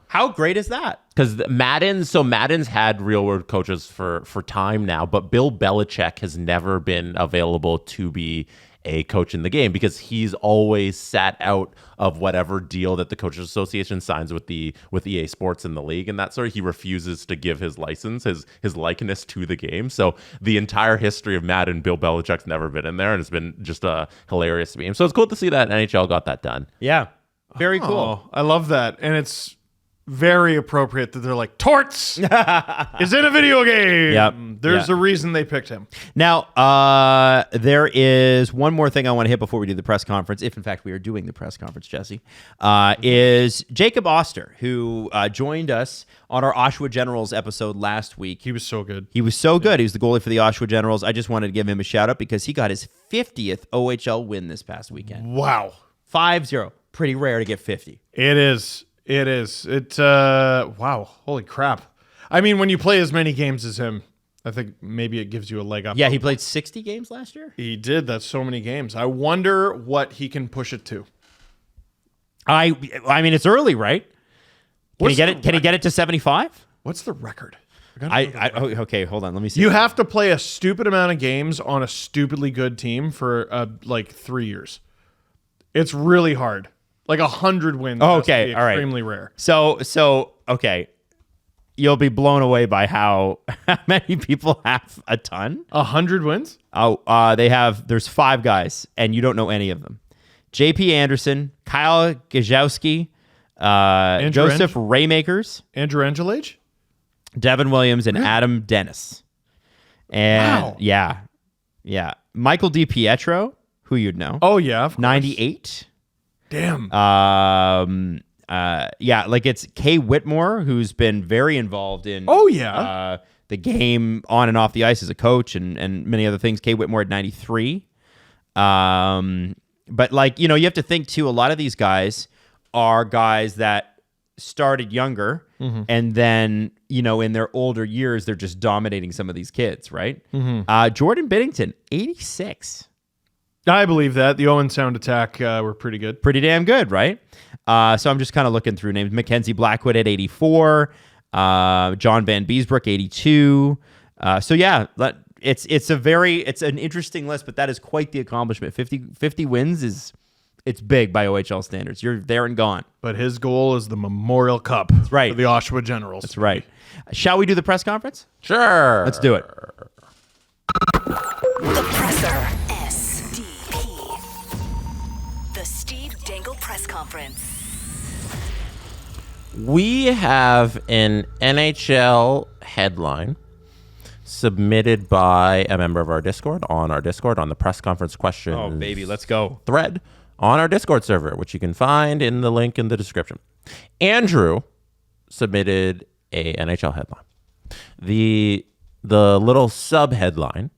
How great is that? Because Madden's had real world coaches for time now, but Bill Belichick has never been available to be a coach in the game because he's always sat out of whatever deal that the Coaches Association signs with EA Sports in the league and that sort of. He refuses to give his license, his likeness to the game. So the entire history of Madden, Bill Belichick's never been in there, and it's been just a hilarious meme. So it's cool to see that NHL got that done. Yeah, very cool. Oh, I love that, and it's very appropriate that they're like, Torts is in a video game. Yep. There's a reason they picked him. Now, there is one more thing I want to hit before we do the press conference, if in fact we are doing the press conference, Jesse, is Jacob Oster, who joined us on our Oshawa Generals episode last week. He was so good. He was so good. He was the goalie for the Oshawa Generals. I just wanted to give him a shout out because he got his 50th OHL win this past weekend. Wow. 5-0. Pretty rare to get 50. It is. Wow. Holy crap. I mean, when you play as many games as him, I think maybe it gives you a leg up. Yeah, he played 60 games last year? He did. That's so many games. I wonder what he can push it to. I mean, it's early, right? Can he get it to 75? What's the record? Okay, hold on. Let me see. You have to play a stupid amount of games on a stupidly good team for like 3 years. It's really hard. Like 100 wins. Oh, okay, all right. Extremely rare. So okay, you'll be blown away by how many people have a ton. 100 wins? Oh, there's 5 guys, and you don't know any of them. J.P. Anderson, Kyle Gajowski, Joseph Raymakers, Andrew Angelage, Devin Williams, and Adam Dennis. And wow. Yeah. Michael DiPietro, who you'd know. Oh yeah, of course. 98. Damn. Like it's Kay Whitmore, who's been very involved in the game on and off the ice as a coach and many other things. Kay Whitmore at 93. But like, you have to think too, a lot of these guys are guys that started younger and then, in their older years, they're just dominating some of these kids, right? Jordan Binnington, 86. I believe that. The Owen Sound Attack were pretty good. Pretty damn good, right? So I'm just kind of looking through names. Mackenzie Blackwood at 84. John Van Beesbrook, 82. So yeah, it's an interesting list, but that is quite the accomplishment. 50 wins it's big by OHL standards. You're there and gone. But his goal is the Memorial Cup. That's right. For the Oshawa Generals. That's right. Shall we do the press conference? Sure. Let's do it. The Presser. SDP. The Steve Dangle Press Conference. We have an NHL headline submitted by a member of our Discord on the press conference questions. Oh, baby, let's go. Thread on our Discord server, which you can find in the link in the description. Andrew submitted a NHL headline. The little sub headline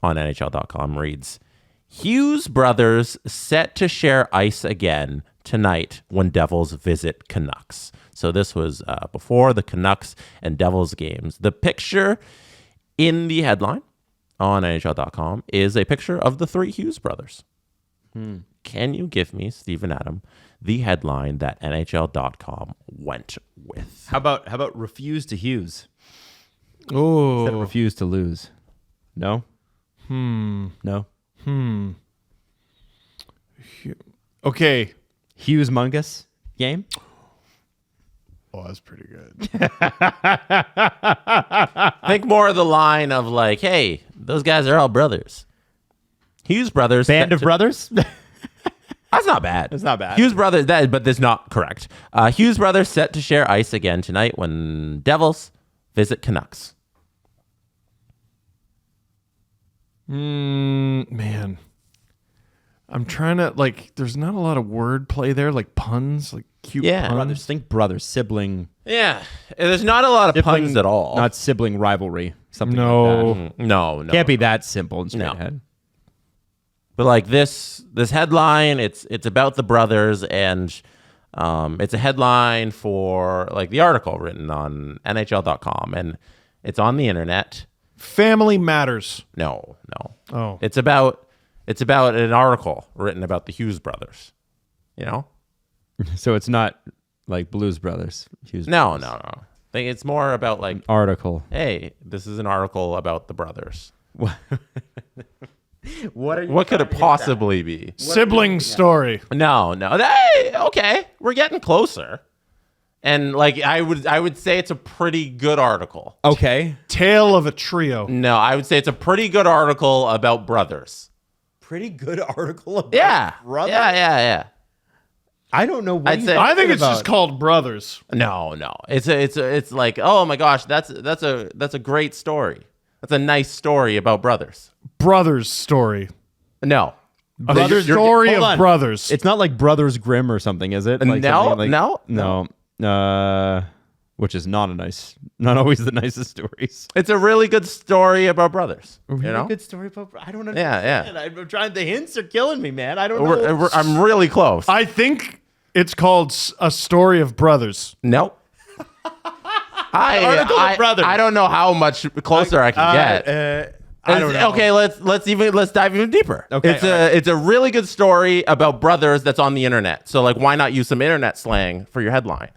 on NHL.com reads, Hughes brothers set to share ice again tonight when Devils visit Canucks. So this was before the Canucks and Devils games. The picture in the headline on NHL.com is a picture of the three Hughes brothers. Can you give me, Steve and Adam, the headline that NHL.com went with? How about refuse to Hughes? Oh. Instead of refuse to lose. No? No? Okay. Hughes Mungus game? Oh, that's pretty good. Think more of the line of like, hey, those guys are all brothers. Hughes brothers. Band of brothers? That's not bad. That's not bad. Hughes brothers, but that's not correct. Hughes brothers set to share ice again tonight when Devils visit Canucks. Man. I'm trying to, there's not a lot of wordplay there, like puns, like cute puns. Brothers. Think brothers, sibling. Yeah, there's not a lot of puns at all. Not sibling rivalry. Something No. like that. No. Can't be that simple and straight No. ahead. But like this headline, it's about the brothers, and it's a headline for like the article written on NHL.com, and it's on the internet. Family Matters. No. Oh. It's about an article written about the Hughes brothers. You know? So it's not like Blues Brothers. Hughes No. Brothers. I think it's more about like, Article. hey, this is an article about the brothers. What What could it possibly be? Sibling story. No. Hey, okay, we're getting closer. And like I would say it's a pretty good article. Okay. Tale of a trio. No, I would say it's a pretty good article about brothers. Pretty good article about brothers. Yeah. I don't know what I'd say- I think it's about. just called Brothers. No. It's like, oh my gosh, that's a great story. That's a nice story about brothers. Brothers story. No. A story hold of on. brothers. It's not like Brothers Grimm or something, is it? Like No, something like- no. Which is not always the nicest stories. It's a really good story about brothers. You Really know? good story about. I don't Yeah. understand. I'm trying. The hints are killing me, man. I don't know. I'm really close. I think it's called A Story of Brothers. Nope. Article of brothers. I don't know how much closer I can get. I don't know. Okay, let's dive even deeper. Okay, It's a really good story about brothers that's on the internet. So like, why not use some internet slang for your headline?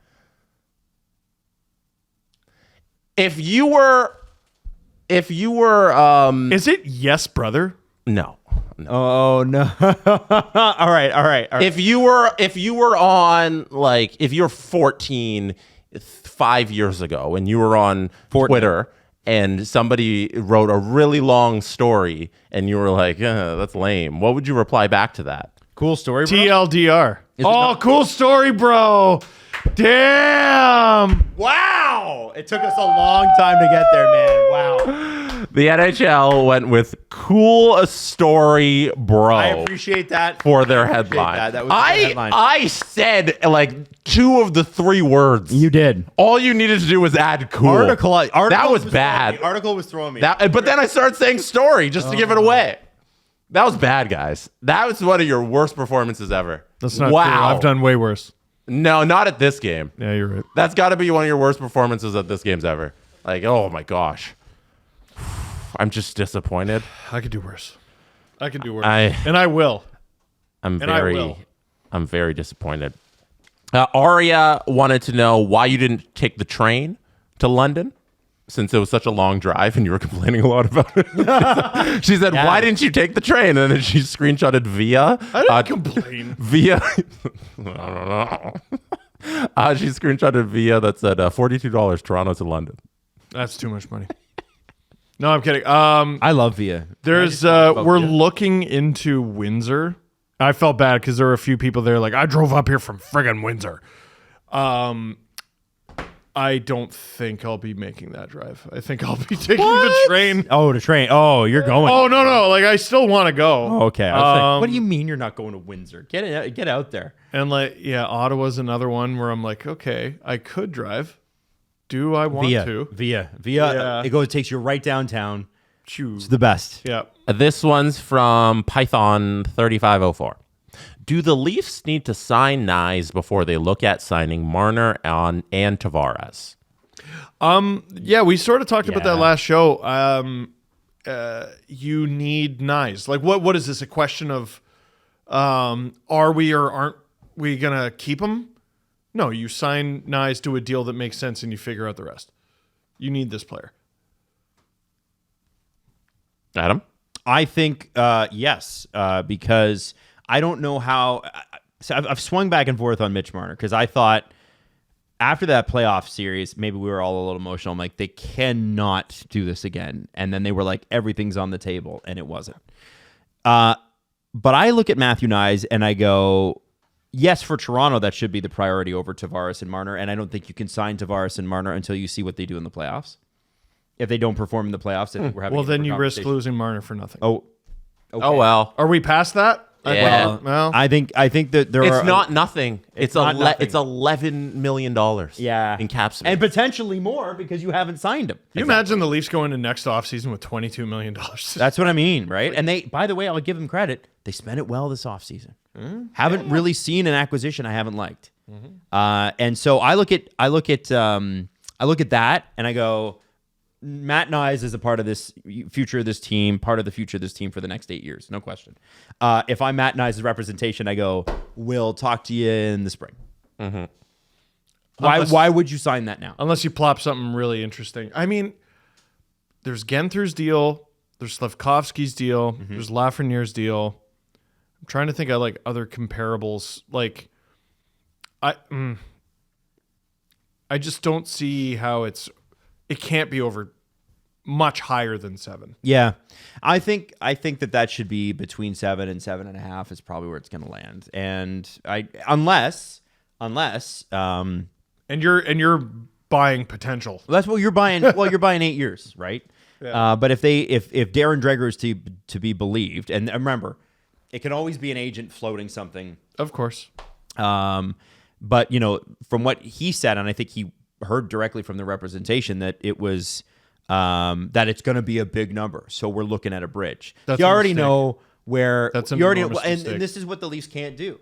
If you were, Is it Yes Brother? no. Oh no! all right. If you were on, like, if you're 14 5 years ago and you were on Twitter and somebody wrote a really long story and you were like, that's lame, what would you reply back to that? Cool story, bro. TLDR. not- Cool story, bro. Damn. Wow! It took us a long time to get there, man. Wow. The NHL went with cool story, bro. I appreciate that for their I appreciate headline. that. That was a good headline. I said like 2 of the 3 words. You did. All you needed to do was add cool. Article that was throwing bad. me. Article was throwing me. But then I started saying story just to give it away. That was bad, guys. That was one of your worst performances ever. That's not wow. true. I've done way worse. No, not at this game. Yeah, you're right. That's got to be one of your worst performances at this game's ever. Like, oh my gosh. I'm just disappointed. I could do worse. I can do worse. And I will. I'm And I will. very disappointed. Aria wanted to know why you didn't take the train to London, since it was such a long drive and you were complaining a lot about it. She said, "Why didn't you take the train?" And then she screenshotted Via. I didn't complain. Via. I don't know. She screenshotted Via that said $42 Toronto to London. That's too much money. No, I'm kidding. I love Via. There's we're looking into Windsor. I felt bad because there were a few people there like, I drove up here from friggin' Windsor. I don't think I'll be making that drive. I think I'll be taking the train. Oh, the train. Oh, you're going. Oh, no. Like, I still want to go. Oh, okay. I was like, what do you mean you're not going to Windsor? Get out there. And like, yeah, Ottawa's another one where I'm like, okay, I could drive. Do I want to? Via. Yeah. It takes you right downtown. Choose. It's the best. Yeah. This one's from Python 3504. Do the Leafs need to sign Knies before they look at signing Marner and Tavares? Yeah, we sort of talked about that last show. You need Knies. Like, what is this? A question of are we or aren't we gonna keep him? No, you sign Knies to a deal that makes sense and you figure out the rest. You need this player. Adam? I think yes, because I don't know how. So I've swung back and forth on Mitch Marner because I thought after that playoff series, maybe we were all a little emotional. I'm like, they cannot do this again. And then they were like, everything's on the table, and it wasn't. But I look at Matthew Knies and I go, yes, for Toronto, that should be the priority over Tavares and Marner. And I don't think you can sign Tavares and Marner until you see what they do in the playoffs. If they don't perform in the playoffs, I think we're having. Well, then you risk losing Marner for nothing. Oh, okay. Oh, well. Are we past that? Yeah. Well, I think that there are. It's not nothing. It's not nothing. It's $11 million. Yeah. In cap space. And potentially more because you haven't signed him. Can you imagine the Leafs going to next offseason with $22 million? That's what I mean, right? And they, by the way, I'll give them credit. They spent it well this offseason. Haven't really seen an acquisition I haven't liked. And so I look at that and I go, Matt Knies is a part of this future of this team, part of the future of this team for the next 8 years, no question. If I'm Matt Knies' representation, I go, we'll talk to you in the spring. Why would you sign that now? Unless you plop something really interesting. I mean, there's Genther's deal, there's Slavkovsky's deal, there's Lafreniere's deal. I'm trying to think of like other comparables. Like, I just don't see how it can't be over much higher than 7. Yeah, I think that should be between 7 and 7.5 is probably where it's going to land. And unless and you're buying potential. that's what you're buying. Well, you're buying 8 years, right? Yeah. But if Darren Dreger is to be believed, and remember, it can always be an agent floating something. Of course. But from what he said, and I think he heard directly from the representation that it was that it's going to be a big number. So we're looking at a bridge. That's you a already mistake. know where That's an you already enormous and mistake. this is what the Leafs can't do.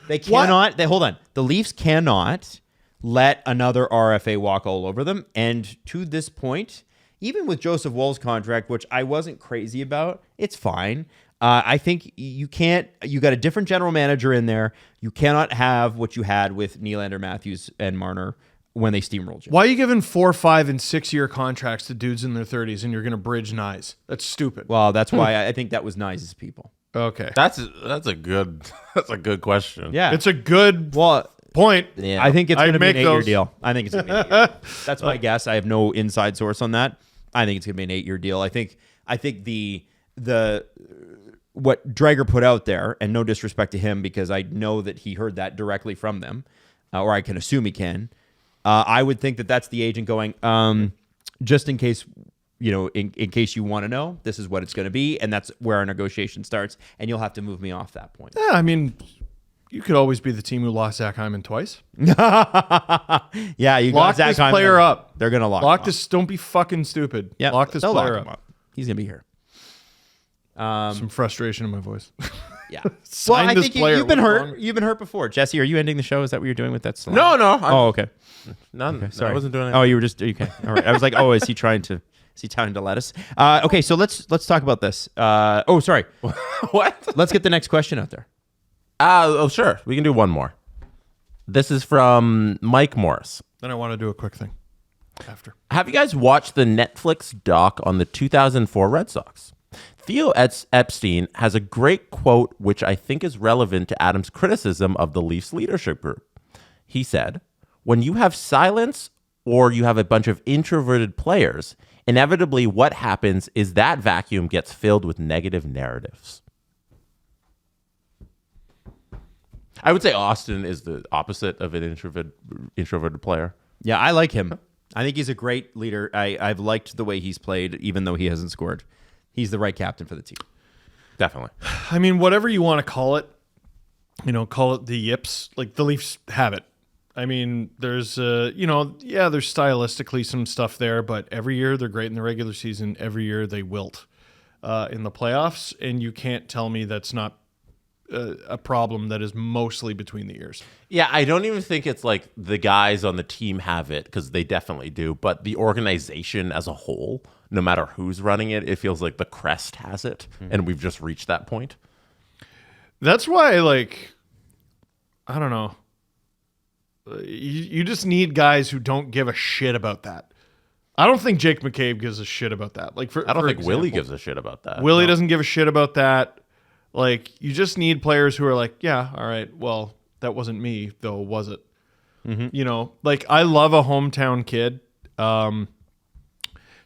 They cannot. Hold on. The Leafs cannot let another RFA walk all over them. And to this point, even with Joseph Woll's contract, which I wasn't crazy about, it's fine. I think you can't. You got a different general manager in there. You cannot have what you had with Nylander, Matthews, and Marner when they steamrolled you. Why are you giving 4, 5, and 6 year contracts to dudes in their 30s and you're going to bridge Knies? That's stupid. Well, that's why I think that was Knies' people. Okay. That's a good question. Yeah, It's a good point. Yeah. I think it's I going to be an make 8-year those. deal. I think it's going to be an 8-year deal. That's my guess. I have no inside source on that. I think it's going to be an 8-year deal. I think the what Dreger put out there, and no disrespect to him because I know that he heard that directly from them, or I can assume he can. I would think that that's the agent going, just in case, in case you want to know, this is what it's going to be, and that's where our negotiation starts, and you'll have to move me off that point. Yeah, I mean, you could always be the team who lost Zach Hyman twice. Yeah, you Lock got Zach this Hyman. player up. They're going to lock Lock him this. Don't be fucking stupid. up. Yeah, Lock this they'll player lock him up. He's going to be here. Some frustration in my voice. Yeah. Sign I this think player. you've been What's hurt. wrong? You've been hurt before. Jesse, are you ending the show? Is that what you're doing with that slide? No. Oh, okay. None. Sorry. I wasn't doing anything. Oh, you were just okay. All right. I was like, oh, is he trying to let us? Okay, so let's talk about this. Oh, sorry. What? Let's get the next question out there. Sure. We can do one more. This is from Mike Morris. Then I want to do a quick thing after. Have you guys watched the Netflix doc on the 2004 Red Sox? Theo Epstein has a great quote, which I think is relevant to Adam's criticism of the Leafs leadership group. He said, when you have silence or you have a bunch of introverted players, inevitably what happens is that vacuum gets filled with negative narratives. I would say Austin is the opposite of an introverted player. Yeah, I like him. I think he's a great leader. I've liked the way he's played, even though he hasn't scored. He's the right captain for the team. Definitely. I mean, whatever you want to call it, call it the yips. Like the Leafs have it. I mean, there's, there's stylistically some stuff there, but every year they're great in the regular season. Every year they wilt in the playoffs, and you can't tell me that's not a problem that is mostly between the ears. Yeah, I don't even think it's like the guys on the team have it, because they definitely do, but the organization as a whole, no matter who's running it, it feels like the crest has it, and we've just reached that point. That's why, I don't know. You just need guys who don't give a shit about that. I don't think Jake McCabe gives a shit about that. I don't think Willie gives a shit about that. Willie doesn't give a shit about that. You just need players who are like, yeah, all right, well, that wasn't me, though, was it? Mm-hmm. I love a hometown kid.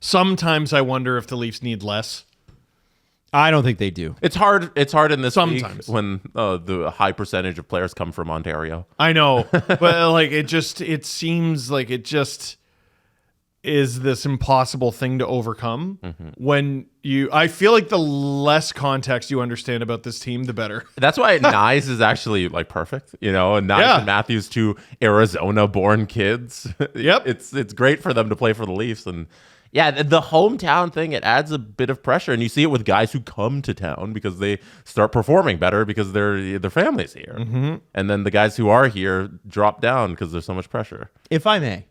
Sometimes I wonder if the Leafs need less. I don't think they do. It's hard in this Sometimes. league when the high percentage of players come from Ontario. I know, but it seems like it just is this impossible thing to overcome. When I feel like the less context you understand about this team, the better. That's why Knies is actually perfect, and Knies and Matthews, two Arizona-born kids. Yep, it's great for them to play for the Leafs, and the hometown thing, it adds a bit of pressure, and you see it with guys who come to town because they start performing better because their family's here, and then the guys who are here drop down because there's so much pressure. If I may,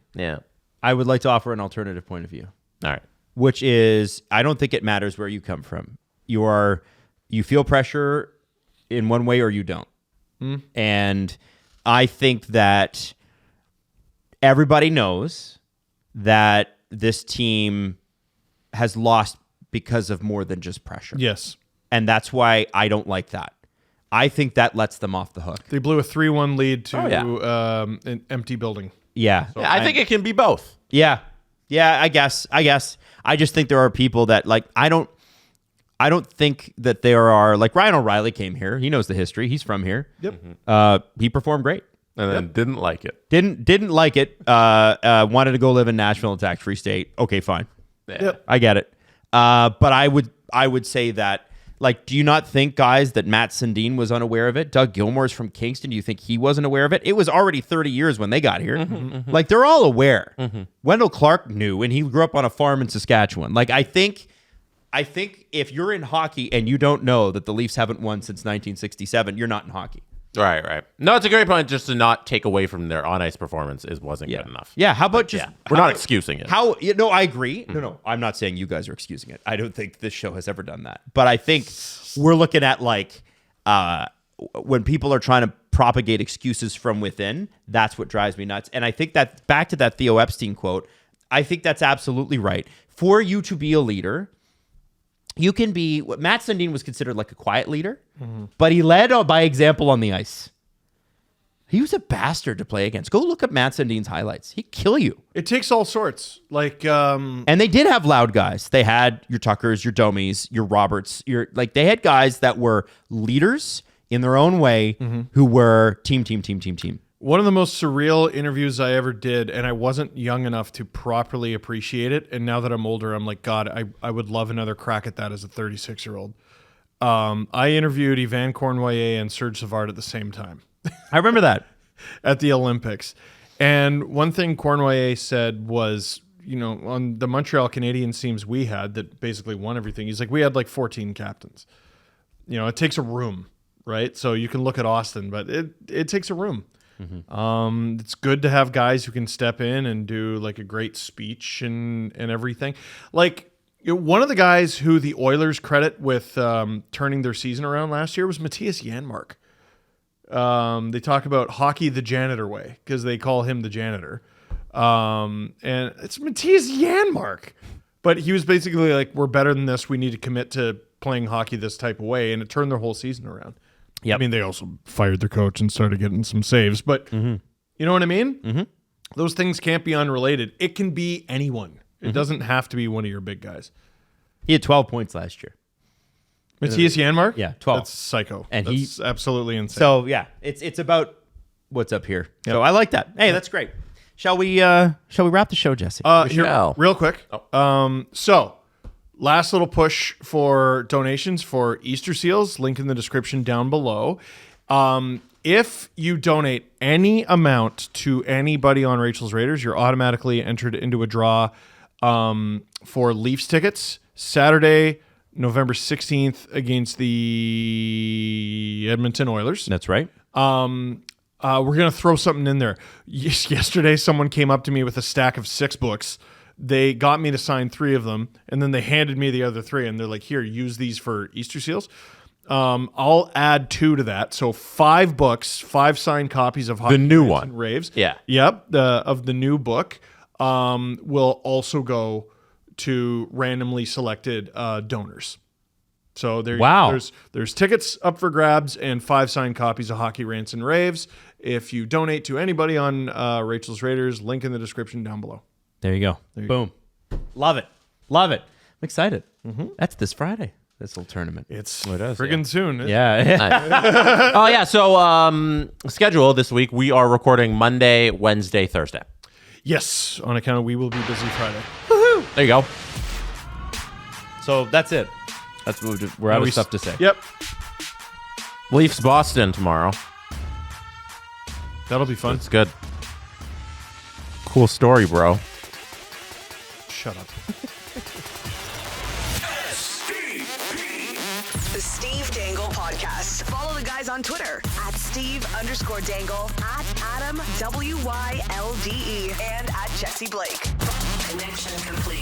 I would like to offer an alternative point of view. All right. Which is, I don't think it matters where you come from. You feel pressure in one way or you don't. And I think that everybody knows that this team has lost because of more than just pressure. Yes. And that's why I don't like that. I think that lets them off the hook. They blew a 3-1 lead to an empty building. Yeah. I think it can be both. Yeah. Yeah, I guess. I just think there are people that I don't think that there are Ryan O'Reilly came here. He knows the history. He's from here. Yep. He performed great. And then didn't like it. Didn't like it. Wanted to go live in Nashville, a tax-free state. Okay, fine. Yeah. Yep. I get it. But I would say that do you not think, guys, that Matt Sundin was unaware of it? Doug Gilmour's from Kingston. Do you think he wasn't aware of it? It was already 30 years when they got here. They're all aware. Wendell Clark knew, and he grew up on a farm in Saskatchewan. I think if you're in hockey and you don't know that the Leafs haven't won since 1967, you're not in hockey. Right. No, it's a great point. Just to not take away from their on-ice performance wasn't good enough. Yeah, how about we're not excusing it. I agree. No, I'm not saying you guys are excusing it. I don't think this show has ever done that. But I think we're looking at when people are trying to propagate excuses from within, that's what drives me nuts. And I think that back to that Theo Epstein quote, I think that's absolutely right. For you to be a leader, you can be what Matt Sundin was considered a quiet leader, but he led by example on the ice. He was a bastard to play against. Go look up Matt Sundin's highlights. He'd kill you. It takes all sorts. And they did have loud guys. They had your Tuckers, your Domies, your Roberts. They had guys that were leaders in their own way who were team. One of the most surreal interviews I ever did, and I wasn't young enough to properly appreciate it. And now that I'm older, I'm like, God, I would love another crack at that as a 36-year-old. I interviewed Yvan Cournoyer and Serge Savard at the same time. I remember that. At the Olympics. And one thing Cournoyer said was, on the Montreal Canadiens teams we had that basically won everything, he's like, we had like 14 captains. It takes a room, right? So you can look at Austin, but it takes a room. It's good to have guys who can step in and do like a great speech and everything. Like one of the guys who the Oilers credit with turning their season around last year was Matthias Janmark. They talk about hockey the janitor way because they call him the janitor. And it's Matthias Janmark. But he was basically like, we're better than this. We need to commit to playing hockey this type of way. And it turned their whole season around. Yep. I mean, they also fired their coach and started getting some saves. But you know what I mean? Mm-hmm. Those things can't be unrelated. It can be anyone. It doesn't have to be one of your big guys. He had 12 points last year. Matthias Janmark? Yeah, 12. That's psycho. And that's absolutely insane. So, yeah, it's about what's up here. Yep. So I like that. Hey, that's great. Shall we wrap the show, Jesse? Here, real quick. So, last little push for donations for Easter seals. Link in the description down below. If you donate any amount to anybody on Rachel's Raiders, you're automatically entered into a draw for Leafs tickets Saturday, November 16th against the Edmonton Oilers. That's right. We're going to throw something in there. Yesterday, someone came up to me with a stack of 6 books. They got me to sign 3 of them, and then they handed me the other 3, and they're like, here, use these for Easter seals. I'll add 2 to that. So 5 books, 5 signed copies of Hockey the new Rants one. and Raves. Yeah. Yep. Of the new book will also go to randomly selected donors. So there's tickets up for grabs and 5 signed copies of Hockey Rants and Raves. If you donate to anybody on Rachel's Raiders, link in the description down below. There you go. Boom. Love it. I'm excited. That's this Friday. This little tournament. It's friggin' soon. Yeah. Oh yeah. So schedule this week. We are recording Monday, Wednesday, Thursday. Yes, on account of we will be busy Friday. Woohoo! There you go. So that's it. That's what we're out of stuff to say. Yep. Leafs Boston tomorrow. That'll be fun. It's good. Cool story, bro. Shut up. The Steve Dangle Podcast. Follow the guys on Twitter at Steve_Dangle, at Adam WYLDE, and at Jesse Blake. Connection complete.